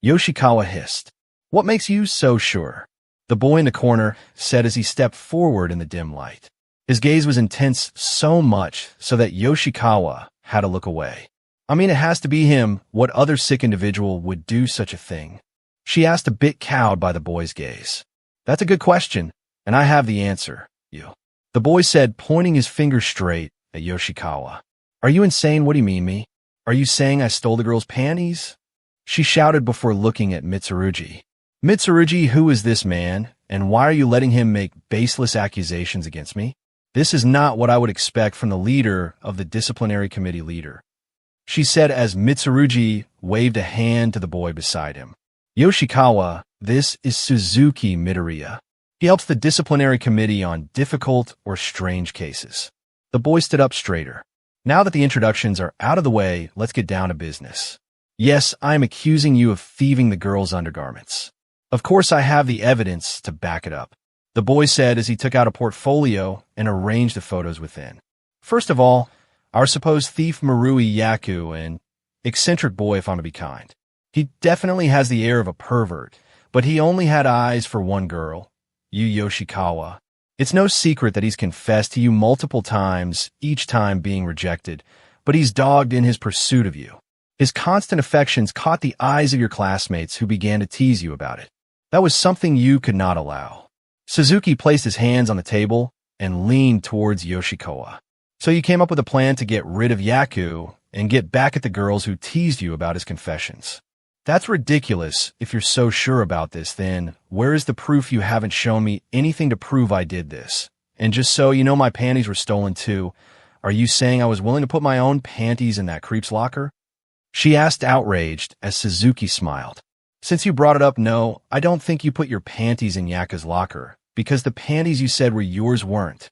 Yoshikawa hissed. What makes you so sure? The boy in the corner said as he stepped forward in the dim light. His gaze was intense so much so that Yoshikawa had to look away. I mean, it has to be him. What other sick individual would do such a thing? She asked, a bit cowed by the boy's gaze. That's a good question, and I have the answer, you. The boy said, pointing his finger straight at Yoshikawa. Are you insane? What do you mean, me? Are you saying I stole the girl's panties? She shouted before looking at Mitsurugi. Mitsurugi, who is this man, and why are you letting him make baseless accusations against me? This is not what I would expect from the leader of the disciplinary committee leader, she said as Mitsurugi waved a hand to the boy beside him. Yoshikawa, this is Suzuki Midoriya. He helps the disciplinary committee on difficult or strange cases. The boy stood up straighter. Now that the introductions are out of the way, let's get down to business. Yes, I am accusing you of thieving the girl's undergarments. Of course, I have the evidence to back it up, the boy said as he took out a portfolio and arranged the photos within. First of all, our supposed thief Marui Yaku, an eccentric boy if I'm to be kind. He definitely has the air of a pervert, but he only had eyes for one girl, you Yoshikawa. It's no secret that he's confessed to you multiple times, each time being rejected, but he's dogged in his pursuit of you. His constant affections caught the eyes of your classmates who began to tease you about it. That was something you could not allow. Suzuki placed his hands on the table and leaned towards Yoshikawa. So you came up with a plan to get rid of Yaku and get back at the girls who teased you about his confessions. That's ridiculous. If you're so sure about this, then where is the proof? You haven't shown me anything to prove I did this. And just so you know, my panties were stolen too. Are you saying I was willing to put my own panties in that creep's locker? She asked, outraged, as Suzuki smiled. Since you brought it up, no, I don't think you put your panties in Yaku's locker, because the panties you said were yours weren't,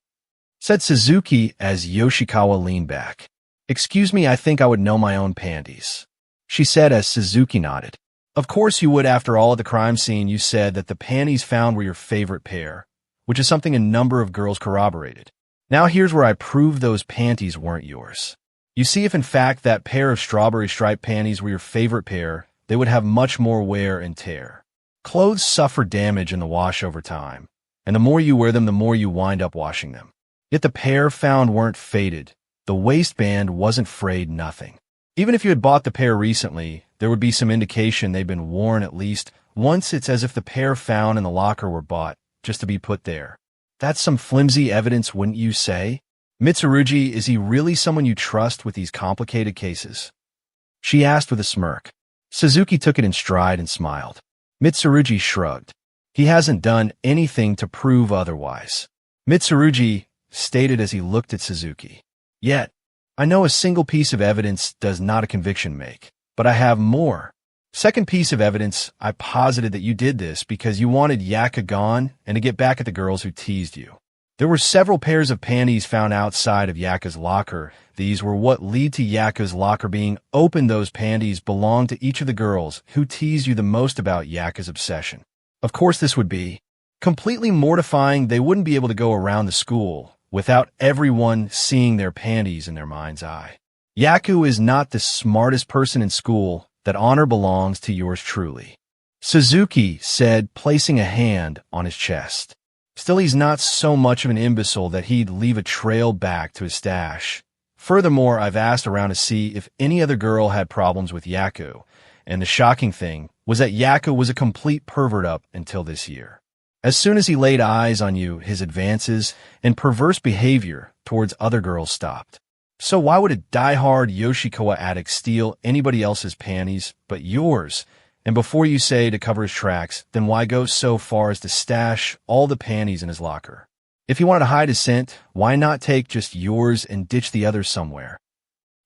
said Suzuki as Yoshikawa leaned back. Excuse me, I think I would know my own panties, she said as Suzuki nodded. Of course you would. After all, at the crime scene you said that the panties found were your favorite pair, which is something a number of girls corroborated. Now here's where I prove those panties weren't yours. You see, if in fact that pair of strawberry striped panties were your favorite pair, they would have much more wear and tear. Clothes suffer damage in the wash over time, and the more you wear them, the more you wind up washing them. Yet the pair found weren't faded. The waistband wasn't frayed, nothing. Even if you had bought the pair recently, there would be some indication they'd been worn at least once. It's as if the pair found in the locker were bought just to be put there. That's some flimsy evidence, wouldn't you say? Mitsurugi, is he really someone you trust with these complicated cases? She asked with a smirk. Suzuki took it in stride and smiled. Mitsurugi shrugged. He hasn't done anything to prove otherwise, Mitsurugi stated as he looked at Suzuki. Yet, I know a single piece of evidence does not a conviction make, but I have more. Second piece of evidence, I posited that you did this because you wanted Yaku gone and to get back at the girls who teased you. There were several pairs of panties found outside of Yaku's locker. These were what lead to Yaku's locker being opened. Those panties belonged to each of the girls who teased you the most about Yaku's obsession. Of course, this would be completely mortifying. They wouldn't be able to go around the school without everyone seeing their panties in their mind's eye. Yaku is not the smartest person in school. That honor belongs to yours truly, Suzuki said, placing a hand on his chest. Still, he's not so much of an imbecile that he'd leave a trail back to his stash. Furthermore, I've asked around to see if any other girl had problems with Yaku, and the shocking thing was that Yaku was a complete pervert up until this year. As soon as he laid eyes on you, his advances and perverse behavior towards other girls stopped. So why would a die-hard Yoshikawa addict steal anybody else's panties but yours? And before you say to cover his tracks, then why go so far as to stash all the panties in his locker? If he wanted to hide his scent, why not take just yours and ditch the others somewhere?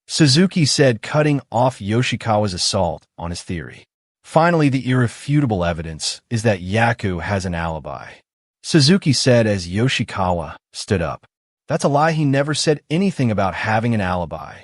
Suzuki said, cutting off Yoshikawa's assault on his theory. Finally, the irrefutable evidence is that Yaku has an alibi. Suzuki said as Yoshikawa stood up. That's a lie. He never said anything about having an alibi.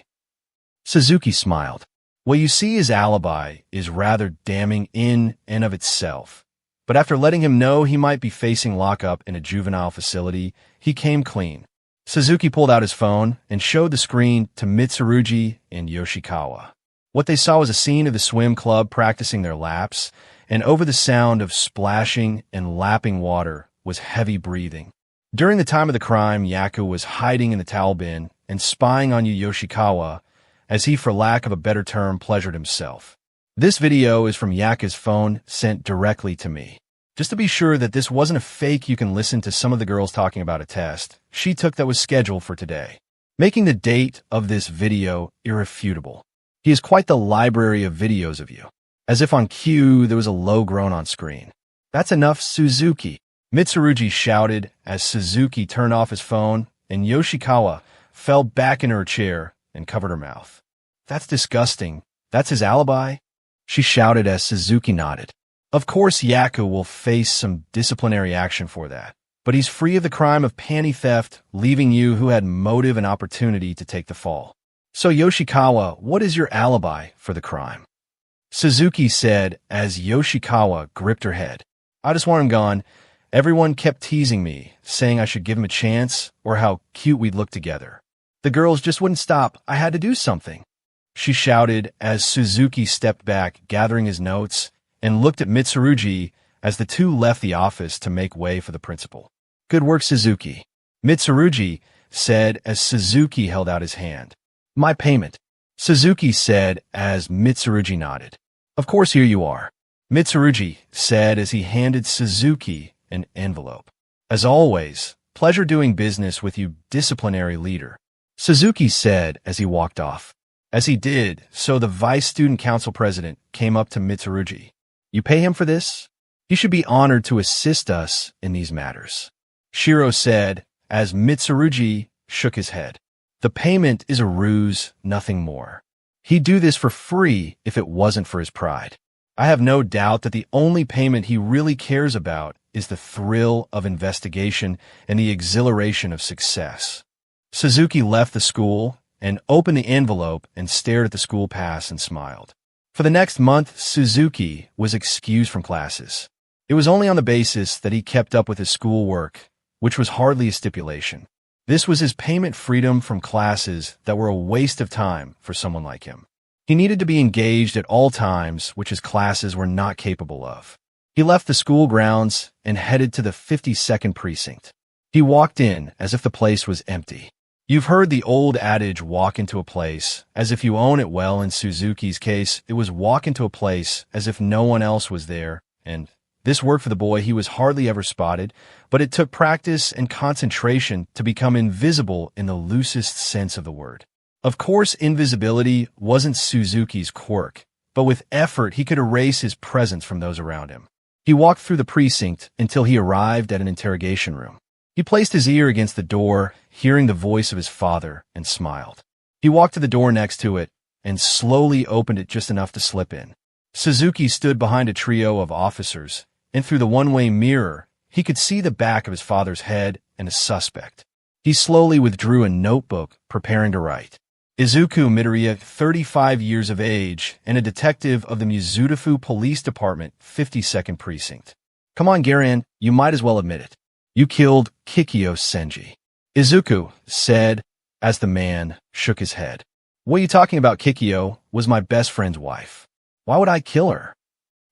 Suzuki smiled. Well, you see, his alibi is rather damning in and of itself. But after letting him know he might be facing lockup in a juvenile facility, he came clean. Suzuki pulled out his phone and showed the screen to Mitsurugi and Yoshikawa. What they saw was a scene of the swim club practicing their laps, and over the sound of splashing and lapping water was heavy breathing. During the time of the crime, Yaku was hiding in the towel bin and spying on Yoshikawa as he, for lack of a better term, pleasured himself. This video is from Yaku's phone sent directly to me. Just to be sure that this wasn't a fake, you can listen to some of the girls talking about a test she took that was scheduled for today, making the date of this video irrefutable. He is quite the library of videos of you. As if on cue, there was a low groan on screen. That's enough, Suzuki, Mitsurugi shouted as Suzuki turned off his phone and Yoshikawa fell back in her chair and covered her mouth. That's disgusting. That's his alibi? She shouted as Suzuki nodded. Of course, Yaku will face some disciplinary action for that, but he's free of the crime of panty theft, leaving you who had motive and opportunity to take the fall. So Yoshikawa, what is your alibi for the crime? Suzuki said as Yoshikawa gripped her head. I just want him gone. Everyone kept teasing me, saying I should give him a chance or how cute we'd look together. The girls just wouldn't stop. I had to do something, she shouted as Suzuki stepped back, gathering his notes, and looked at Mitsurugi as the two left the office to make way for the principal. Good work, Suzuki, Mitsurugi said as Suzuki held out his hand. My payment, Suzuki said as Mitsurugi nodded. Of course, here you are, Mitsurugi said as he handed Suzuki an envelope. As always, pleasure doing business with you, disciplinary leader, Suzuki said as he walked off. As he did so, the vice student council president came up to Mitsurugi. You pay him for this? He should be honored to assist us in these matters, Shiro said as Mitsurugi shook his head. The payment is a ruse, nothing more. He'd do this for free if it wasn't for his pride. I have no doubt that the only payment he really cares about is the thrill of investigation and the exhilaration of success. Suzuki left the school and opened the envelope and stared at the school pass and smiled. For the next month, Suzuki was excused from classes. It was only on the basis that he kept up with his schoolwork, which was hardly a stipulation. This was his payment freedom from classes that were a waste of time for someone like him. He needed to be engaged at all times, which his classes were not capable of. He left the school grounds and headed to the 52nd precinct. He walked in as if the place was empty. You've heard the old adage, walk into a place as if you own it. Well, in Suzuki's case, it was walk into a place as if no one else was there, and this worked for the boy. He was hardly ever spotted, but it took practice and concentration to become invisible in the loosest sense of the word. Of course, invisibility wasn't Suzuki's quirk, but with effort he could erase his presence from those around him. He walked through the precinct until he arrived at an interrogation room. He placed his ear against the door, hearing the voice of his father, and smiled. He walked to the door next to it and slowly opened it just enough to slip in. Suzuki stood behind a trio of officers, and through the one-way mirror, he could see the back of his father's head and a suspect. He slowly withdrew a notebook, preparing to write. Izuku Midoriya, 35 years of age, and a detective of the Mizutofu Police Department, 52nd Precinct. Come on, Garen, you might as well admit it. You killed Kikyo Senji, Izuku said as the man shook his head. What are you talking about? Kikyo was my best friend's wife. Why would I kill her?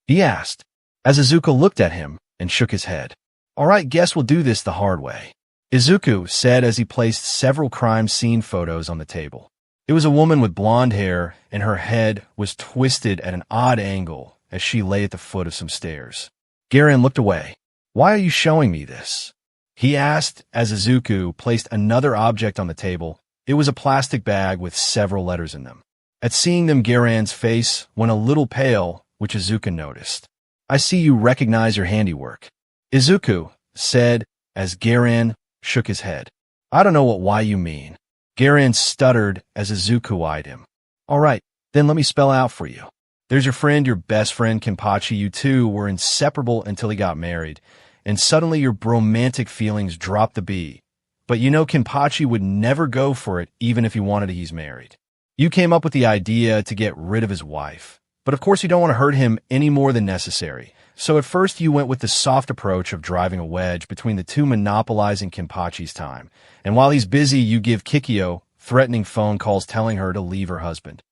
He asked, as Izuku looked at him and shook his head. All right, guess we'll do this the hard way, Izuku said as he placed several crime scene photos on the table. It was a woman with blonde hair, and her head was twisted at an odd angle as she lay at the foot of some stairs. Garen looked away. Why are you showing me this? He asked as Izuku placed another object on the table. It was a plastic bag with several letters in them. At seeing them, Garen's face went a little pale, which Izuku noticed. I see you recognize your handiwork, Izuku said as Garen shook his head. I don't know why you mean. Garen stuttered as Izuku eyed him. All right, then let me spell out for you. There's your friend, your best friend, Kenpachi. You two were inseparable until he got married, and suddenly your bromantic feelings dropped the B. But you know Kenpachi would never go for it even if he wanted to. He's married. You came up with the idea to get rid of his wife. But of course you don't want to hurt him any more than necessary. So at first you went with the soft approach of driving a wedge between the two, monopolizing Kenpachi's time. And while he's busy, you give Kikyo threatening phone calls telling her to leave her husband.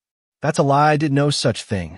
That's a lie. I did no such thing.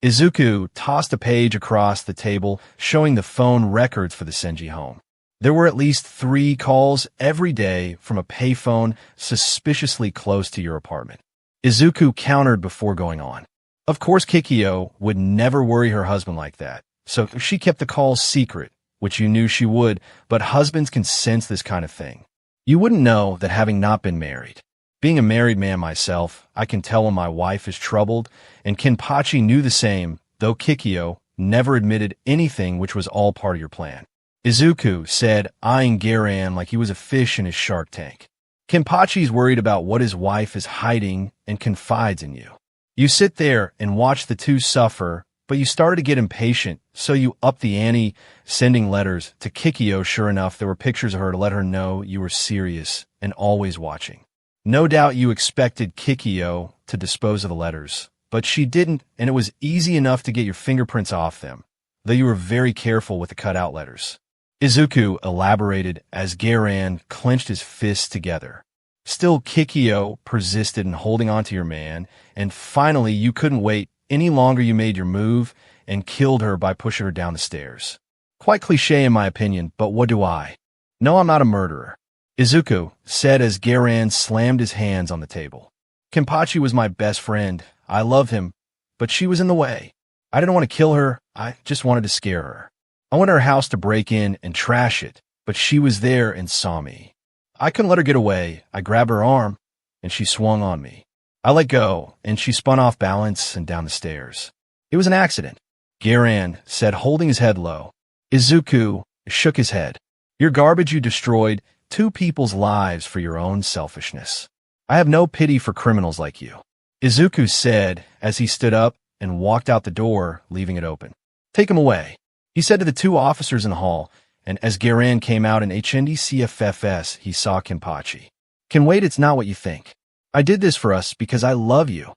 Izuku tossed a page across the table, showing the phone records for the Senji home. There were at least 3 calls every day from a payphone suspiciously close to your apartment. Izuku countered before going on. Of course, Kikyo would never worry her husband like that, so she kept the calls secret, which you knew she would, but husbands can sense this kind of thing. You wouldn't know that having not been married. Being a married man myself, I can tell when my wife is troubled, and Kenpachi knew the same, though Kikyo never admitted anything, which was all part of your plan. Izuku said, eyeing Garen like he was a fish in his shark tank. Kenpachi's worried about what his wife is hiding and confides in you. You sit there and watch the two suffer, but you started to get impatient, so you upped the ante, sending letters to Kikyo. Sure enough, there were pictures of her to let her know you were serious and always watching. No doubt you expected Kikyo to dispose of the letters, but she didn't, and it was easy enough to get your fingerprints off them, though you were very careful with the cut-out letters. Izuku elaborated as Garen clenched his fists together. Still, Kikyo persisted in holding on to your man, and finally you couldn't wait any longer. You made your move and killed her by pushing her down the stairs. Quite cliché in my opinion, but what do I? No, I'm not a murderer. Izuku said as Garen slammed his hands on the table. Kenpachi was my best friend. I loved him, but she was in the way. I didn't want to kill her, I just wanted to scare her. I went to her house to break in and trash it, but she was there and saw me. I couldn't let her get away. I grabbed her arm, and she swung on me. I let go, and she spun off balance and down the stairs. It was an accident, Garen said, holding his head low. Izuku shook his head. You're garbage. You destroyed 2 people's lives for your own selfishness. I have no pity for criminals like you, Izuku said as he stood up and walked out the door, leaving it open. Take him away, he said to the 2 officers in the hall, and as Garen came out in HNDCFFS, he saw Kenpachi. Can wait, it's not what you think. I did this for us because I love you.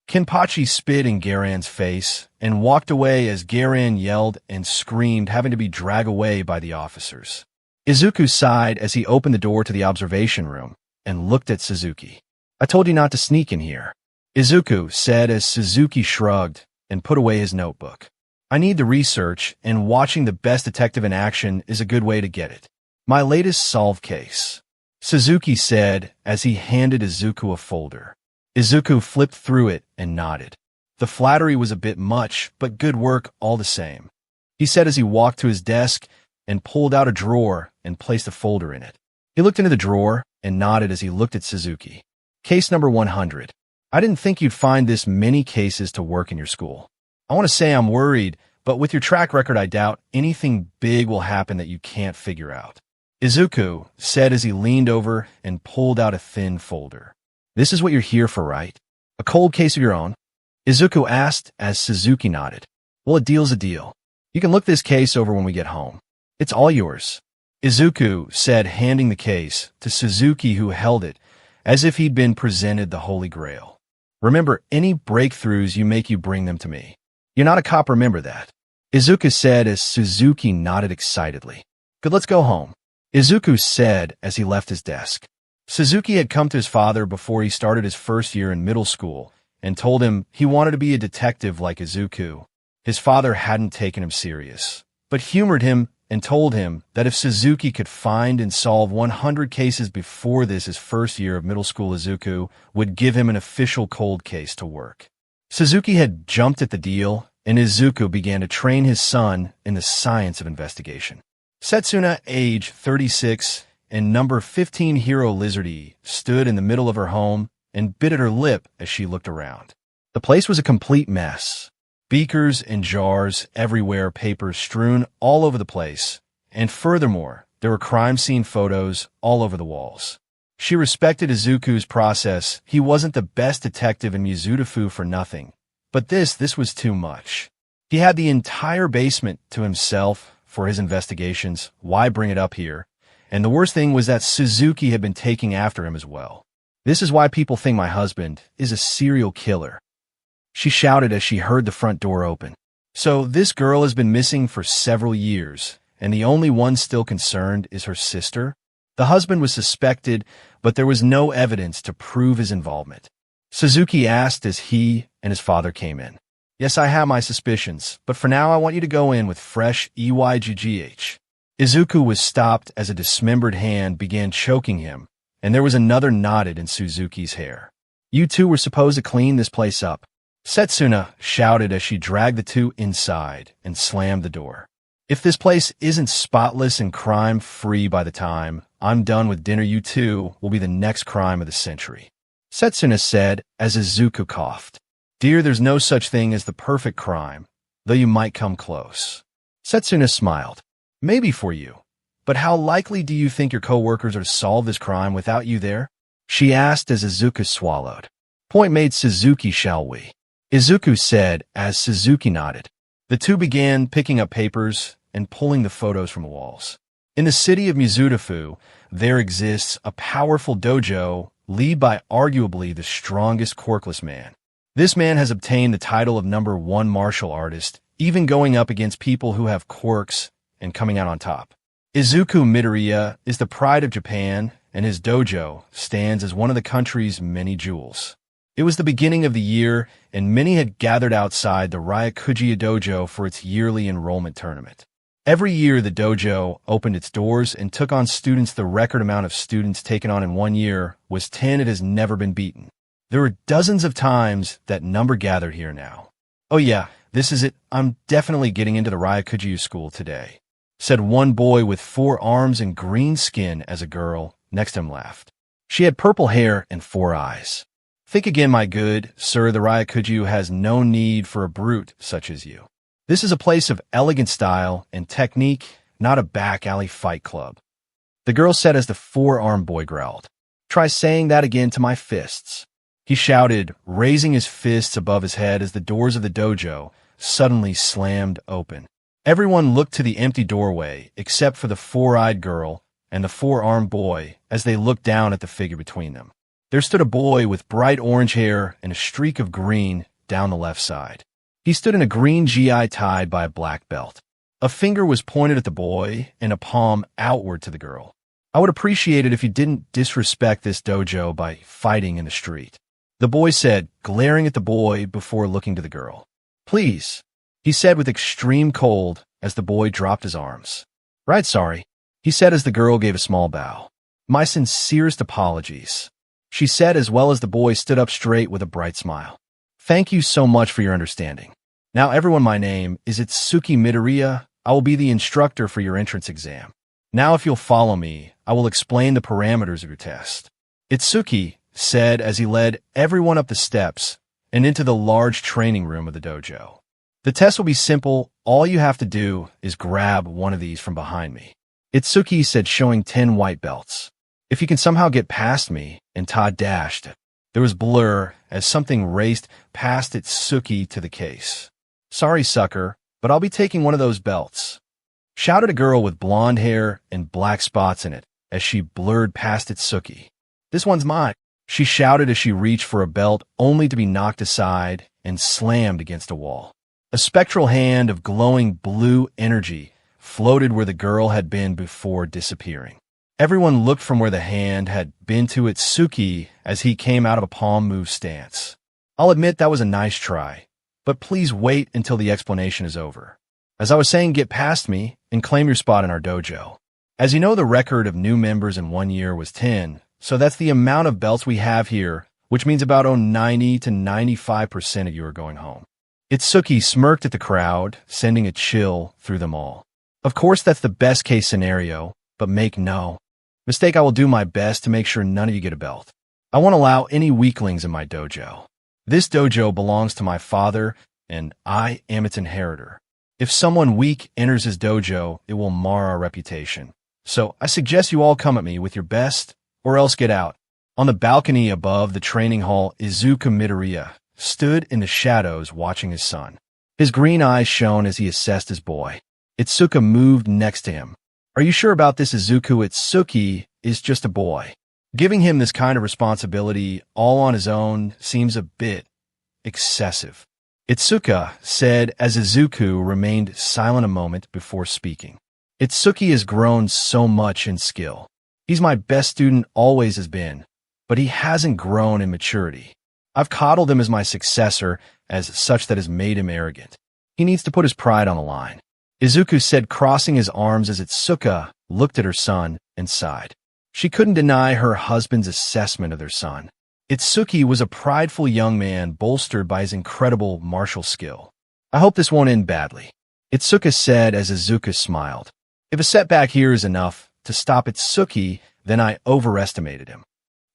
Kenpachi spit in Garen's face and walked away as Garen yelled and screamed, having to be dragged away by the officers. Izuku sighed as he opened the door to the observation room and looked at Suzuki. I told you not to sneak in here, Izuku said as Suzuki shrugged and put away his notebook. I need the research, and watching the best detective in action is a good way to get it. My latest solved case, Suzuki said as he handed Izuku a folder. Izuku flipped through it and nodded. The flattery was a bit much, but good work all the same, he said as he walked to his desk and pulled out a drawer and placed a folder in it. He looked into the drawer and nodded as he looked at Suzuki. Case number 100. I didn't think you'd find this many cases to work in your school. I want to say I'm worried, but with your track record, I doubt anything big will happen that you can't figure out, Izuku said as he leaned over and pulled out a thin folder. This is what you're here for, right? A cold case of your own? Izuku asked as Suzuki nodded. Well, a deal's a deal. You can look this case over when we get home. It's all yours, Izuku said, handing the case to Suzuki, who held it as if he'd been presented the Holy Grail. Remember, any breakthroughs you make, you bring them to me. You're not a cop, remember that, Izuku said as Suzuki nodded excitedly. Good, let's go home, Izuku said as he left his desk. Suzuki had come to his father before he started his first year in middle school and told him he wanted to be a detective like Izuku. His father hadn't taken him serious, but humored him and told him that if Suzuki could find and solve 100 cases before his first year of middle school, Izuku would give him an official cold case to work. Suzuki had jumped at the deal, and Izuku began to train his son in the science of investigation. Setsuna, age 36, and number 15 hero Lizardy, stood in the middle of her home and bit at her lip as she looked around. The place was a complete mess. Beakers and jars everywhere, papers strewn all over the place, and furthermore, There were crime scene photos all over the walls. She respected Izuku's process. He wasn't the best detective in Mizutofu for nothing. But this was too much. He had the entire basement to himself for his investigations. Why bring it up here? And the worst thing was that Suzuki had been taking after him as well. This is why people think my husband is a serial killer. She shouted as she heard the front door open. So this girl has been missing for several years, and the only one still concerned is her sister? The husband was suspected, but there was no evidence to prove his involvement. Suzuki asked as he and his father came in. Yes, I have my suspicions, but for now I want you to go in with fresh EYGGH. Izuku was stopped as a dismembered hand began choking him, and there was another knotted in Suzuki's hair. You two were supposed to clean this place up. Setsuna shouted as she dragged the two inside and slammed the door. If this place isn't spotless and crime-free by the time I'm done with dinner, you two will be the next crime of the century. Setsuna said as Izuku coughed. Dear, there's no such thing as the perfect crime, though you might come close. Setsuna smiled. Maybe for you. But how likely do you think your co-workers are to solve this crime without you there? She asked as Izuku swallowed. Point made, Suzuki, shall we? Izuku said as Suzuki nodded. The two began picking up papers and pulling the photos from the walls. In the city of Mizutofu, there exists a powerful dojo led by arguably the strongest quirkless man. This man has obtained the title of #1 martial artist, even going up against people who have quirks and coming out on top. Izuku Midoriya is the pride of Japan, and his dojo stands as one of the country's many jewels. It was the beginning of the year, and many had gathered outside the Ryakuji dojo for its yearly enrollment tournament. Every year, the dojo opened its doors and took on students. The record amount of students taken on in 1 year was 10. It has never been beaten. There were dozens of times that number gathered here now. Oh yeah, this is it. I'm definitely getting into the Ryakuji school today, said one boy with 4 arms and green skin as a girl next to him laughed. She had purple hair and 4 eyes. Think again, my good sir, the Ryakuji has no need for a brute such as you. This is a place of elegant style and technique, not a back alley fight club. The girl said as the 4-armed boy growled. Try saying that again to my fists. He shouted, raising his fists above his head as the doors of the dojo suddenly slammed open. Everyone looked to the empty doorway except for the 4-eyed girl and the 4-armed boy as they looked down at the figure between them. There stood a boy with bright orange hair and a streak of green down the left side. He stood in a green GI tied by a black belt. A finger was pointed at the boy and a palm outward to the girl. I would appreciate it if you didn't disrespect this dojo by fighting in the street, the boy said, glaring at the boy before looking to the girl. Please, he said with extreme cold as the boy dropped his arms. Right, sorry, he said as the girl gave a small bow. My sincerest apologies, she said as well as the boy stood up straight with a bright smile. Thank you so much for your understanding. Now everyone, my name is Itsuki Midoriya. I will be the instructor for your entrance exam. Now if you'll follow me, I will explain the parameters of your test. Itsuki said as he led everyone up the steps and into the large training room of the dojo. The test will be simple. All you have to do is grab one of these from behind me. Itsuki said, showing 10 white belts. If you can somehow get past me, and Todd dashed. There was blur as something raced past Itsuki to the case. Sorry, sucker, but I'll be taking one of those belts, shouted a girl with blonde hair and black spots in it as she blurred past Itsuki. This one's mine, she shouted as she reached for a belt only to be knocked aside and slammed against a wall. A spectral hand of glowing blue energy floated where the girl had been before disappearing. Everyone looked from where the hand had been to Itsuki as he came out of a palm move stance. I'll admit that was a nice try, but please wait until the explanation is over. As I was saying, get past me and claim your spot in our dojo. As you know, the record of new members in 1 year was 10, so that's the amount of belts we have here, which means about 90 to 95% of you are going home. Itsuki smirked at the crowd, sending a chill through them all. Of course, that's the best case scenario, but make no mistake, I will do my best to make sure none of you get a belt. I won't allow any weaklings in my dojo. This dojo belongs to my father, and I am its inheritor. If someone weak enters his dojo, it will mar our reputation. So I suggest you all come at me with your best, or else get out. On the balcony above the training hall, Izuku Midoriya stood in the shadows watching his son. His green eyes shone as he assessed his boy. Itsuka moved next to him. Are you sure about this, Izuku? Itsuki is just a boy. Giving him this kind of responsibility all on his own seems a bit excessive. Itsuka said as Izuku remained silent a moment before speaking. Itsuki has grown so much in skill. He's my best student, always has been, but he hasn't grown in maturity. I've coddled him as my successor, as such that has made him arrogant. He needs to put his pride on the line. Izuku said, crossing his arms as Itsuka looked at her son and sighed. She couldn't deny her husband's assessment of their son. Itsuki was a prideful young man bolstered by his incredible martial skill. I hope this won't end badly, Itsuka said as Izuku smiled. If a setback here is enough to stop Itsuki, then I overestimated him,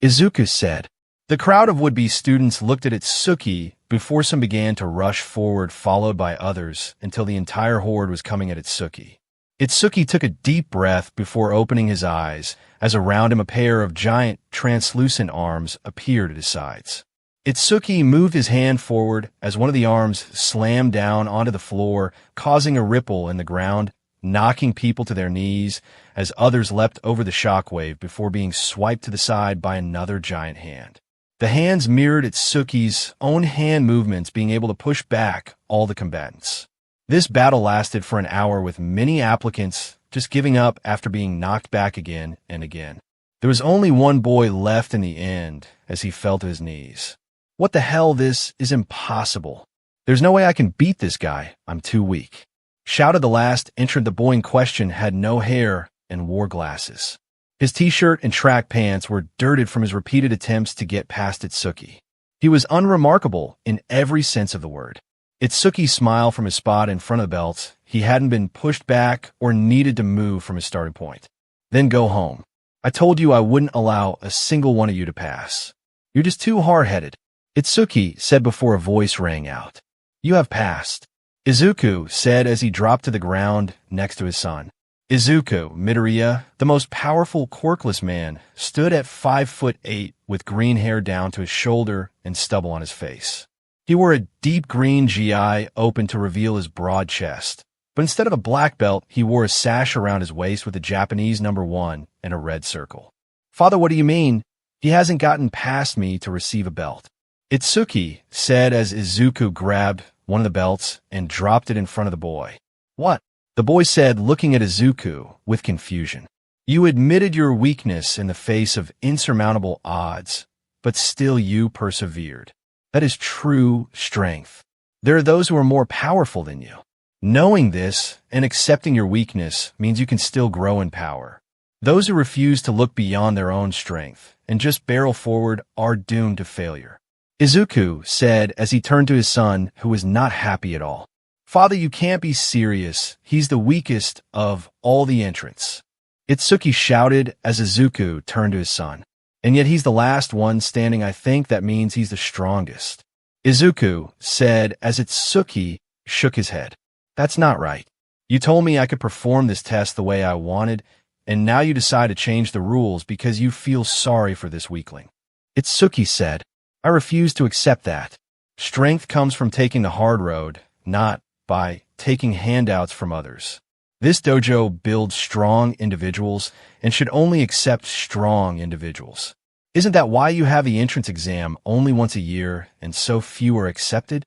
Izuku said. The crowd of would-be students looked at Itsuki before some began to rush forward, followed by others, until the entire horde was coming at Itsuki. Itsuki took a deep breath before opening his eyes, as around him a pair of giant, translucent arms appeared at his sides. Itsuki moved his hand forward as one of the arms slammed down onto the floor, causing a ripple in the ground, knocking people to their knees, as others leapt over the shockwave before being swiped to the side by another giant hand. The hands mirrored Itsuki's own hand movements, being able to push back all the combatants. This battle lasted for an hour, with many applicants just giving up after being knocked back again and again. There was only one boy left in the end as he fell to his knees. What the hell, this is impossible. There's no way I can beat this guy, I'm too weak, shouted the last entrant. The boy in question had no hair and wore glasses. His t-shirt and track pants were dirted from his repeated attempts to get past Itsuki. He was unremarkable in every sense of the word. Itsuki smiled from his spot in front of the belts. He hadn't been pushed back or needed to move from his starting point. Then go home. I told you I wouldn't allow a single one of you to pass. You're just too hard-headed, Itsuki said before a voice rang out. You have passed, Izuku said as he dropped to the ground next to his son. Izuku Midoriya, the most powerful quirkless man, stood at 5'8" with green hair down to his shoulder and stubble on his face. He wore a deep green gi open to reveal his broad chest, but instead of a black belt, he wore a sash around his waist with a Japanese #1 and a red circle. Father, what do you mean? He hasn't gotten past me to receive a belt, Itsuki said as Izuku grabbed one of the belts and dropped it in front of the boy. What? The boy said, looking at Izuku with confusion. You admitted your weakness in the face of insurmountable odds, but still you persevered. That is true strength. There are those who are more powerful than you. Knowing this and accepting your weakness means you can still grow in power. Those who refuse to look beyond their own strength and just barrel forward are doomed to failure, Izuku said as he turned to his son, who was not happy at all. Father, you can't be serious. He's the weakest of all the entrants, Itsuki shouted as Izuku turned to his son. And yet he's the last one standing. I think that means he's the strongest, Izuku said as Itsuki shook his head. That's not right. You told me I could perform this test the way I wanted, and now you decide to change the rules because you feel sorry for this weakling, Itsuki said. I refuse to accept that. Strength comes from taking the hard road, not by taking handouts from others. This dojo builds strong individuals and should only accept strong individuals. Isn't that why you have the entrance exam only once a year and so few are accepted?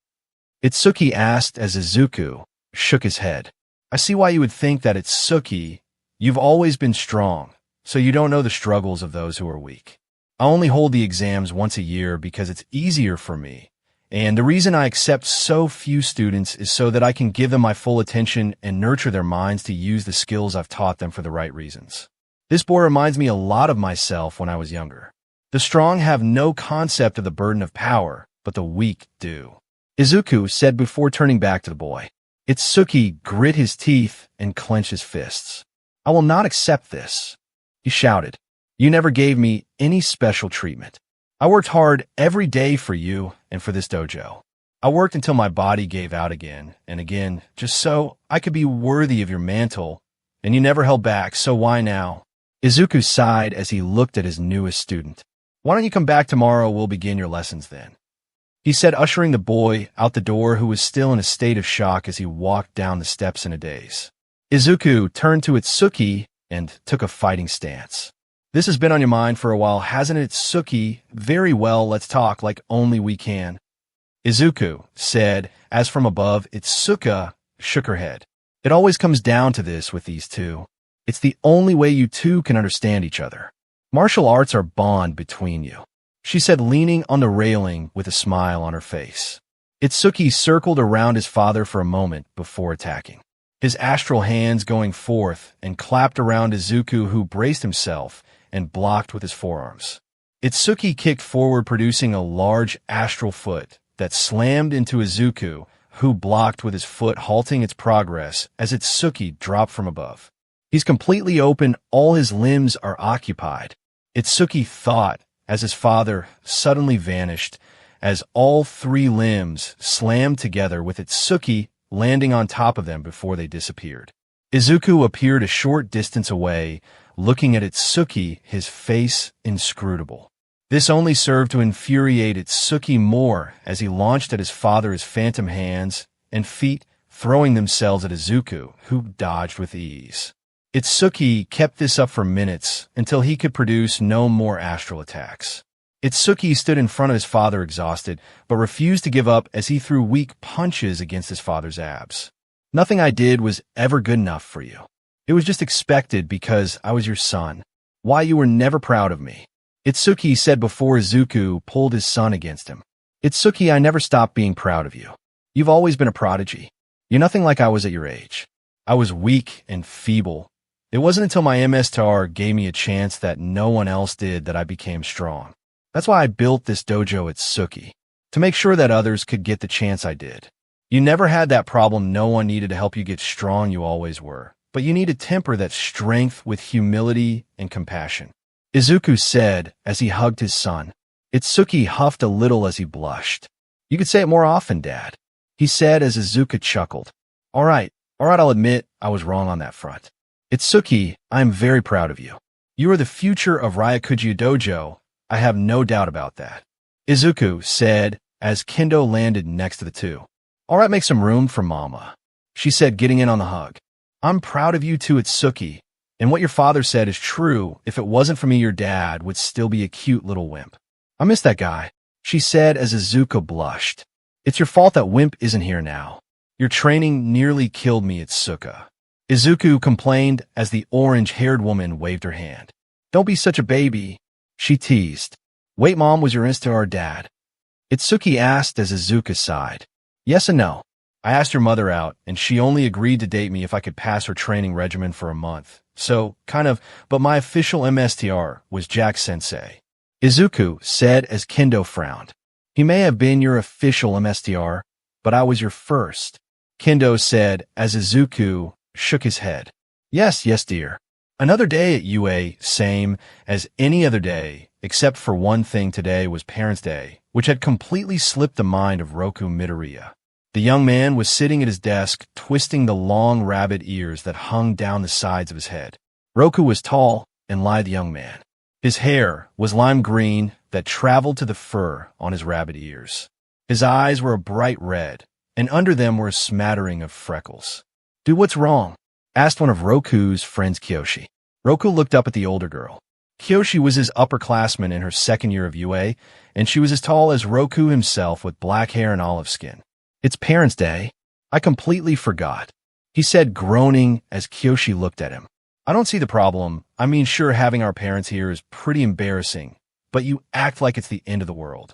Itsuki asked as Izuku shook his head. I see why you would think that, Itsuki. You've always been strong, so you don't know the struggles of those who are weak. I only hold the exams once a year because it's easier for me. And the reason I accept so few students is so that I can give them my full attention and nurture their minds to use the skills I've taught them for the right reasons. This boy reminds me a lot of myself when I was younger. The strong have no concept of the burden of power, but the weak do, Izuku said before turning back to the boy. Itsuki grit his teeth and clenched his fists. I will not accept this, he shouted. You never gave me any special treatment. I worked hard every day for you and for this dojo. I worked until my body gave out again and again, just so I could be worthy of your mantle and you never held back, so why now? Izuku sighed as he looked at his newest student. Why don't you come back tomorrow? We'll begin your lessons then, he said, ushering the boy out the door, who was still in a state of shock as he walked down the steps in a daze. Izuku turned to Itsuki and took a fighting stance. This has been on your mind for a while, hasn't it, Itsuki? Very well, let's talk like only we can, Izuku said, as from above. Itsuka shook her head. It always comes down to this with these two. It's the only way you two can understand each other. Martial arts are bond between you, she said, leaning on the railing with a smile on her face. Itsuki circled around his father for a moment before attacking, his astral hands going forth, and clapped around Izuku, who braced himself and blocked with his forearms. Itsuki kicked forward, producing a large astral foot that slammed into Izuku, who blocked with his foot, halting its progress as Itsuki dropped from above. He's completely open, all his limbs are occupied, Itsuki thought, as his father suddenly vanished, as all three limbs slammed together, with Itsuki landing on top of them before they disappeared. Izuku appeared a short distance away, looking at Itsuki, his face inscrutable. This only served to infuriate Itsuki more as he launched at his father his phantom hands and feet, throwing themselves at Izuku, who dodged with ease. Itsuki kept this up for minutes until he could produce no more astral attacks. Itsuki stood in front of his father exhausted, but refused to give up as he threw weak punches against his father's abs. Nothing I did was ever good enough for you. It was just expected because I was your son. Why, you were never proud of me, Itsuki said before Izuku pulled his son against him. Itsuki, I never stopped being proud of you. You've always been a prodigy. You're nothing like I was at your age. I was weak and feeble. It wasn't until my MSTR gave me a chance that no one else did that I became strong. That's why I built this dojo at Itsuki, to make sure that others could get the chance I did. You never had that problem. No one needed to help you get strong. You always were. But you need to temper that strength with humility and compassion, Izuku said as he hugged his son. Itsuki huffed a little as he blushed. You could say it more often, Dad, he said as Izuku chuckled. All right, I'll admit I was wrong on that front. Itsuki, I am very proud of you. You are the future of Ryakuji Dojo. I have no doubt about that, Izuku said as Kendo landed next to the two. All right, make some room for Mama, she said, getting in on the hug. I'm proud of you too, Itsuki, and what your father said is true. If it wasn't for me, your dad would still be a cute little wimp. I miss that guy, she said as Izuku blushed. It's your fault that Wimp isn't here now. Your training nearly killed me, Itsuka, Izuku complained as the orange-haired woman waved her hand. Don't be such a baby, she teased. Wait, Mom was your Insta or Dad? Itsuki asked as Izuku sighed. Yes and no. I asked your mother out, and she only agreed to date me if I could pass her training regimen for a month. So, kind of, but my official MSTR was Jack-sensei, Izuku said as Kendo frowned. He may have been your official MSTR, but I was your first, Kendo said as Izuku shook his head. Yes, dear. Another day at UA, same as any other day, except for one thing. Today was Parents' Day, which had completely slipped the mind of Roku Midoriya. The young man was sitting at his desk, twisting the long rabbit ears that hung down the sides of his head. Roku was tall and lithe young man. His hair was lime green that traveled to the fur on his rabbit ears. His eyes were a bright red, and under them were a smattering of freckles. Dude, what's wrong? Asked one of Roku's friends, Kyoshi. Roku looked up at the older girl. Kyoshi was his upperclassman in her second year of UA, and she was as tall as Roku himself with black hair and olive skin. It's Parents' Day. I completely forgot, he said, groaning as Kyoshi looked at him. I don't see the problem. I mean, sure, having our parents here is pretty embarrassing, but you act like it's the end of the world,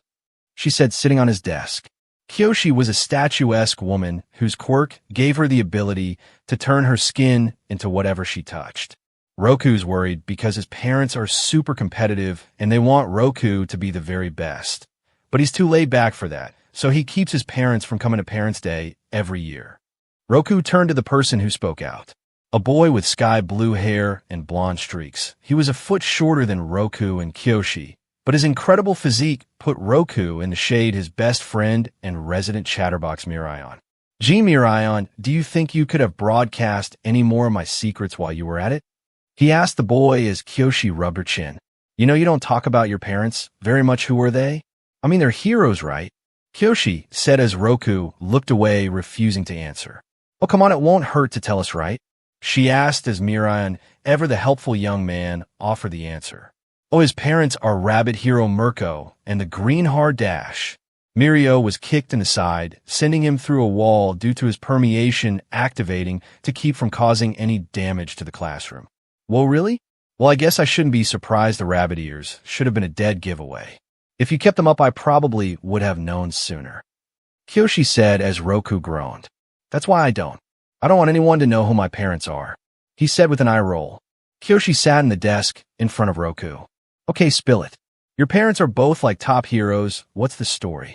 she said, sitting on his desk. Kyoshi was a statuesque woman whose quirk gave her the ability to turn her skin into whatever she touched. Roku's worried because his parents are super competitive and they want Roku to be the very best. But he's too laid back for that, so he keeps his parents from coming to Parents' Day every year. Roku turned to the person who spoke out. A boy with sky blue hair and blonde streaks. He was a foot shorter than Roku and Kyoshi, but his incredible physique put Roku in the shade his best friend and resident chatterbox Mirai on. Gee, Mirion, do you think you could have broadcast any more of my secrets while you were at it? He asked the boy as Kyoshi rubbed her chin. You know you don't talk about your parents very much. Who are they? I mean, they're heroes, right? Kyoshi said as Roku looked away, refusing to answer. Oh, come on, it won't hurt to tell us, right? She asked as Mirion, ever the helpful young man, offered the answer. Oh, his parents are Rabbit Hero Mirko and the Greenheart Dash. Mirio was kicked in the side, sending him through a wall due to his permeation activating to keep from causing any damage to the classroom. Whoa, really? Well, I guess I shouldn't be surprised the rabbit ears should have been a dead giveaway. If you kept them up, I probably would have known sooner. Kyoshi said as Roku groaned. That's why I don't. I don't want anyone to know who my parents are, he said with an eye roll. Kyoshi sat in the desk in front of Roku. Okay, spill it. Your parents are both like top heroes. What's the story?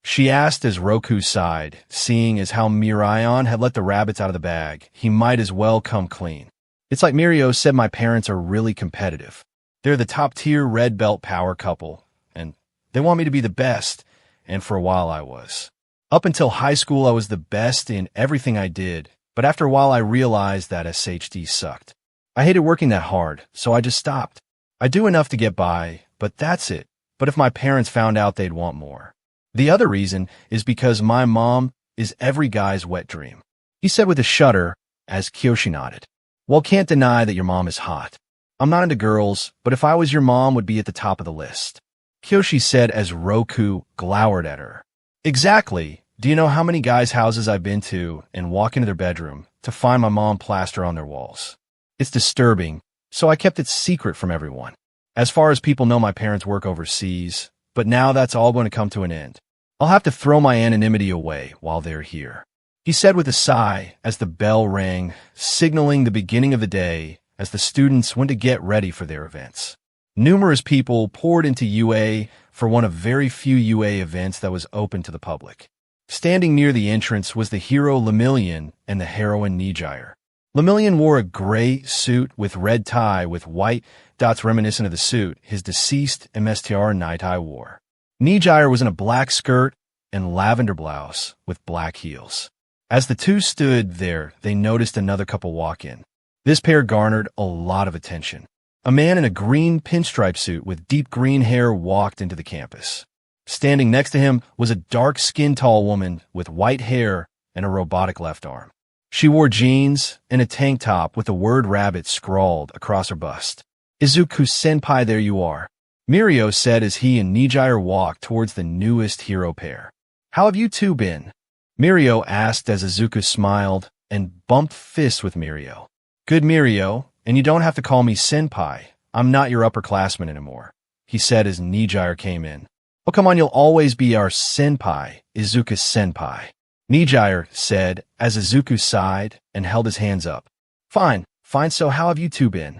She asked as Roku sighed, seeing as how Mirion had let the rabbits out of the bag. He might as well come clean. It's like Mirio said, my parents are really competitive. They're the top-tier red belt power couple, and they want me to be the best, and for a while I was. Up until high school, I was the best in everything I did, but after a while I realized that SHD sucked. I hated working that hard, so I just stopped. I do enough to get by, but that's it. But if my parents found out, they'd want more. The other reason is because my mom is every guy's wet dream, he said with a shudder as Kyoshi nodded. Well, can't deny that your mom is hot. I'm not into girls, but if I was your mom, would be at the top of the list. Kyoshi said as Roku glowered at her. Exactly. Do you know how many guys' houses I've been to and walk into their bedroom to find my mom plaster on their walls? It's disturbing, so I kept it secret from everyone. As far as people know, my parents work overseas, but now that's all going to come to an end. I'll have to throw my anonymity away while they're here, he said with a sigh as the bell rang, signaling the beginning of the day as the students went to get ready for their events. Numerous people poured into UA for one of very few UA events that was open to the public. Standing near the entrance was the hero Lemillion and the heroine Nijire. Lemillion wore a gray suit with red tie with white dots reminiscent of the suit his deceased MSTR Nightai wore. Nijire was in a black skirt and lavender blouse with black heels. As the two stood there, they noticed another couple walk in. This pair garnered a lot of attention. A man in a green pinstripe suit with deep green hair walked into the campus. Standing next to him was a dark-skinned tall woman with white hair and a robotic left arm. She wore jeans and a tank top with the word rabbit scrawled across her bust. Izuku senpai, there you are, Mirio said as he and Nijire walked towards the newest hero pair. How have you two been? Mirio asked as Izuku smiled and bumped fists with Mirio. Good, Mirio, and you don't have to call me senpai. I'm not your upperclassman anymore, he said as Nijire came in. Oh, come on, you'll always be our senpai, Izuku senpai, Nijire said as Izuku sighed and held his hands up. Fine, so how have you two been?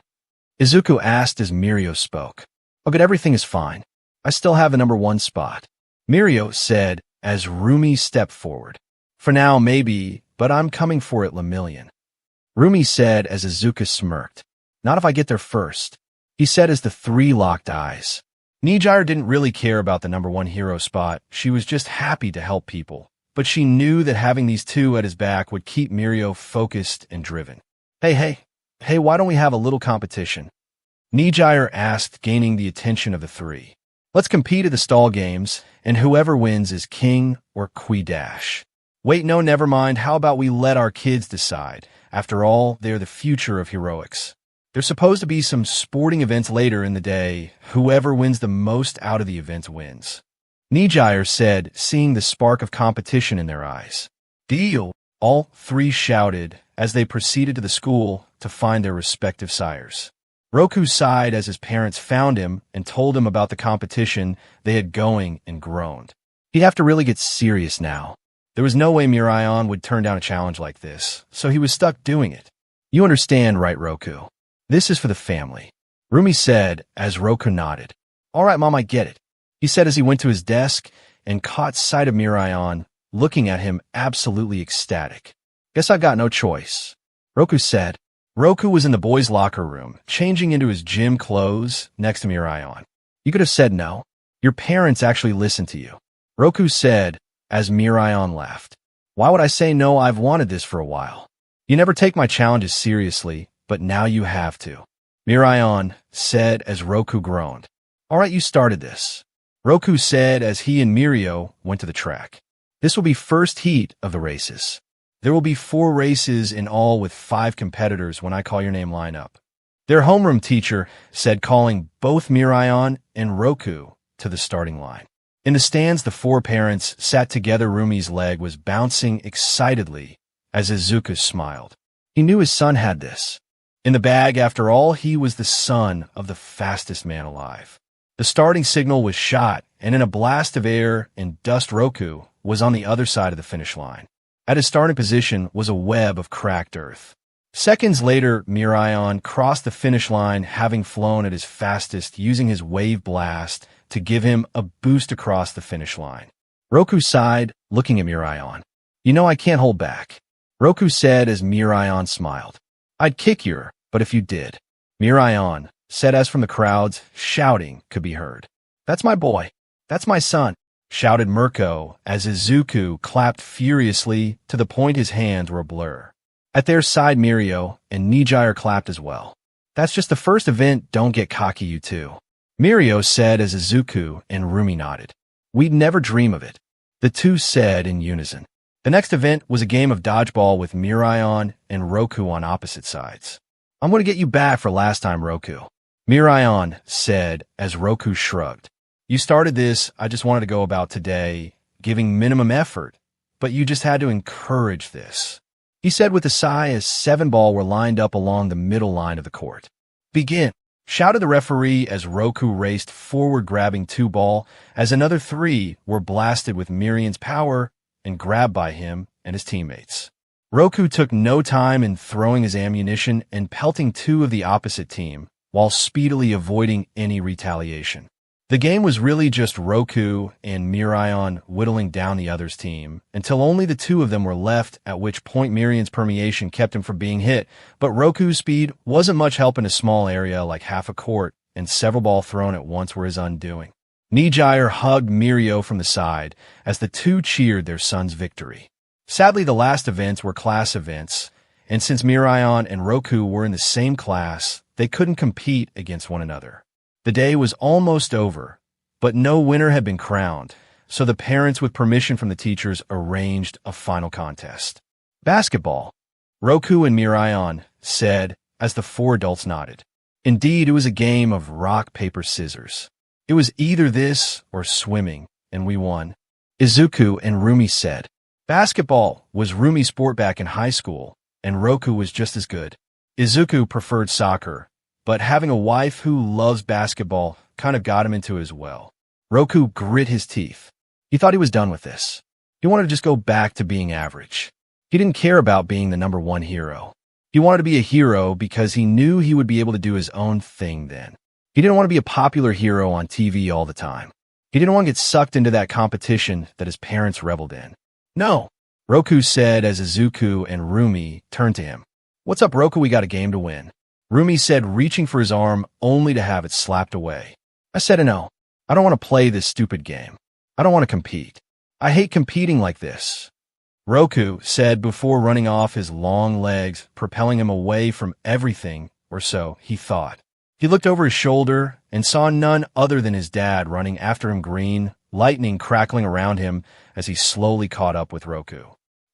Izuku asked as Mirio spoke. Oh, good, everything is fine. I still have the #1 spot, Mirio said as Rumi stepped forward. For now, maybe, but I'm coming for it, Lemillion, Rumi said as Izuku smirked. Not if I get there first, he said as the three locked eyes. Nijire didn't really care about the #1 hero spot. She was just happy to help people, but she knew that having these two at his back would keep Mirio focused and driven. Hey, why don't we have a little competition? Nijire asked, gaining the attention of the three. Let's compete at the stall games, and whoever wins is king or Kui Dash. Wait, no, never mind. How about we let our kids decide? After all, they're the future of heroics. There's supposed to be some sporting events later in the day. Whoever wins the most out of the events wins, Nijire said, seeing the spark of competition in their eyes. Deal, all three shouted as they proceeded to the school to find their respective sires. Roku sighed as his parents found him and told him about the competition they had going and groaned. He'd have to really get serious now. There was no way Mirion would turn down a challenge like this, so he was stuck doing it. You understand, right, Roku? This is for the family, Rumi said as Roku nodded. All right, Mom, I get it, he said as he went to his desk and caught sight of Mirion, looking at him absolutely ecstatic. Guess I've got no choice, Roku said. Roku was in the boys' locker room, changing into his gym clothes next to Mirion. You could have said no. Your parents actually listened to you, Roku said as Mirion laughed. Why would I say no? I've wanted this for a while. You never take my challenges seriously, but now you have to. Mirion said as Roku groaned. All right, you started this. Roku said as he and Mirio went to the track. This will be first heat of the races. There will be 4 races in all with 5 competitors when I call your name line up. Their homeroom teacher said, calling both Mirion and Roku to the starting line. In the stands, the 4 parents sat together. Rumi's leg was bouncing excitedly as Izuku smiled. He knew his son had this in the bag. After all, he was the son of the fastest man alive. The starting signal was shot, and in a blast of air and dust, Roku was on the other side of the finish line. At his starting position was a web of cracked earth. Seconds later, Mirion crossed the finish line, having flown at his fastest, using his wave blast to give him a boost across the finish line. Roku sighed, looking at Mirion. You know I can't hold back. Roku said as Mirion smiled. I'd kick you, but if you did. Mirion said as from the crowds, shouting could be heard. That's my boy. That's my son, shouted Mirko as Izuku clapped furiously to the point his hands were a blur. At their side, Mirio and Nijire clapped as well. That's just the first event, don't get cocky you two. Mirio said as Izuku and Rumi nodded. We'd never dream of it. The two said in unison. The next event was a game of dodgeball with Mirion and Roku on opposite sides. I'm going to get you back for last time, Roku. Mirion said as Roku shrugged. You started this, I just wanted to go about today, giving minimum effort, but you just had to encourage this. He said with a sigh as 7 ball were lined up along the middle line of the court. Begin, shouted the referee as Roku raced forward grabbing 2 ball, as another 3 were blasted with Mirion's power and grabbed by him and his teammates. Roku took no time in throwing his ammunition and pelting 2 of the opposite team, while speedily avoiding any retaliation. The game was really just Roku and Mirion whittling down the other's team, until only the 2 of them were left, at which point Mirion's permeation kept him from being hit, but Roku's speed wasn't much help in a small area like half a court, and several ball thrown at once were his undoing. Nijire hugged Mirio from the side as the 2 cheered their son's victory. Sadly, the last events were class events, and since Mirion and Roku were in the same class, they couldn't compete against one another. The day was almost over, but no winner had been crowned, so the parents, with permission from the teachers, arranged a final contest. Basketball, Roku and Mirion said as the 4 adults nodded. Indeed, it was a game of rock, paper, scissors. It was either this or swimming, and we won. Izuku and Rumi said. Basketball was Rumi's sport back in high school, and Roku was just as good. Izuku preferred soccer, but having a wife who loves basketball kind of got him into it as well. Roku grit his teeth. He thought he was done with this. He wanted to just go back to being average. He didn't care about being the number 1 hero. He wanted to be a hero because he knew he would be able to do his own thing then. He didn't want to be a popular hero on TV all the time. He didn't want to get sucked into that competition that his parents reveled in. No, Roku said as Izuku and Rumi turned to him. What's up, Roku? We got a game to win. Rumi said, reaching for his arm only to have it slapped away. I said no. I don't want to play this stupid game. I don't want to compete. I hate competing like this. Roku said before running off, his long legs propelling him away from everything, or so he thought. He looked over his shoulder and saw none other than his dad running after him, green, lightning crackling around him as he slowly caught up with Roku.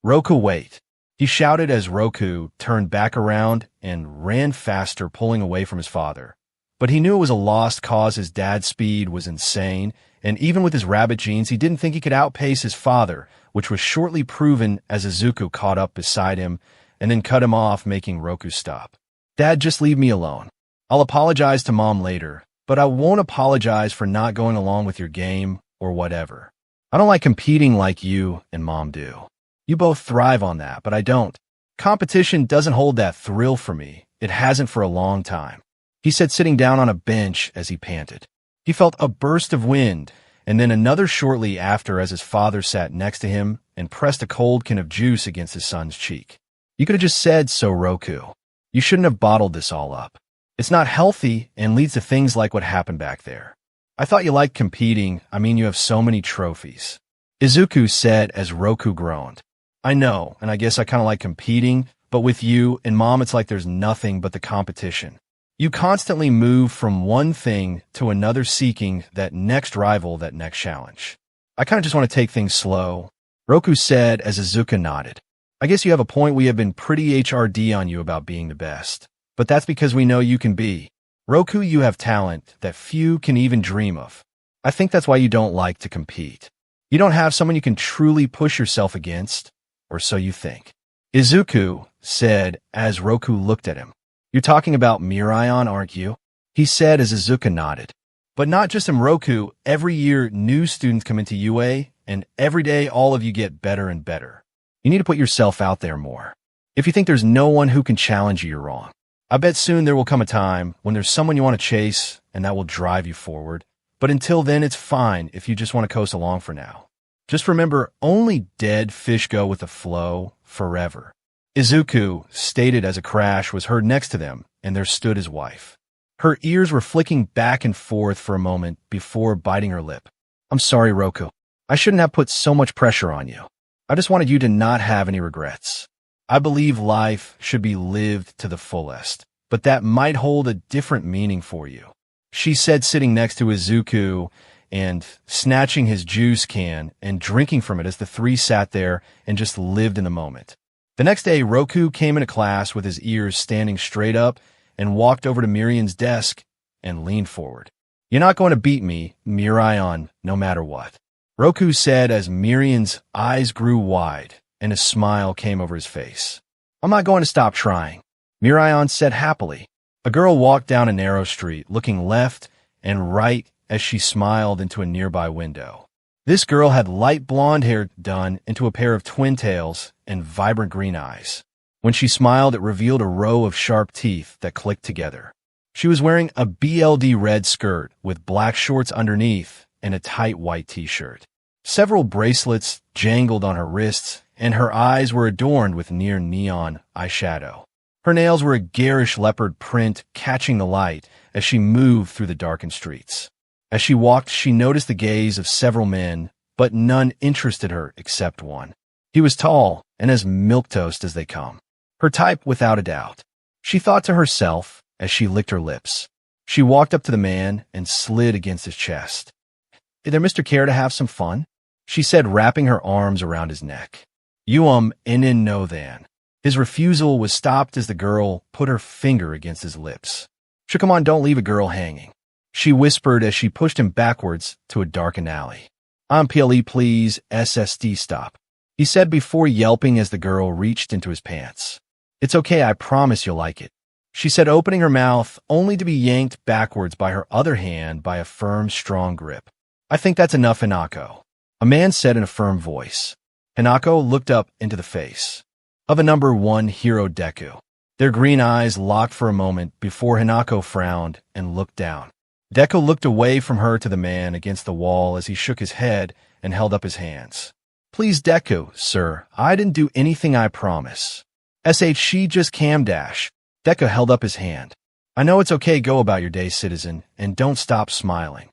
Roku, wait. He shouted as Roku turned back around and ran faster, pulling away from his father. But he knew it was a lost cause. His dad's speed was insane, and even with his rabbit genes, he didn't think he could outpace his father, which was shortly proven as Izuku caught up beside him and then cut him off, making Roku stop. Dad, just leave me alone. I'll apologize to Mom later, but I won't apologize for not going along with your game or whatever. I don't like competing like you and Mom do. You both thrive on that, but I don't. Competition doesn't hold that thrill for me. It hasn't for a long time. He said, sitting down on a bench as he panted. He felt a burst of wind, and then another shortly after as his father sat next to him and pressed a cold can of juice against his son's cheek. You could have just said so, Roku. You shouldn't have bottled this all up. It's not healthy and leads to things like what happened back there. I thought you liked competing. I mean, you have so many trophies. Izuku said as Roku groaned. I know, and I guess I kind of like competing, but with you and Mom, it's like there's nothing but the competition. You constantly move from one thing to another seeking that next rival, that next challenge. I kind of just want to take things slow, Roku said as Izuku nodded. I guess you have a point. We have been pretty HRD on you about being the best, but that's because we know you can be. Roku, you have talent that few can even dream of. I think that's why you don't like to compete. You don't have someone you can truly push yourself against, or so you think. Izuku said as Roku looked at him. You're talking about Miraion, aren't you? He said as Izuku nodded. But not just in Roku, every year new students come into UA, and every day all of you get better and better. You need to put yourself out there more. If you think there's no one who can challenge you, you're wrong. I bet soon there will come a time when there's someone you want to chase, and that will drive you forward. But until then, it's fine if you just want to coast along for now. Just remember, only dead fish go with the flow forever. Izuku stated as a crash was heard next to them, and there stood his wife. Her ears were flicking back and forth for a moment before biting her lip. I'm sorry, Roku. I shouldn't have put so much pressure on you. I just wanted you to not have any regrets. I believe life should be lived to the fullest, but that might hold a different meaning for you, she said, sitting next to Izuku and snatching his juice can and drinking from it as the three sat there and just lived in the moment. The next day, Roku came into class with his ears standing straight up and walked over to Miriam's desk and leaned forward. You're not going to beat me, Miraion, no matter what, Roku said as Miriam's eyes grew wide and a smile came over his face. I'm not going to stop trying, Miraion said happily. A girl walked down a narrow street, looking left and right as she smiled into a nearby window. This girl had light blonde hair done into a pair of twin tails and vibrant green eyes. When she smiled, it revealed a row of sharp teeth that clicked together. She was wearing a BLD red skirt with black shorts underneath and a tight white t-shirt. Several bracelets jangled on her wrists, and her eyes were adorned with near neon eyeshadow. Her nails were a garish leopard print catching the light as she moved through the darkened streets. As she walked, she noticed the gaze of several men, but none interested her except one. He was tall and as milquetoast as they come. Her type without a doubt. She thought to herself as she licked her lips. She walked up to the man and slid against his chest. Is there Mr. Care to have some fun? She said, wrapping her arms around his neck. You in no than. His refusal was stopped as the girl put her finger against his lips. Sure, come on, don't leave a girl hanging, she whispered as she pushed him backwards to a darkened alley. I'm PLE, please, SSD stop, he said before yelping as the girl reached into his pants. It's okay, I promise you'll like it, she said, opening her mouth only to be yanked backwards by her other hand by a firm, strong grip. I think that's enough, Hinako, a man said in a firm voice. Hinako looked up into the face of a number one hero, Deku. Their green eyes locked for a moment before Hinako frowned and looked down. Deku looked away from her to the man against the wall as he shook his head and held up his hands. Please, Deku, sir, I didn't do anything, I promise. She just cam dash. Deku held up his hand. I know it's okay, go about your day, citizen, and don't stop smiling,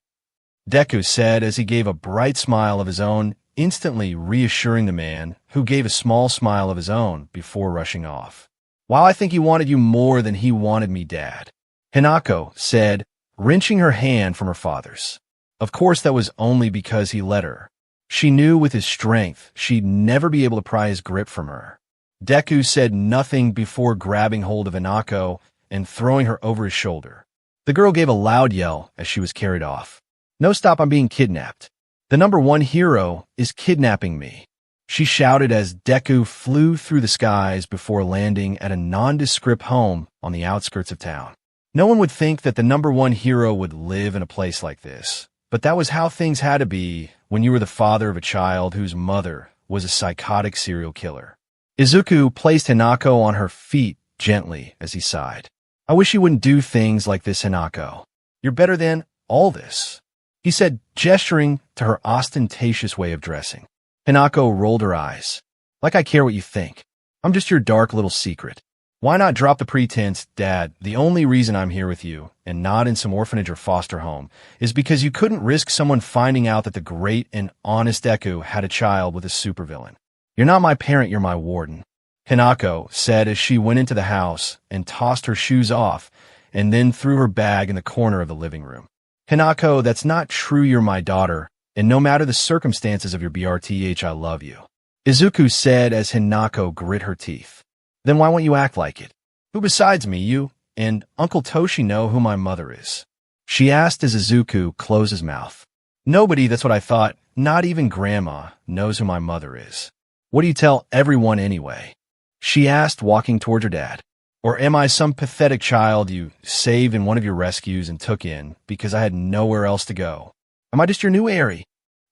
Deku said as he gave a bright smile of his own, instantly reassuring the man, who gave a small smile of his own before rushing off. While I think he wanted you more than he wanted me, Dad, Hinako said, wrenching her hand from her father's. Of course that was only because he let her. She knew with his strength she'd never be able to pry his grip from her. Deku said nothing before grabbing hold of Hinako and throwing her over his shoulder. The girl gave a loud yell as she was carried off. No, stop, I'm being kidnapped. The number one hero is kidnapping me, she shouted as Deku flew through the skies before landing at a nondescript home on the outskirts of town. No one would think that the number one hero would live in a place like this, but that was how things had to be when you were the father of a child whose mother was a psychotic serial killer. Izuku placed Hinako on her feet gently as he sighed. I wish you wouldn't do things like this, Hinako. You're better than all this, he said, gesturing to her ostentatious way of dressing. Hinako rolled her eyes. Like I care what you think. I'm just your dark little secret. Why not drop the pretense, Dad? The only reason I'm here with you, and not in some orphanage or foster home, is because you couldn't risk someone finding out that the great and honest Deku had a child with a supervillain. You're not my parent, you're my warden, Hinako said as she went into the house and tossed her shoes off and then threw her bag in the corner of the living room. Hinako, that's not true, you're my daughter, and no matter the circumstances of your BRTH, I love you, Izuku said as Hinako grit her teeth. Then why won't you act like it? Who besides me, you and Uncle Toshi know who my mother is? She asked as Izuku closed his mouth. Nobody, that's what I thought, not even Grandma, knows who my mother is. What do you tell everyone anyway? She asked, walking towards her dad. Or am I some pathetic child you saved in one of your rescues and took in because I had nowhere else to go? Am I just your new Eri?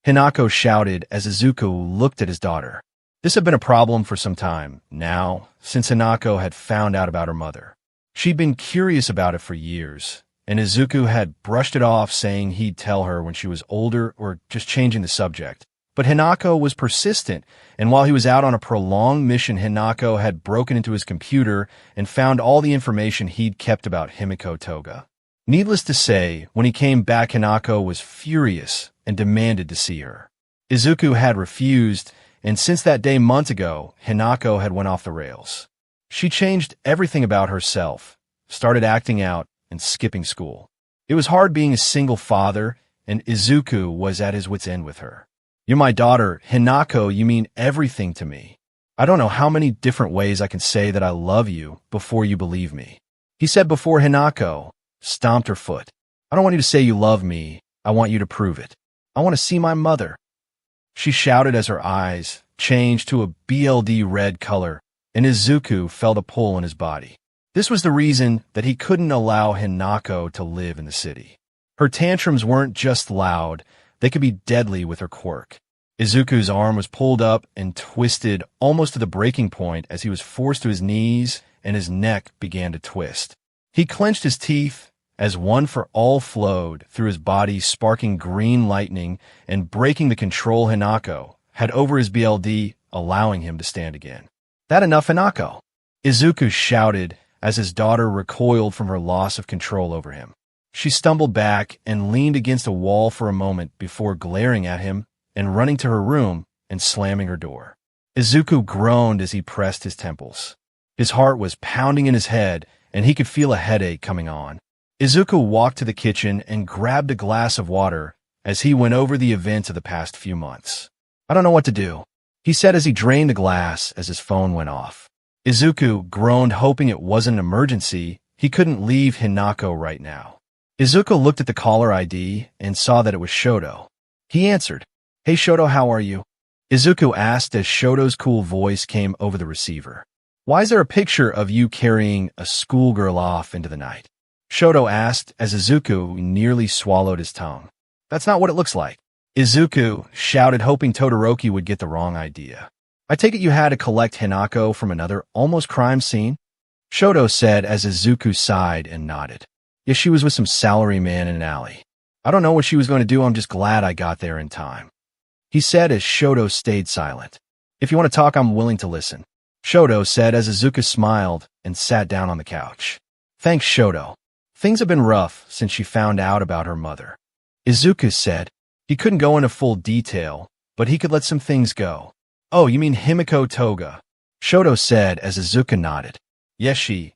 Hinako shouted as Izuku looked at his daughter. This had been a problem for some time now, since Hinako had found out about her mother. She'd been curious about it for years, and Izuku had brushed it off, saying he'd tell her when she was older or just changing the subject. But Hinako was persistent, and while he was out on a prolonged mission, Hinako had broken into his computer and found all the information he'd kept about Himiko Toga. Needless to say, when he came back, Hinako was furious and demanded to see her. Izuku had refused, and since that day months ago, Hinako had went off the rails. She changed everything about herself, started acting out, and skipping school. It was hard being a single father, and Izuku was at his wit's end with her. You're my daughter, Hinako, you mean everything to me. I don't know how many different ways I can say that I love you before you believe me, he said before Hinako stomped her foot. I don't want you to say you love me, I want you to prove it. I want to see my mother. She shouted as her eyes changed to a BLD red color, and Izuku felt a pull in his body. This was the reason that he couldn't allow Hinako to live in the city. Her tantrums weren't just loud, they could be deadly with her quirk. Izuku's arm was pulled up and twisted almost to the breaking point as he was forced to his knees and his neck began to twist. He clenched his teeth as One for All flowed through his body, sparking green lightning and breaking the control Hinako had over his BLD, allowing him to stand again. That enough, Hinako? Izuku shouted as his daughter recoiled from her loss of control over him. She stumbled back and leaned against a wall for a moment before glaring at him and running to her room and slamming her door. Izuku groaned as he pressed his temples. His heart was pounding in his head, and he could feel a headache coming on. Izuku walked to the kitchen and grabbed a glass of water as he went over the events of the past few months. I don't know what to do, he said as he drained the glass as his phone went off. Izuku groaned, hoping it wasn't an emergency. He couldn't leave Hinako right now. Izuku looked at the caller ID and saw that it was Shoto. He answered. Hey Shoto, how are you? Izuku asked as Shoto's cool voice came over the receiver. Why is there a picture of you carrying a schoolgirl off into the night? Shoto asked as Izuku nearly swallowed his tongue. That's not what it looks like. Izuku shouted, hoping Todoroki would get the wrong idea. I take it you had to collect Hinako from another almost crime scene? Shoto said as Izuku sighed and nodded. Yes, she was with some salaryman in an alley. I don't know what she was going to do, I'm just glad I got there in time, he said as Shoto stayed silent. If you want to talk, I'm willing to listen, Shoto said as Izuku smiled and sat down on the couch. Thanks, Shoto. Things have been rough since she found out about her mother, Izuku said. He couldn't go into full detail, but he could let some things go. Oh, you mean Himiko Toga, Shoto said as Izuku nodded. Yes, she.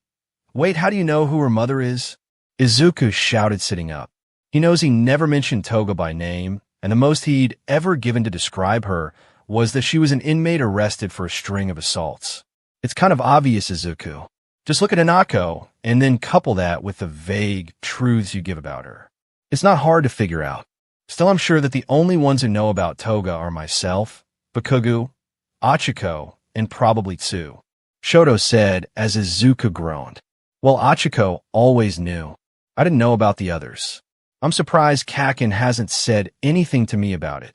Wait, how do you know who her mother is? Izuku shouted, sitting up. He knows he never mentioned Toga by name, and the most he'd ever given to describe her was that she was an inmate arrested for a string of assaults. It's kind of obvious, Izuku. Just look at Hinako, and then couple that with the vague truths you give about her. It's not hard to figure out. Still, I'm sure that the only ones who know about Toga are myself, Bakugo, Achiko, and probably Tsu, Shoto said as Izuku groaned. Well, Achiko always knew. I didn't know about the others. I'm surprised Kakin hasn't said anything to me about it.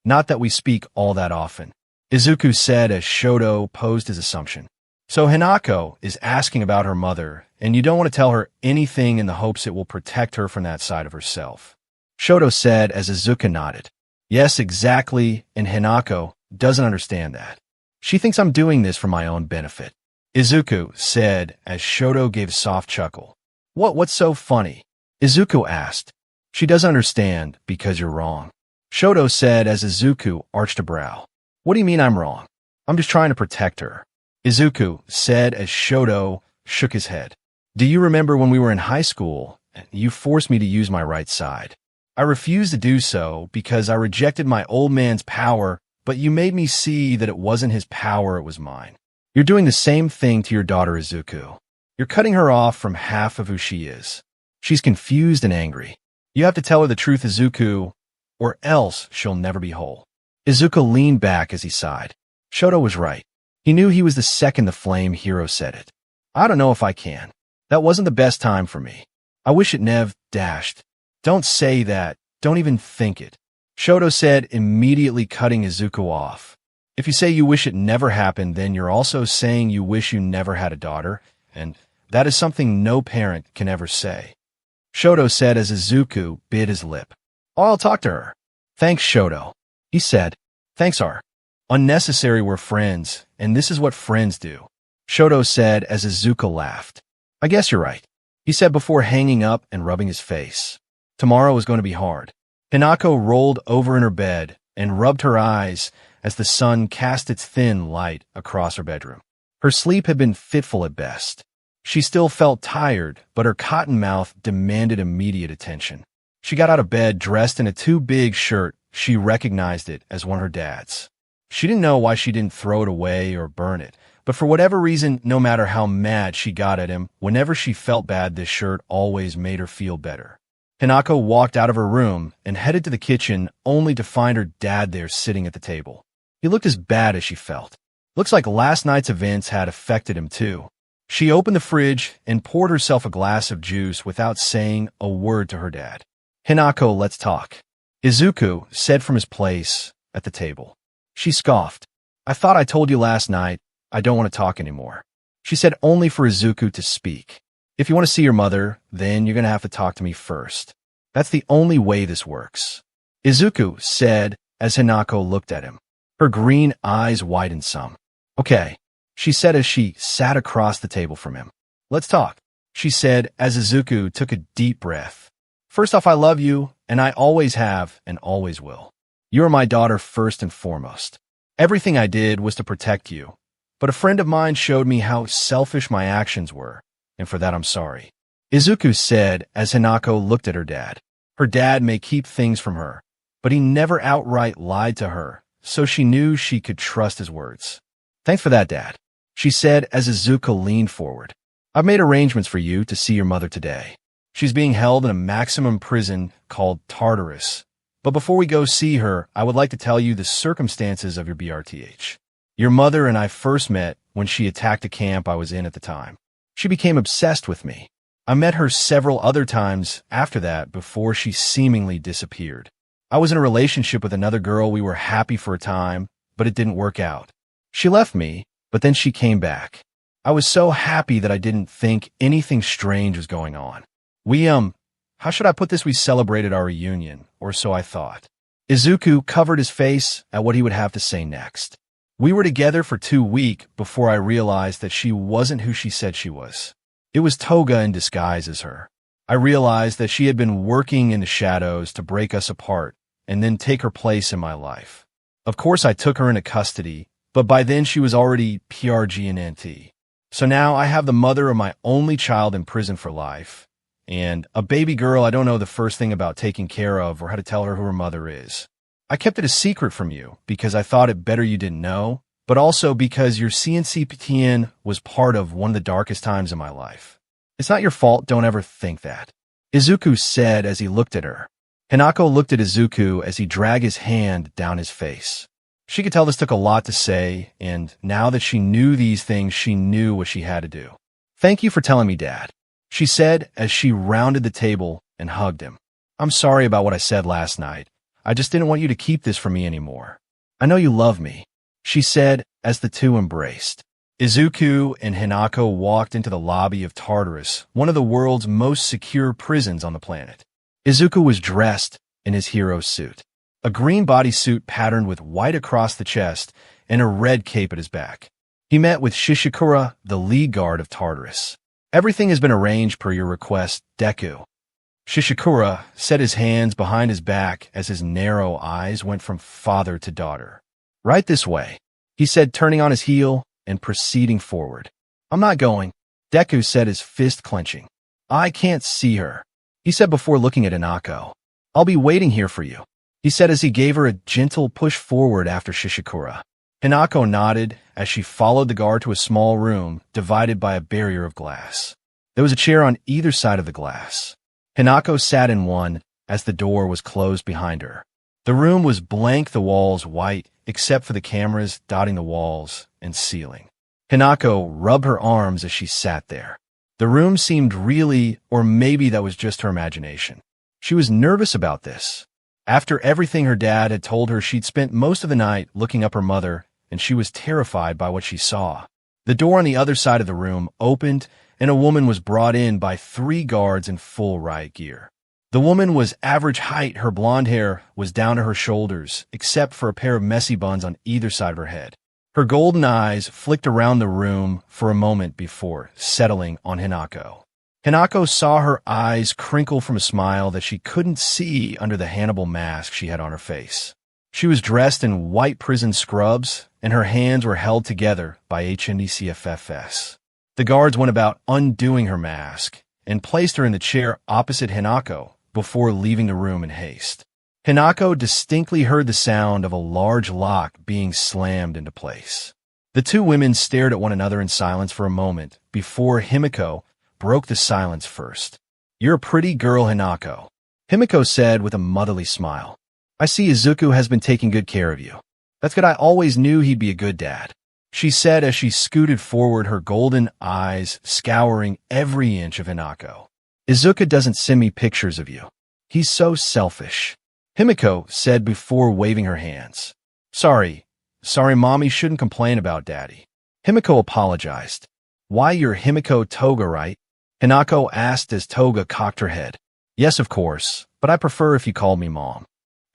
Not that we speak all that often, Izuku said as Shoto posed his assumption. So Hinako is asking about her mother, and you don't want to tell her anything in the hopes it will protect her from that side of herself, Shoto said as Izuku nodded. Yes, exactly, and Hinako doesn't understand that. She thinks I'm doing this for my own benefit, Izuku said as Shoto gave a soft chuckle. What's so funny? Izuku asked. She doesn't understand because you're wrong, Shoto said as Izuku arched a brow. What do you mean I'm wrong? I'm just trying to protect her. Izuku said as Shoto shook his head. Do you remember when we were in high school and you forced me to use my right side? I refused to do so because I rejected my old man's power, but you made me see that it wasn't his power, it was mine. You're doing the same thing to your daughter, Izuku. You're cutting her off from half of who she is. She's confused and angry. You have to tell her the truth, Izuku, or else she'll never be whole. Izuku leaned back as he sighed. Shoto was right. He knew he was the second the flame hero said it. I don't know if I can. That wasn't the best time for me. I wish it never dashed. Don't say that. Don't even think it. Shoto said, immediately cutting Izuku off. If you say you wish it never happened, then you're also saying you wish you never had a daughter, and that is something no parent can ever say. Shoto said as Izuku bit his lip. I'll talk to her. Thanks, Shoto. He said. Thanks, R. Unnecessary, we're friends, and this is what friends do. Shoto said as Izuku laughed. I guess you're right, he said before hanging up and rubbing his face. Tomorrow is going to be hard. Hinako rolled over in her bed and rubbed her eyes as the sun cast its thin light across her bedroom. Her sleep had been fitful at best. She still felt tired, but her cotton mouth demanded immediate attention. She got out of bed dressed in a too big shirt. She recognized it as one of her dad's. She didn't know why she didn't throw it away or burn it, but for whatever reason, no matter how mad she got at him, whenever she felt bad, this shirt always made her feel better. Hinako walked out of her room and headed to the kitchen only to find her dad there sitting at the table. He looked as bad as she felt. Looks like last night's events had affected him too. She opened the fridge and poured herself a glass of juice without saying a word to her dad. Hinako, let's talk. Izuku said from his place at the table. She scoffed. I thought I told you last night I don't want to talk anymore. She said only for Izuku to speak. If you want to see your mother, then you're going to have to talk to me first. That's the only way this works. Izuku said as Hinako looked at him. Her green eyes widened some. Okay, she said as she sat across the table from him. Let's talk, she said as Izuku took a deep breath. First off, I love you, and I always have and always will. You are my daughter first and foremost. Everything I did was to protect you, but a friend of mine showed me how selfish my actions were, and for that I'm sorry. Izuku said as Hinako looked at her dad. Her dad may keep things from her, but he never outright lied to her, so she knew she could trust his words. Thanks for that, Dad, she said as Izuku leaned forward. I've made arrangements for you to see your mother today. She's being held in a maximum prison called Tartarus. But before we go see her, I would like to tell you the circumstances of your BRTH. Your mother and I first met when she attacked a camp I was in at the time. She became obsessed with me. I met her several other times after that before she seemingly disappeared. I was in a relationship with another girl. We were happy for a time, but it didn't work out. She left me, but then she came back. I was so happy that I didn't think anything strange was going on. How should I put this? We celebrated our reunion, or so I thought. Izuku covered his face at what he would have to say next. We were together for 2 weeks before I realized that she wasn't who she said she was. It was Toga in disguise as her. I realized that she had been working in the shadows to break us apart and then take her place in my life. Of course, I took her into custody, but by then she was already PRGNT. So now I have the mother of my only child in prison for life, and a baby girl I don't know the first thing about taking care of or how to tell her who her mother is. I kept it a secret from you because I thought it better you didn't know, but also because your CNCPTN was part of one of the darkest times in my life. It's not your fault, don't ever think that. Izuku said as he looked at her. Hinako looked at Izuku as he dragged his hand down his face. She could tell this took a lot to say, and now that she knew these things, she knew what she had to do. Thank you for telling me, Dad, she said as she rounded the table and hugged him. I'm sorry about what I said last night. I just didn't want you to keep this from me anymore. I know you love me, she said as the two embraced. Izuku and Hinako walked into the lobby of Tartarus, one of the world's most secure prisons on the planet. Izuku was dressed in his hero suit, a green bodysuit patterned with white across the chest and a red cape at his back. He met with Shishikura, the lead guard of Tartarus. Everything has been arranged per your request, Deku. Shishikura set his hands behind his back as his narrow eyes went from father to daughter. Right this way. he said, turning on his heel and proceeding forward. I'm not going, Deku said, his fist clenching. I can't see her, he said before looking at Hinako. I'll be waiting here for you, he said as he gave her a gentle push forward after Shishikura. Hinako nodded as she followed the guard to a small room divided by a barrier of glass. There was a chair on either side of the glass. Hinako sat in one as the door was closed behind her. The room was blank, the walls white, except for the cameras dotting the walls and ceiling. Hinako rubbed her arms as she sat there. The room seemed really, or maybe that was just her imagination. She was nervous about this. After everything her dad had told her, she'd spent most of the night looking up her mother, and she was terrified by what she saw. The door on the other side of the room opened, and a woman was brought in by 3 guards in full riot gear. The woman was average height. Her blonde hair was down to her shoulders, except for a pair of messy buns on either side of her head. Her golden eyes flicked around the room for a moment before settling on Hinako. Hinako saw her eyes crinkle from a smile that she couldn't see under the Hannibal mask she had on her face. She was dressed in white prison scrubs, and her hands were held together by HNDCFFS. The guards went about undoing her mask and placed her in the chair opposite Hinako before leaving the room in haste. Hinako distinctly heard the sound of a large lock being slammed into place. The 2 women stared at one another in silence for a moment before Himiko broke the silence first. You're a pretty girl, Hinako, Himiko said with a motherly smile. I see Izuku has been taking good care of you. That's good. I always knew he'd be a good dad, she said as she scooted forward, her golden eyes scouring every inch of Hinako. Izuku doesn't send me pictures of you. He's so selfish, Himiko said before waving her hands. Sorry, Mommy shouldn't complain about Daddy. Himiko apologized. Why, you're Himiko Toga, right? Hinako asked as Toga cocked her head. Yes, of course, but I prefer if you called me Mom,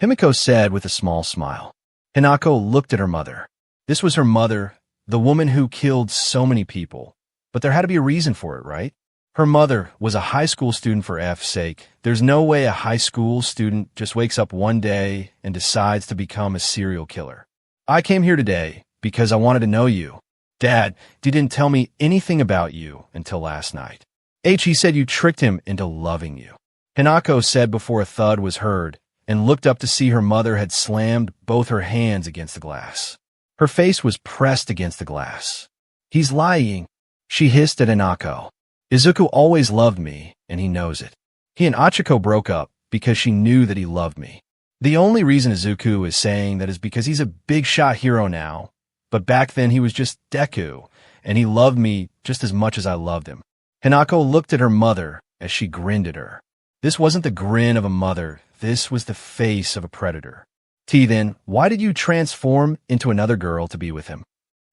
Himiko said with a small smile. Hinako looked at her mother. This was her mother, the woman who killed so many people. But there had to be a reason for it, right? Her mother was a high school student, for F's sake. There's no way a high school student just wakes up one day and decides to become a serial killer. I came here today because I wanted to know you. Dad, he didn't tell me anything about you until last night. He said you tricked him into loving you, Hinako said before a thud was heard and looked up to see her mother had slammed both her hands against the glass. Her face was pressed against the glass. He's lying, she hissed at Hinako. Izuku always loved me, and he knows it. He and Achiko broke up because she knew that he loved me. The only reason Izuku is saying that is because he's a big-shot hero now, but back then he was just Deku, and he loved me just as much as I loved him. Hinako looked at her mother as she grinned at her. This wasn't the grin of a mother, this was the face of a predator. Then, why did you transform into another girl to be with him?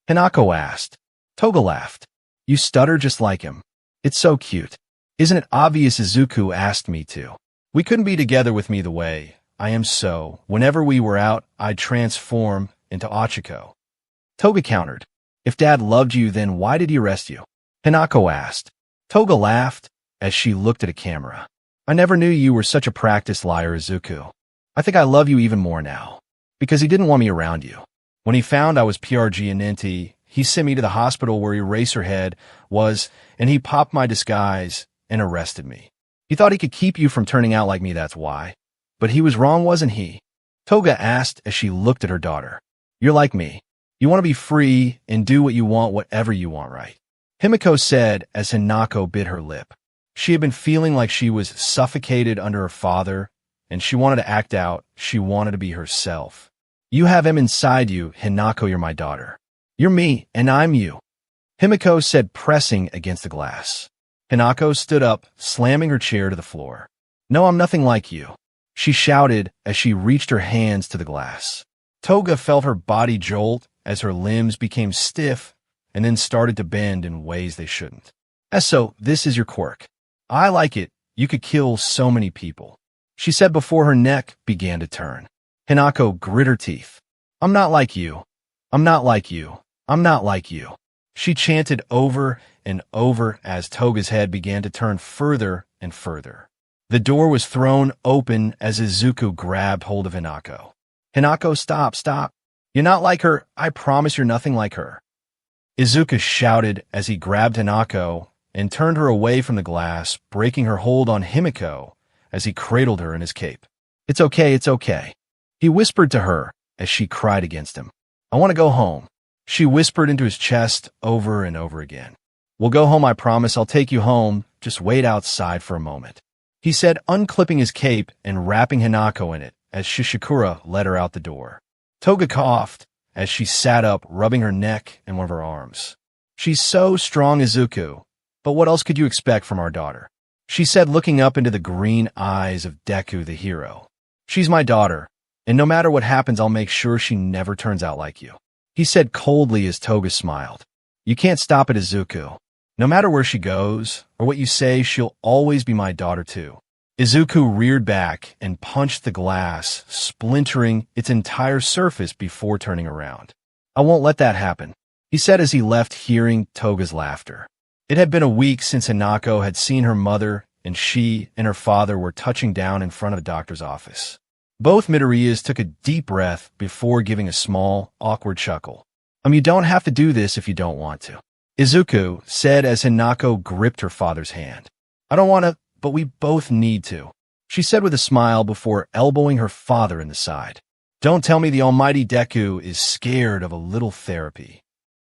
Hinako asked. Toga laughed. You stutter just like him. It's so cute. Isn't it obvious Izuku asked me to? We couldn't be together with me the way I am, so whenever we were out, I'd transform into Achiko. Toga countered. If Dad loved you, then why did he arrest you? Hinako asked. Toga laughed as she looked at a camera. I never knew you were such a practiced liar, Izuku. I think I love you even more now, because he didn't want me around you. When he found I was PRG and Ninty, he sent me to the hospital where Eraserhead was, and he popped my disguise and arrested me. He thought he could keep you from turning out like me, that's why. But he was wrong, wasn't he? Toga asked as she looked at her daughter. You're like me. You want to be free and do what you want, whatever you want, right? Himiko said as Hinako bit her lip. She had been feeling like she was suffocated under her father, and she wanted to act out. She wanted to be herself. You have him inside you, Hinako, you're my daughter. You're me, and I'm you, Himiko said, pressing against the glass. Hinako stood up, slamming her chair to the floor. No, I'm nothing like you, she shouted as she reached her hands to the glass. Toga felt her body jolt as her limbs became stiff and then started to bend in ways they shouldn't. So, this is your quirk. I like it. You could kill so many people, she said before her neck began to turn. Hinako grit her teeth. I'm not like you. I'm not like you. I'm not like you, she chanted over and over as Toga's head began to turn further and further. The door was thrown open as Izuku grabbed hold of Hinako. Hinako, stop. You're not like her. I promise you're nothing like her. Izuku shouted as he grabbed Hinako and turned her away from the glass, breaking her hold on Himiko as he cradled her in his cape. It's okay, it's okay. He whispered to her as she cried against him. I want to go home. She whispered into his chest over and over again. We'll go home, I promise. I'll take you home. Just wait outside for a moment. He said, unclipping his cape and wrapping Hinako in it as Shishikura led her out the door. Toga coughed as she sat up, rubbing her neck and one of her arms. She's so strong, Izuku, but what else could you expect from our daughter? She said, looking up into the green eyes of Deku the hero. She's my daughter, and no matter what happens, I'll make sure she never turns out like you. He said coldly as Toga smiled. You can't stop it, Izuku. No matter where she goes, or what you say, she'll always be my daughter too. Izuku reared back and punched the glass, splintering its entire surface before turning around. I won't let that happen, he said as he left, hearing Toga's laughter. It had been a week since Hinako had seen her mother, and she and her father were touching down in front of a doctor's office. Both Midoriyas took a deep breath before giving a small, awkward chuckle. You don't have to do this if you don't want to, Izuku said as Hinako gripped her father's hand. I don't want to, but we both need to, she said with a smile before elbowing her father in the side. Don't tell me the almighty Deku is scared of a little therapy,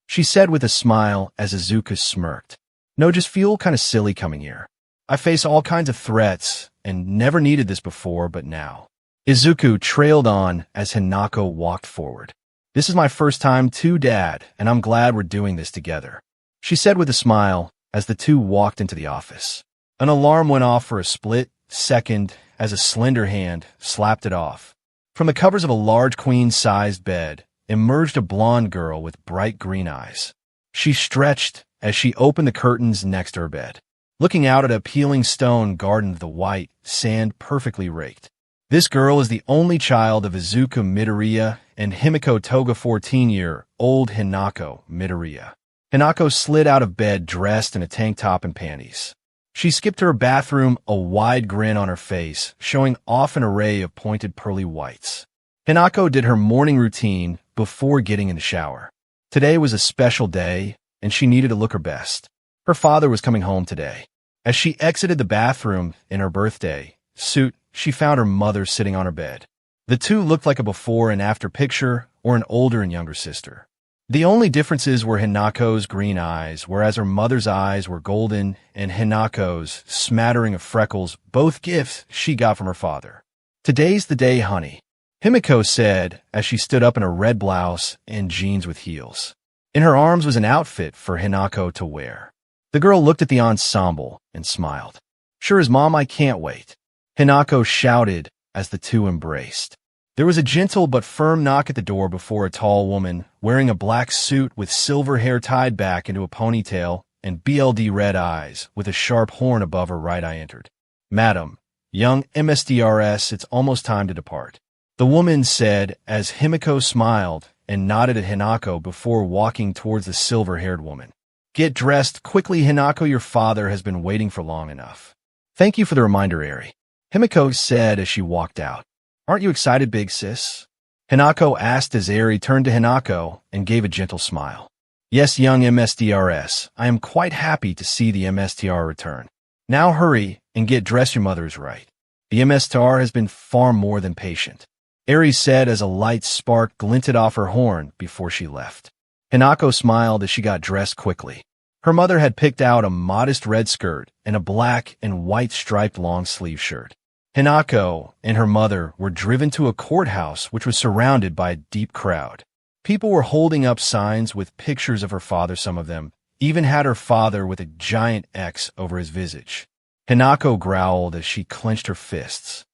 she said with a smile as Izuku smirked. No, just feel kind of silly coming here. I face all kinds of threats and never needed this before, but now. Izuku trailed on as Hinako walked forward. This is my first time too, Dad, and I'm glad we're doing this together, she said with a smile as the two walked into the office. An alarm went off for a split second as a slender hand slapped it off. From the covers of a large queen-sized bed emerged a blonde girl with bright green eyes. She stretched as she opened the curtains next to her bed, looking out at a peeling stone garden of the white sand perfectly raked. This girl is the only child of Izuku Midoriya and Himiko Toga 14-year-old Hinako Midoriya. Hinako slid out of bed dressed in a tank top and panties. She skipped to her bathroom, a wide grin on her face, showing off an array of pointed pearly whites. Hinako did her morning routine before getting in the shower. Today was a special day, and she needed to look her best. Her father was coming home today. As she exited the bathroom in her birthday suit, she found her mother sitting on her bed. The two looked like a before and after picture, or an older and younger sister. The only differences were Hinako's green eyes, whereas her mother's eyes were golden, and Hinako's smattering of freckles, both gifts she got from her father. Today's the day, honey, Himiko said as she stood up in a red blouse and jeans with heels. In her arms was an outfit for Hinako to wear. The girl looked at the ensemble and smiled. Sure as Mom, I can't wait, Hinako shouted as the two embraced. There was a gentle but firm knock at the door before a tall woman, wearing a black suit with silver hair tied back into a ponytail and BLD red eyes with a sharp horn above her right eye entered. Madam, young MSDRS, it's almost time to depart, the woman said as Himiko smiled and nodded at Hinako before walking towards the silver-haired woman. Get dressed quickly, Hinako, your father has been waiting for long enough. Thank you for the reminder, Eri, Himiko said as she walked out. Aren't you excited, big sis? Hinako asked as Eri turned to Hinako and gave a gentle smile. Yes, young MSDRS, I am quite happy to see the MSTR return. Now hurry and get dressed, your mother is right. The MSTR has been far more than patient, Eri said as a light spark glinted off her horn before she left. Hinako smiled as she got dressed quickly. Her mother had picked out a modest red skirt and a black and white striped long-sleeve shirt. Hinako and her mother were driven to a courthouse which was surrounded by a deep crowd. People were holding up signs with pictures of her father, some of them even had her father with a giant X over his visage. Hinako growled as she clenched her fists.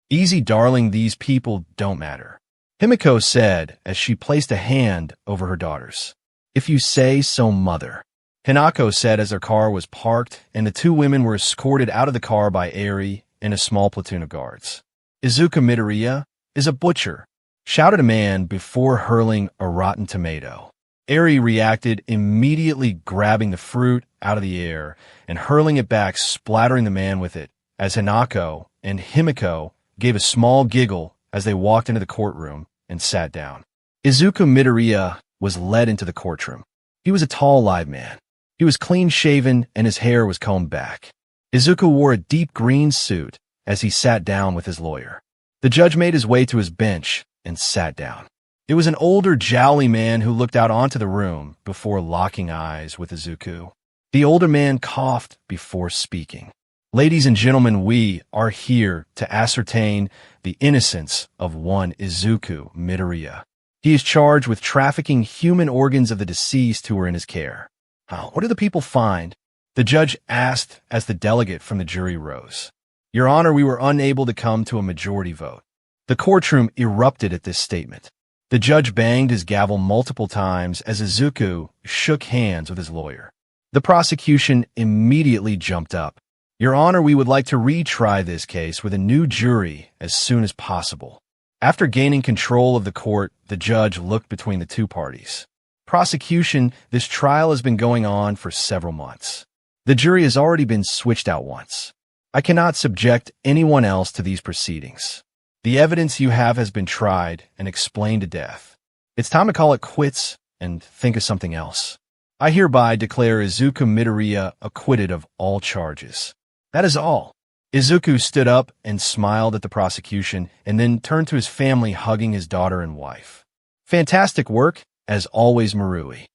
Easy, darling, these people don't matter, Himiko said as she placed a hand over her daughter's. If you say so, mother, Hinako said as their car was parked and the two women were escorted out of the car by Eri and a small platoon of guards. Izuku Midoriya is a butcher, shouted a man before hurling a rotten tomato. Eri reacted, immediately grabbing the fruit out of the air and hurling it back, splattering the man with it, as Hinako and Himiko gave a small giggle as they walked into the courtroom and sat down. Izuku Midoriya was led into the courtroom. He was a tall, live man. He was clean-shaven and his hair was combed back. Izuku wore a deep green suit as he sat down with his lawyer. The judge made his way to his bench and sat down. It was an older, jowly man who looked out onto the room before locking eyes with Izuku. The older man coughed before speaking. Ladies and gentlemen, we are here to ascertain the innocence of one Izuku Midoriya. He is charged with trafficking human organs of the deceased who were in his care. What do the people find? The judge asked as the delegate from the jury rose. Your Honor, we were unable to come to a majority vote. The courtroom erupted at this statement. The judge banged his gavel multiple times as Izuku shook hands with his lawyer. The prosecution immediately jumped up. Your Honor, we would like to retry this case with a new jury as soon as possible. After gaining control of the court, the judge looked between the two parties. Prosecution, this trial has been going on for several months. The jury has already been switched out once. I cannot subject anyone else to these proceedings. The evidence you have has been tried and explained to death. It's time to call it quits and think of something else. I hereby declare Izuku Midoriya acquitted of all charges. That is all. Izuku stood up and smiled at the prosecution and then turned to his family, hugging his daughter and wife. Fantastic work, as always, Marui.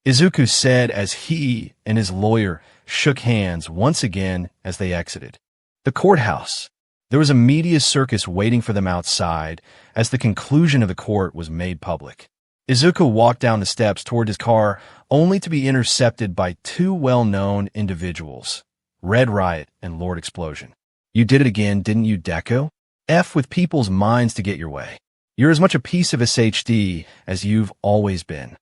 Izuku said as he and his lawyer shook hands once again as they exited the courthouse. There was a media circus waiting for them outside as the conclusion of the court was made public. Izuku walked down the steps toward his car, only to be intercepted by two well-known individuals, Red Riot and Lord Explosion. You did it again, didn't you, Deku? F with people's minds to get your way. You're as much a piece of SHD as you've always been.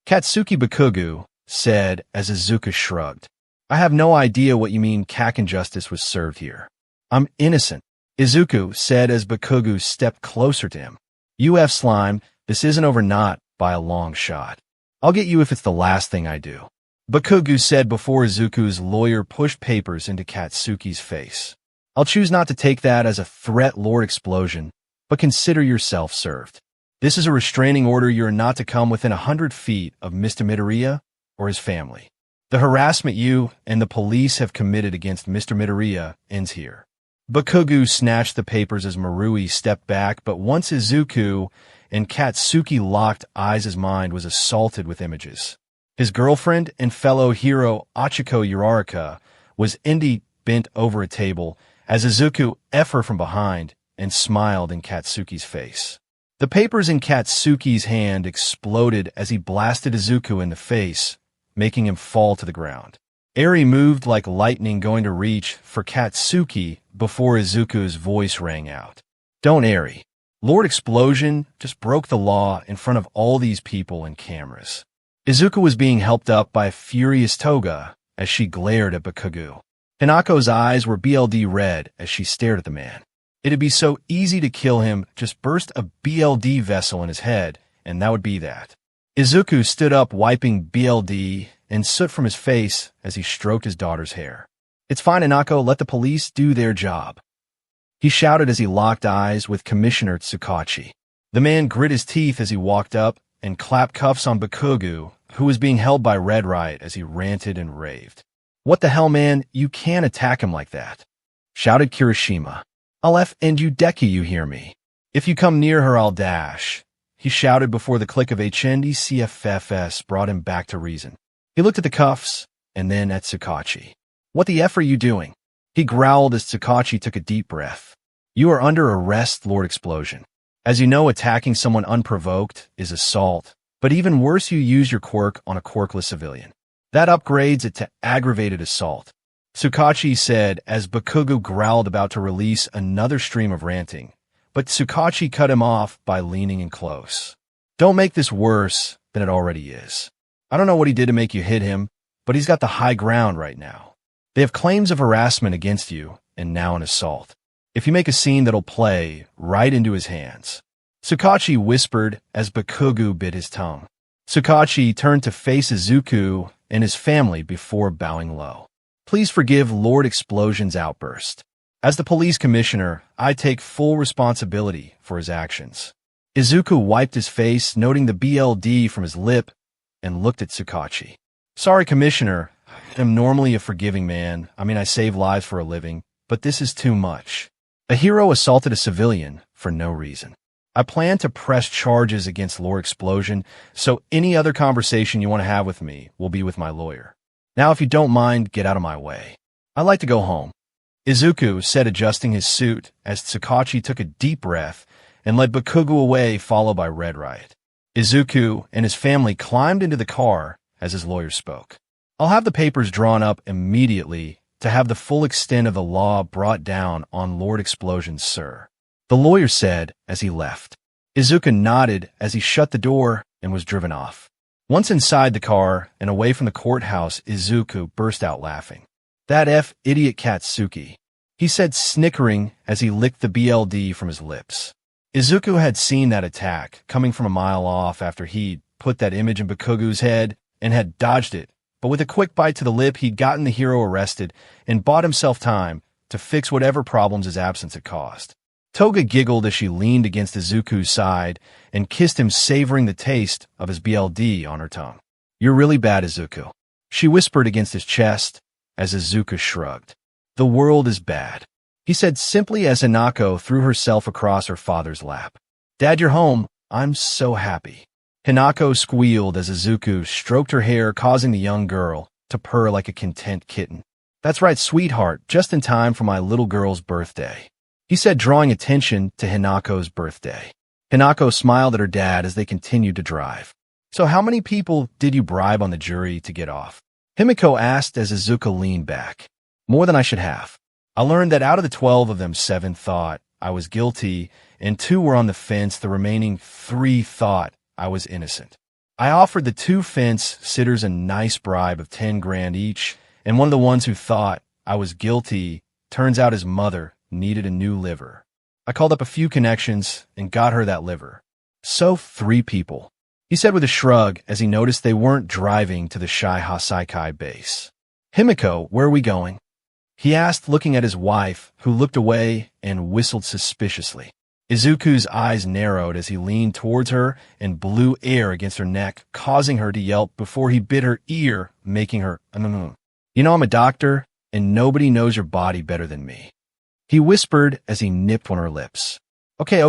Katsuki Bakugu said as Izuku shrugged. I have no idea what you mean Kakin justice was served here. I'm innocent, Izuku said as Bakugu stepped closer to him. UF Slime, this isn't over, not by a long shot. I'll get you if it's the last thing I do, Bakugu said before Izuku's lawyer pushed papers into Katsuki's face. I'll choose not to take that as a threat, Lord Explosion, but consider yourself served. This is a restraining order. You are not to come within 100 feet of Mr. Midoriya or his family. The harassment you and the police have committed against Mr. Midoriya ends here. Bakugu snatched the papers as Marui stepped back, but once Izuku and Katsuki locked eyes, his mind was assaulted with images. His girlfriend and fellow hero Achiko Uraraka was bent over a table as Izuku F her from behind and smiled in Katsuki's face. The papers in Katsuki's hand exploded as he blasted Izuku in the face, making him fall to the ground. Eri moved like lightning, going to reach for Katsuki before Izuku's voice rang out. Don't, Eri. Lord Explosion just broke the law in front of all these people and cameras. Izuku was being helped up by a furious Toga as she glared at Bakugu. Hanako's eyes were BLD red as she stared at the man. It'd be so easy to kill him, just burst a BLD vessel in his head, and that would be that. Izuku stood up, wiping BLD and soot from his face as he stroked his daughter's hair. It's fine, Hanako, let the police do their job, he shouted as he locked eyes with Commissioner Tsukachi. The man grit his teeth as he walked up and clapped cuffs on Bakugu, who was being held by Red Riot as he ranted and raved. What the hell, man, you can't attack him like that, shouted Kirishima. I'll F-end you, Deku, you hear me? If you come near her, I'll dash, he shouted before the click of HNDCFFS brought him back to reason. He looked at the cuffs and then at Tsukachi. What the F are you doing? He growled as Tsukachi took a deep breath. You are under arrest, Lord Explosion. As you know, attacking someone unprovoked is assault, but even worse, you use your quirk on a quirkless civilian. That upgrades it to aggravated assault, Tsukachi said as Bakugu growled, about to release another stream of ranting, but Tsukachi cut him off by leaning in close. Don't make this worse than it already is. I don't know what he did to make you hit him, but he's got the high ground right now. They have claims of harassment against you, and now an assault. If you make a scene, that'll play right into his hands, Tsukachi whispered as Bakugu bit his tongue. Tsukachi turned to face Izuku and his family before bowing low. Please forgive Lord Explosion's outburst. As the police commissioner, I take full responsibility for his actions. Izuku wiped his face, noting the BLD from his lip, and looked at Tsukachi. Sorry, Commissioner. I'm normally a forgiving man. I save lives for a living, but this is too much. A hero assaulted a civilian for no reason. I plan to press charges against Lord Explosion, so any other conversation you want to have with me will be with my lawyer. Now, if you don't mind, get out of my way. I'd like to go home. Izuku said, adjusting his suit, as Tsukachi took a deep breath and led Bakugo away, followed by Red Riot. Izuku and his family climbed into the car as his lawyer spoke. I'll have the papers drawn up immediately to have the full extent of the law brought down on Lord Explosion, sir, the lawyer said as he left. Izuku nodded as he shut the door and was driven off. Once inside the car and away from the courthouse, Izuku burst out laughing. That idiot Katsuki, he said, snickering as he licked the BLD from his lips. Izuku had seen that attack coming from a mile off after he'd put that image in Bakugo's head and had dodged it, but with a quick bite to the lip, he'd gotten the hero arrested and bought himself time to fix whatever problems his absence had caused. Toga giggled as she leaned against Izuku's side and kissed him, savoring the taste of his BLD on her tongue. You're really bad, Izuku, she whispered against his chest as Izuku shrugged. The world is bad, he said simply as Hinako threw herself across her father's lap. Dad, you're home. I'm so happy. Hinako squealed as Izuku stroked her hair, causing the young girl to purr like a content kitten. That's right, sweetheart, just in time for my little girl's birthday, he said, drawing attention to Hinako's birthday. Hinako smiled at her dad as they continued to drive. So how many people did you bribe on the jury to get off? Himiko asked as Izuku leaned back. More than I should have. I learned that out of the 12 of them, 7 thought I was guilty and 2 were on the fence. The remaining 3 thought I was innocent. I offered the 2 fence sitters a nice bribe of 10 grand each, and one of the ones who thought I was guilty, turns out his mother needed a new liver. I called up a few connections and got her that liver. So 3 people, he said with a shrug as he noticed they weren't driving to the Shai Hasaikai base. Himiko, where are we going? He asked, looking at his wife, who looked away and whistled suspiciously. Izuku's eyes narrowed as he leaned towards her and blew air against her neck, causing her to yelp before he bit her ear, making her, You know I'm a doctor, and nobody knows your body better than me, he whispered as he nipped on her lips. Okay.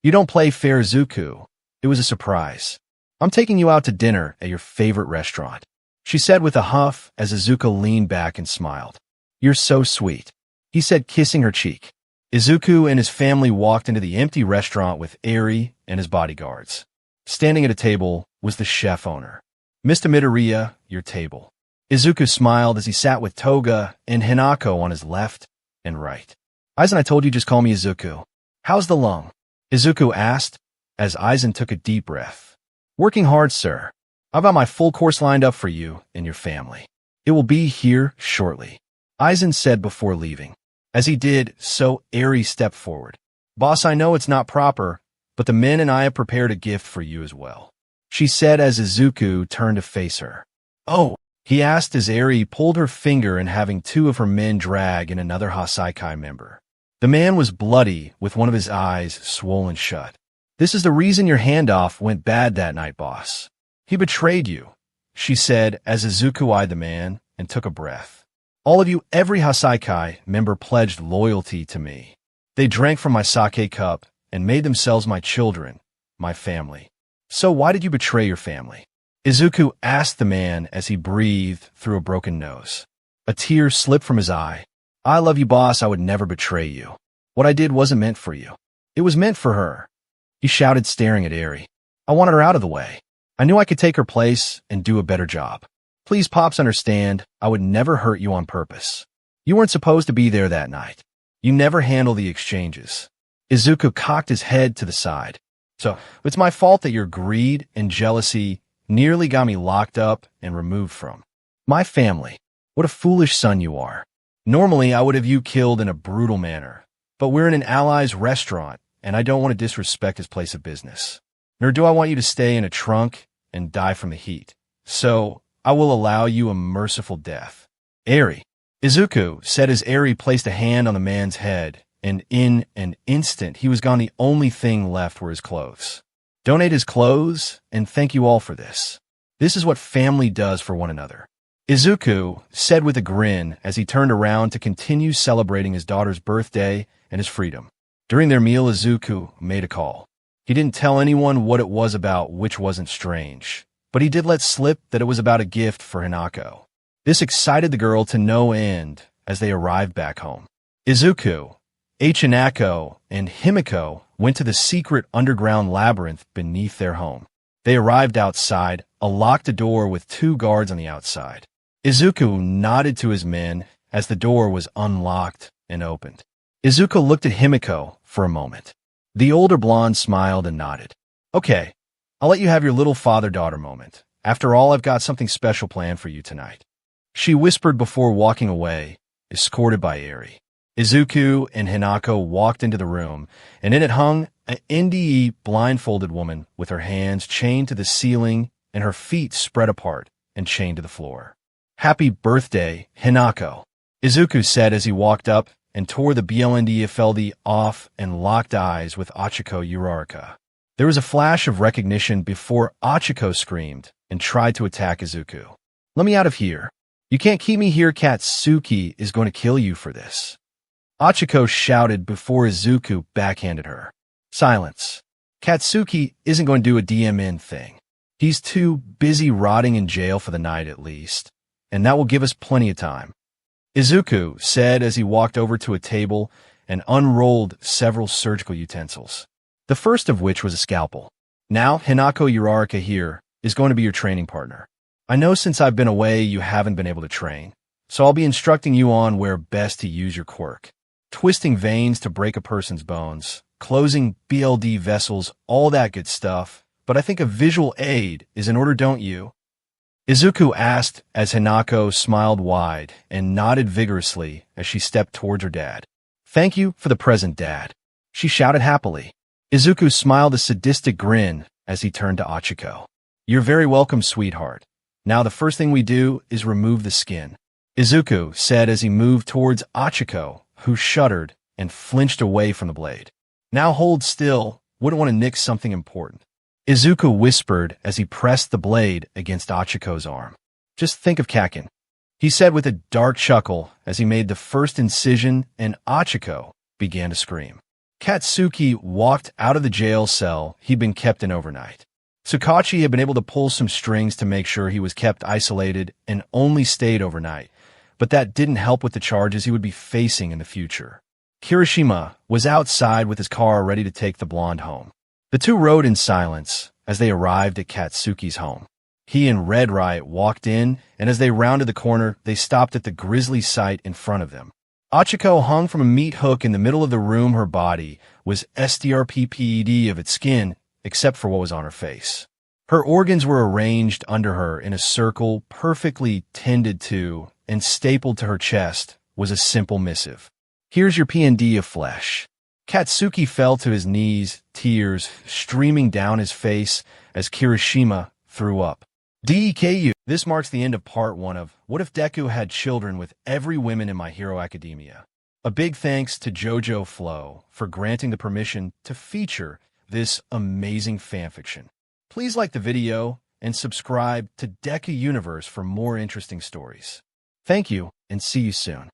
You don't play fair, Izuku. It was a surprise. I'm taking you out to dinner at your favorite restaurant, she said with a huff as Izuku leaned back and smiled. You're so sweet, he said, kissing her cheek. Izuku and his family walked into the empty restaurant with Eri and his bodyguards. Standing at a table was the chef owner. Mr. Midoriya, your table. Izuku smiled as he sat with Toga and Hinako on his left and right. Aizen, I told you just call me Izuku. How's the lung? Izuku asked as Aizen took a deep breath. Working hard, sir. I've got my full course lined up for you and your family. It will be here shortly, Aizen said before leaving. As he did so, Eri stepped forward. Boss, I know it's not proper, but the men and I have prepared a gift for you as well, she said as Izuku turned to face her. Oh, he asked as Eri pulled her finger and having 2 of her men drag in another Hasaikai member. The man was bloody with one of his eyes swollen shut. This is the reason your handoff went bad that night, boss. He betrayed you, she said as Izuku eyed the man and took a breath. All of you, every Hasaikai member pledged loyalty to me. They drank from my sake cup and made themselves my children, my family. So why did you betray your family? Izuku asked the man as he breathed through a broken nose. A tear slipped from his eye. I love you, boss. I would never betray you. What I did wasn't meant for you. It was meant for her, he shouted, staring at Eri. I wanted her out of the way. I knew I could take her place and do a better job. Please, Pops, understand, I would never hurt you on purpose. You weren't supposed to be there that night. You never handle the exchanges. Izuku cocked his head to the side. So, it's my fault that your greed and jealousy nearly got me locked up and removed from my family. What a foolish son you are. Normally, I would have you killed in a brutal manner, but we're in an ally's restaurant, and I don't want to disrespect his place of business. Nor do I want you to stay in a trunk and die from the heat. So, I will allow you a merciful death. Eri, Izuku said as Eri placed a hand on the man's head and in an instant he was gone. The only thing left were his clothes. Donate his clothes, and thank you all for this. This is what family does for one another. Izuku said with a grin as he turned around to continue celebrating his daughter's birthday and his freedom. During their meal, Izuku made a call. He didn't tell anyone what it was about, which wasn't strange, but he did let slip that it was about a gift for Hinako. This excited the girl to no end as they arrived back home. Izuku, Hinako, and Himiko went to the secret underground labyrinth beneath their home. They arrived outside, a locked door with 2 guards on the outside. Izuku nodded to his men as the door was unlocked and opened. Izuku looked at Himiko for a moment. The older blonde smiled and nodded. Okay, I'll let you have your little father-daughter moment. After all, I've got something special planned for you tonight. She whispered before walking away, escorted by Eri. Izuku and Hinako walked into the room, and in it hung an NDE blindfolded woman with her hands chained to the ceiling and her feet spread apart and chained to the floor. Happy birthday, Hinako, Izuku said as he walked up and tore the BLNDFLD off and locked eyes with Achiko Uraraka. There was a flash of recognition before Achiko screamed and tried to attack Izuku. Let me out of here. You can't keep me here. Katsuki is going to kill you for this. Achiko shouted before Izuku backhanded her. Silence. Katsuki isn't going to do a DMN thing. He's too busy rotting in jail for the night at least, and that will give us plenty of time. Izuku said as he walked over to a table and unrolled several surgical utensils, the first of which was a scalpel. Now, Hinako Uraraka here is going to be your training partner. I know since I've been away you haven't been able to train, so I'll be instructing you on where best to use your quirk. Twisting veins to break a person's bones, closing BLD vessels, all that good stuff, but I think a visual aid is in order, don't you? Izuku asked as Hinako smiled wide and nodded vigorously as she stepped towards her dad. Thank you for the present, Dad, she shouted happily. Izuku smiled a sadistic grin as he turned to Achiko. You're very welcome, sweetheart. Now the first thing we do is remove the skin, Izuku said as he moved towards Achiko, who shuddered and flinched away from the blade. Now hold still, wouldn't want to nick something important, Izuku whispered as he pressed the blade against Achiko's arm. Just think of Kakin, he said with a dark chuckle as he made the first incision, and Achiko began to scream. Katsuki walked out of the jail cell he'd been kept in overnight. Tsukachi had been able to pull some strings to make sure he was kept isolated and only stayed overnight, but that didn't help with the charges he would be facing in the future. Kirishima was outside with his car ready to take the blonde home. The two rode in silence as they arrived at Katsuki's home. He and Red Riot walked in, and as they rounded the corner, they stopped at the grisly sight in front of them. Achiko hung from a meat hook in the middle of the room. Her body was SDRPPED of its skin, except for what was on her face. Her organs were arranged under her in a circle, perfectly tended to, and stapled to her chest was a simple missive. Here's your PND of flesh. Katsuki fell to his knees, tears streaming down his face as Kirishima threw up. DEKU. This marks the end of part 1 of What If Deku Had Children with Every Woman in My Hero Academia. A big thanks to Jojoflow for granting the permission to feature this amazing fanfiction. Please like the video and subscribe to Deku Universe for more interesting stories. Thank you, and see you soon.